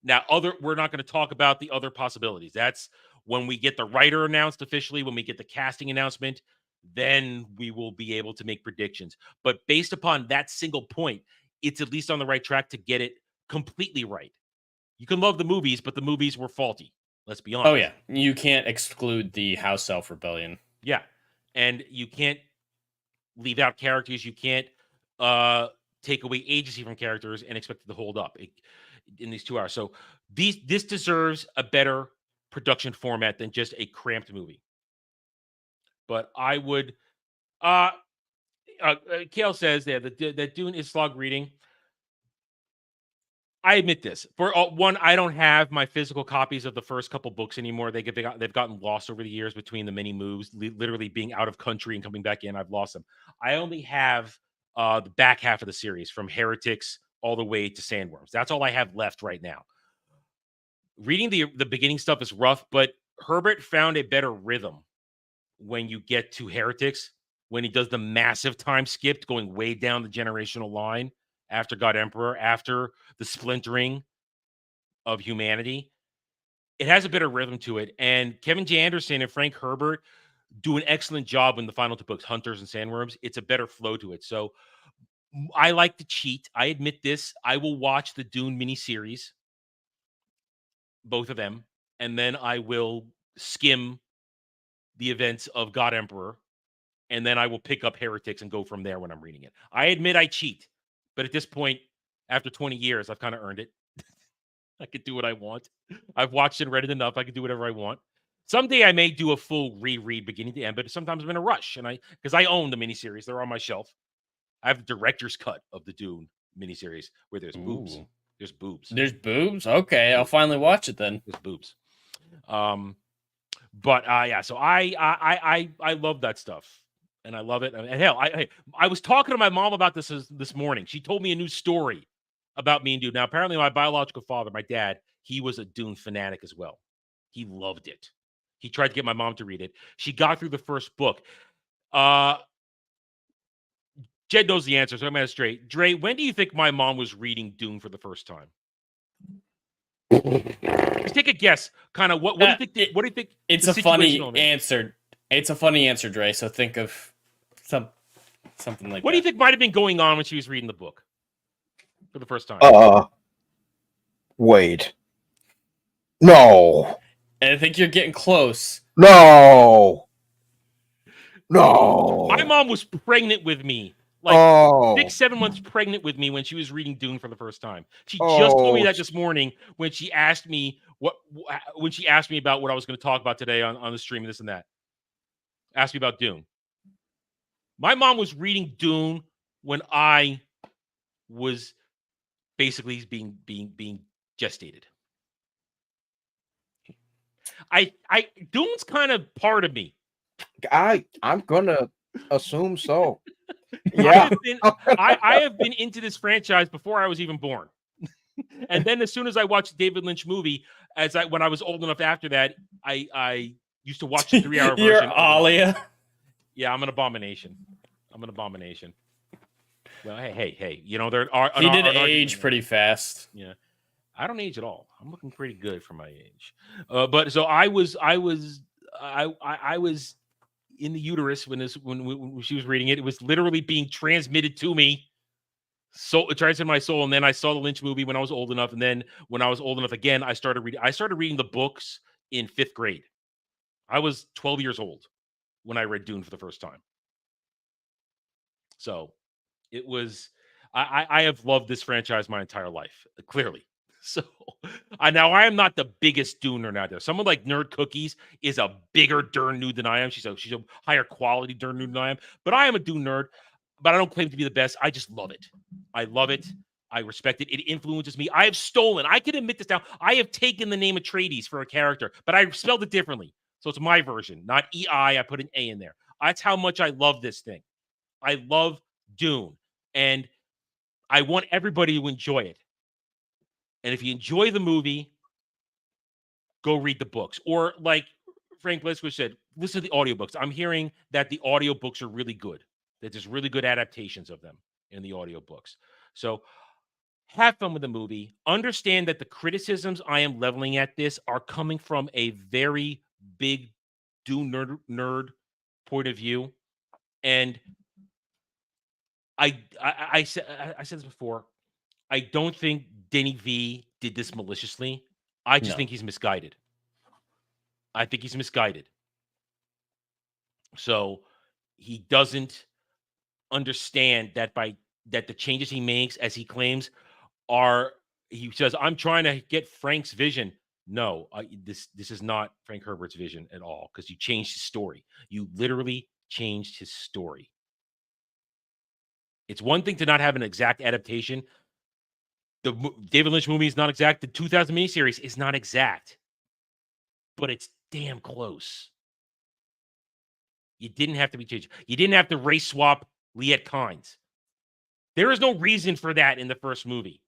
Now, we're not going to talk about the other possibilities. That's when we get the writer announced officially, when we get the casting announcement, then we will be able to make predictions. But based upon that single point, it's at least on the right track to get it completely right. You can love the movies, but the movies were faulty. Let's be honest. Oh yeah, you can't exclude the House Elf Rebellion. Yeah. And you can't leave out characters. You can't take away agency from characters and expect it to hold up in these 2 hours. So this deserves a better production format than just a cramped movie. But I would Kale says there that Dune is slog reading. I admit this. For one, I don't have my physical copies of the first couple books anymore. They've gotten lost over the years between the many moves, literally being out of country and coming back in. I've lost them. I only have the back half of the series from Heretics all the way to Sandworms. That's all I have left right now. Reading the beginning stuff is rough, but Herbert found a better rhythm when you get to Heretics, when he does the massive time skip going way down the generational line after God Emperor, after the splintering of humanity. It has a better rhythm to it. And Kevin J. Anderson and Frank Herbert do an excellent job in the final 2 books, Hunters and Sandworms. It's a better flow to it. So I like to cheat. I admit this. I will watch the Dune miniseries, both of them, and then I will skim the events of God Emperor, and then I will pick up Heretics and go from there when I'm reading it. I admit I cheat, but at this point, after 20 years, I've kind of earned it. I could do what I want. I've watched and read it enough. I can do whatever I want. Someday I may do a full reread beginning to end, but sometimes I'm in a rush, because I own the miniseries. They're on my shelf. I have the director's cut of the Dune miniseries where there's boobs. Ooh. There's boobs. There's boobs? Okay, I'll finally watch it then. There's boobs. But yeah, so I love that stuff. And I love it. And hell, I was talking to my mom about this morning. She told me a new story about me and Dune. Now, apparently my biological father, my dad, he was a Dune fanatic as well. He loved it. He tried to get my mom to read it. She got through the first book. Jed knows the answer, so I'm going to straight. Dre, when do you think my mom was reading Dune for the first time? Just take a guess. Kind of what do you think? What do you think? It's a funny answer. It's a funny answer, Dre. So think of something like that. What do you think might have been going on when she was reading the book for the first time? Wait. No. And I think you're getting close. No. My mom was pregnant with me. Like 6-7 months pregnant with me when she was reading Dune for the first time. She just told me that this morning when she asked me about what I was going to talk about today on the stream and this and that. Asked me about Dune. My mom was reading Dune when I was basically being gestated. Dune's kind of part of me. I'm gonna assume so. Yeah, I have been into this franchise before I was even born. And then as soon as I watched the David Lynch movie, when I was old enough after that, I used to watch the 3-hour version. You're Alia. Yeah, I'm an abomination. Well, hey, you know, there are. He did age pretty fast. Yeah, I don't age at all. I'm looking pretty good for my age. But so I was in the uterus when she was reading it. It was literally being transmitted to me. So it transmitted my soul, and then I saw the Lynch movie when I was old enough, and then when I was old enough again, I started reading the books in 5th grade. I was 12 years old when I read Dune for the first time. So it was. I have loved this franchise my entire life, clearly. So now I am not the biggest Dune nerd out there. Someone like Nerd Cookies is a bigger Dune nerd than I am. She's a higher quality Dune nerd than I am. But I am a Dune nerd. But I don't claim to be the best. I just love it. I love it. I respect it. It influences me. I have stolen. I can admit this now. I have taken the name Atreides for a character, but I spelled it differently. So it's my version, not EI. I put an A in there. That's how much I love this thing. I love Dune, and I want everybody to enjoy it. And if you enjoy the movie, go read the books. Or like Frank Blisco said, listen to the audiobooks. I'm hearing that the audiobooks are really good, that there's really good adaptations of them in the audiobooks. So have fun with the movie. Understand that the criticisms I am leveling at this are coming from a very big Dune nerd point of view. And I said this before. I don't think Denny V did this maliciously. I just think he's misguided. I think he's misguided. So he doesn't understand that that the changes he makes, as he claims, he says, I'm trying to get Frank's vision. No, this is not Frank Herbert's vision at all, because you changed his story. You literally changed his story. It's one thing to not have an exact adaptation. The David Lynch movie is not exact. The 2000 miniseries is not exact, but it's damn close. You didn't have to be changed. You didn't have to race swap Liet Kynes. There is no reason for that in the first movie.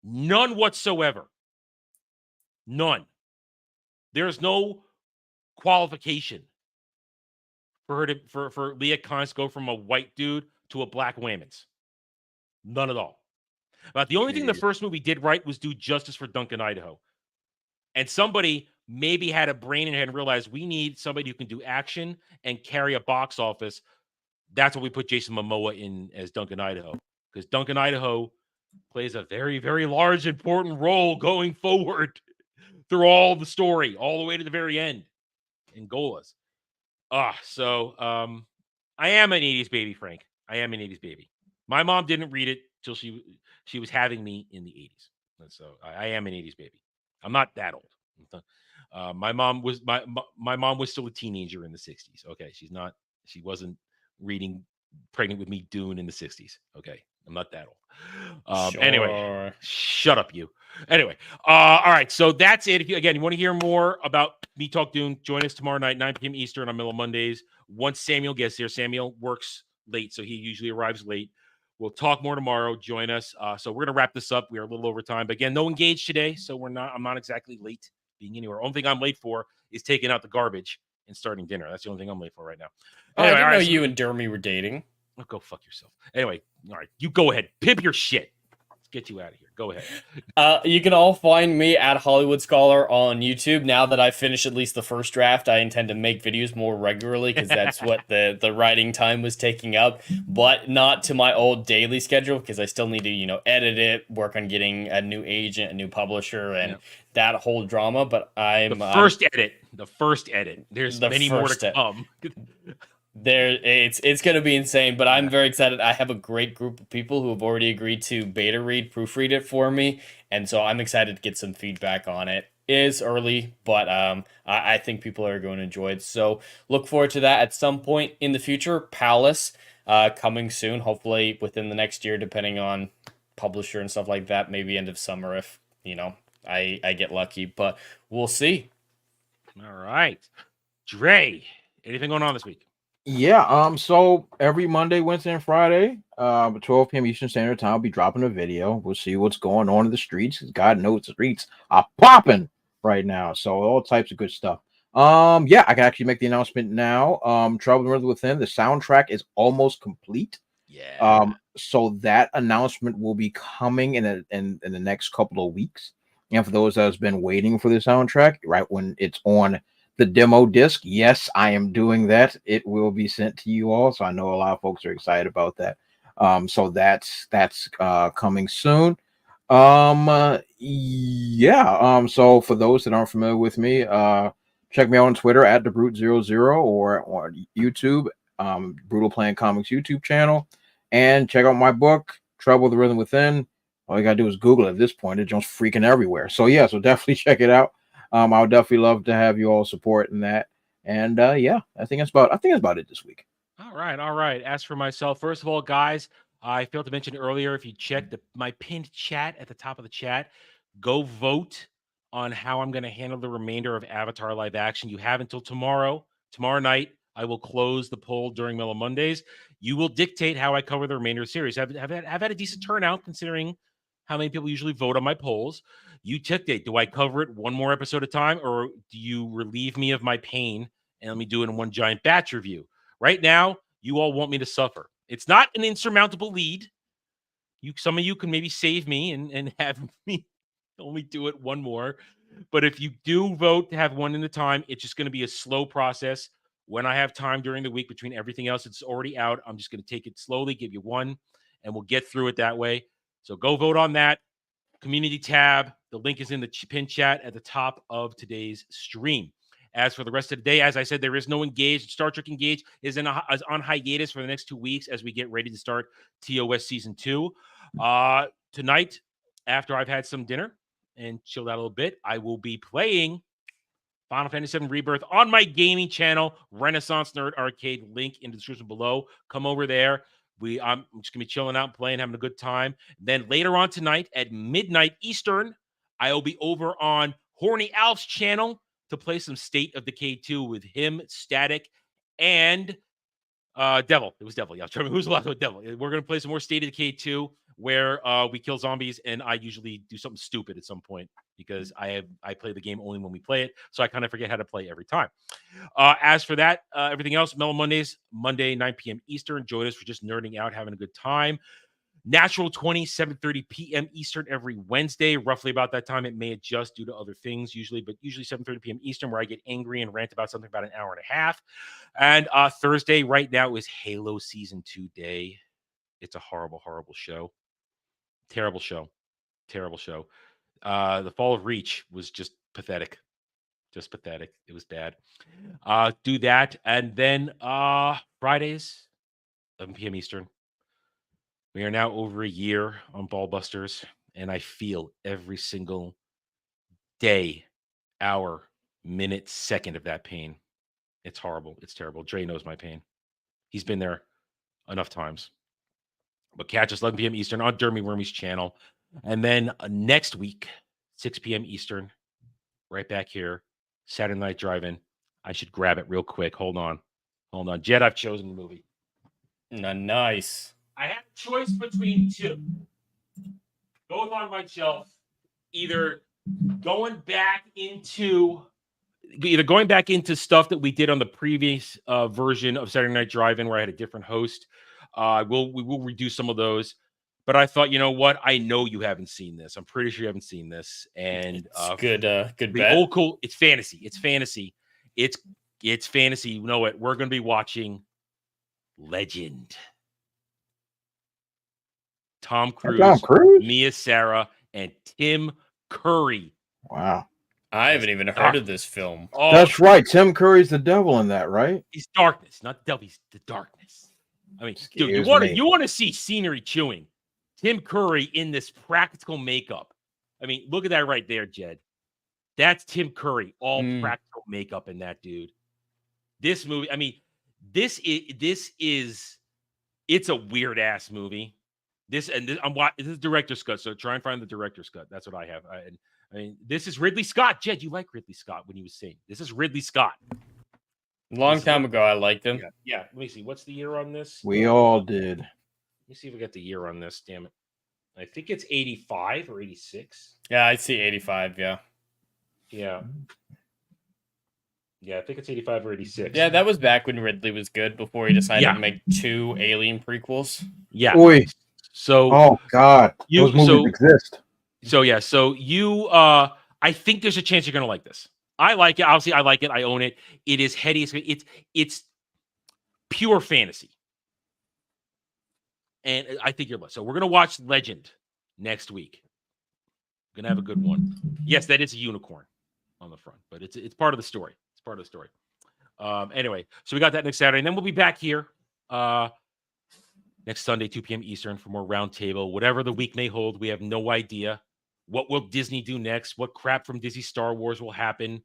None whatsoever. None. There is no qualification for her to for Liet Kynes to go from a white dude to a black woman's. None at all. But the only thing the first movie did right was do justice for Duncan, Idaho. And somebody maybe had a brain in their head and realized we need somebody who can do action and carry a box office. That's what we put Jason Momoa in as Duncan, Idaho. Because Duncan, Idaho plays a very, very large, important role going forward through all the story, all the way to the very end in Golas. So I am an 80s baby, Frank. I am an 80s baby. My mom didn't read it till she was having me in the 80s. And so I am an 80s baby. I'm not that old. My mom was my mom was still a teenager in the 60s. Okay, she wasn't reading Pregnant with Me Dune in the 60s. Okay, I'm not that old. Sure. Anyway, shut up, you. Anyway, all right. So that's it. If you want to hear more about me talk Dune, join us tomorrow night, 9 p.m. Eastern on Middle Mondays. Once Samuel gets here, Samuel works late, so he usually arrives late. We'll talk more tomorrow. Join us. So we're gonna wrap this up. We are a little over time, but again, no engaged today, so I'm not exactly late being anywhere. Only thing I'm late for is taking out the garbage and starting dinner. That's the only thing I'm late for right now. Anyway, I didn't know you and Dermy were dating. Oh, go fuck yourself. Anyway, all right, you go ahead. Pimp your shit. Let's get you out of here. Go ahead. You can all find me at Hollywood Scholar on YouTube. Now that I've finished at least the first draft, I intend to make videos more regularly because that's what the writing time was taking up, but not to my old daily schedule because I still need to, edit it, work on getting a new agent, a new publisher, and that whole drama. But I'm the first edit. There's many more to come. It's going to be insane, but I'm very excited. I have a great group of people who have already agreed to beta read, proofread it for me, and so I'm excited to get some feedback on it. It is early, but I think people are going to enjoy it. So look forward to that at some point in the future. Palace coming soon, hopefully within the next year, depending on publisher and stuff like that. Maybe end of summer if I get lucky, but we'll see. All right, Dre, anything going on this week? Yeah, so every Monday, Wednesday, and Friday, 12 p.m. Eastern Standard Time, I'll be dropping a video. We'll see what's going on in the streets. God knows the streets are popping right now. So all types of good stuff. Yeah, I can actually make the announcement now. Trouble in the River Within, the soundtrack is almost complete. Yeah. So that announcement will be coming in the next couple of weeks. And for those that has been waiting for the soundtrack, right when it's on the demo disc, yes, I am doing that. It will be sent to you all. So I know a lot of folks are excited about that. So that's coming soon. Yeah. So for those that aren't familiar with me, check me out on Twitter at TheBrute00 or on YouTube, Brutal Playing Comics YouTube channel, and check out my book, Trouble the Rhythm Within. All you gotta do is Google it at this point. It's just freaking everywhere. So yeah, so definitely check it out. I would definitely love to have you all supporting that. And yeah, I think that's about it this week. All right. As for myself, first of all, guys, I failed to mention earlier, if you check my pinned chat at the top of the chat, go vote on how I'm going to handle the remainder of Avatar live action. You have until tomorrow night. I will close the poll during Mellow Mondays. You will dictate how I cover the remainder of the series. I've had a decent turnout considering how many people usually vote on my polls. You dictate. Do I cover it one more episode at a time, or do you relieve me of my pain and let me do it in one giant batch review? Right now, you all want me to suffer. It's not an insurmountable lead. Some of you can maybe save me and have me only do it one more. But if you do vote to have one in a time, it's just going to be a slow process. When I have time during the week between everything else that's already out, I'm just going to take it slowly, give you one, and we'll get through it that way. So go vote on that. Community tab. The link is in the pin chat at the top of today's stream. As for the rest of the day, as I said, there is no Engage. Star Trek Engage is on hiatus for the next 2 weeks as we get ready to start TOS Season 2. Tonight, after I've had some dinner and chilled out a little bit, I will be playing Final Fantasy VII Rebirth on my gaming channel, Renaissance Nerd Arcade. Link in the description below. Come over there. I'm just going to be chilling out, playing, having a good time. Then later on tonight at midnight Eastern, I will be over on Horny Alf's channel to play some State of Decay 2 with him, Static, and Devil. It was Devil. Yeah, I was trying to remember who's the last one. Devil. We're going to play some more State of Decay 2 where we kill zombies, and I usually do something stupid at some point because I play the game only when we play it, so I kind of forget how to play every time. As for that, everything else, Mellow Mondays, Monday, 9 p.m. Eastern. Join us for just nerding out, having a good time. Natural 20, 7:30 p.m. Eastern every Wednesday. Roughly about that time. It may adjust due to other things usually, but usually 7:30 p.m. Eastern, where I get angry and rant about something about an hour and a half. And Thursday right now is Halo Season 2 Day. It's a horrible, horrible show. Terrible show. Terrible show. The Fall of Reach was just pathetic. Just pathetic. It was bad. Do that. And then Fridays, 11 p.m. Eastern. We are now over a year on Ballbusters, and I feel every single day, hour, minute, second of that pain. It's horrible. It's terrible. Dre knows my pain. He's been there enough times. But catch us 11 p.m. Eastern on Dermy Wormy's channel. And then next week, 6 p.m. Eastern, right back here, Saturday Night Drive-In. I should grab it real quick. Hold on. Jed, I've chosen the movie. Nice. I have a choice between two. Both on my shelf. Either going back into stuff that we did on the previous version of Saturday Night Drive-In where I had a different host. We will redo some of those. But I thought, you know what? I know you haven't seen this. I'm pretty sure you haven't seen this. And it's good bet. Old cool. It's fantasy. It's fantasy. You know what? We're going to be watching Legend. Tom Cruise, Mia Sara, and Tim Curry. Wow. I haven't even heard of this film. Oh, that's right. Tim Curry's the devil in that, right? He's darkness, not the devil. He's the darkness. I mean, dude, you want to see scenery chewing. Tim Curry in this practical makeup. I mean, look at that right there, Jed. That's Tim Curry, all practical makeup in that dude. This movie, I mean, this is it's a weird ass movie. This is director's cut, so try and find the director's cut. That's what I have. I mean, this is Ridley Scott. Jed, you like Ridley Scott when he was saying this is Ridley Scott. Long time ago, I liked him. Yeah. Let me see. What's the year on this? We all did. Let me see if we got the year on this. Damn it. I think it's 85 or 86. Yeah, I see 85. Yeah. Yeah. Yeah, I think it's 85 or 86. Yeah, that was back when Ridley was good before he decided to make 2 Alien prequels. Yeah. Oy. So. Oh God, those movies exist. So yeah, I think there's a chance you're gonna like this. I like it. Obviously, I like it. I own it. It is heady. It's pure fantasy, and I think you're. So we're gonna watch Legend next week. We're gonna have a good one. Yes, that is a unicorn on the front, but it's part of the story. It's part of the story. Anyway, so we got that next Saturday, and then we'll be back here next Sunday, 2 p.m. Eastern, for more roundtable. Whatever the week may hold, we have no idea. What will Disney do next? What crap from Disney Star Wars will happen?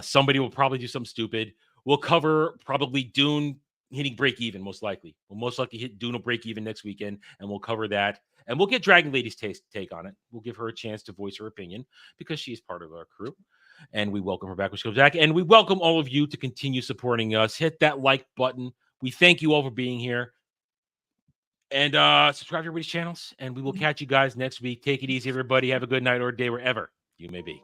Somebody will probably do something stupid. We'll cover probably Dune hitting break even, most likely. We'll most likely hit Dune will break even next weekend, and we'll cover that. And we'll get Dragon Lady's take on it. We'll give her a chance to voice her opinion because she's part of our crew. And we welcome her back when she comes back. And we welcome all of you to continue supporting us. Hit that like button. We thank you all for being here. And subscribe to everybody's channels. And we will catch you guys next week. Take it easy, everybody. Have a good night or day wherever you may be.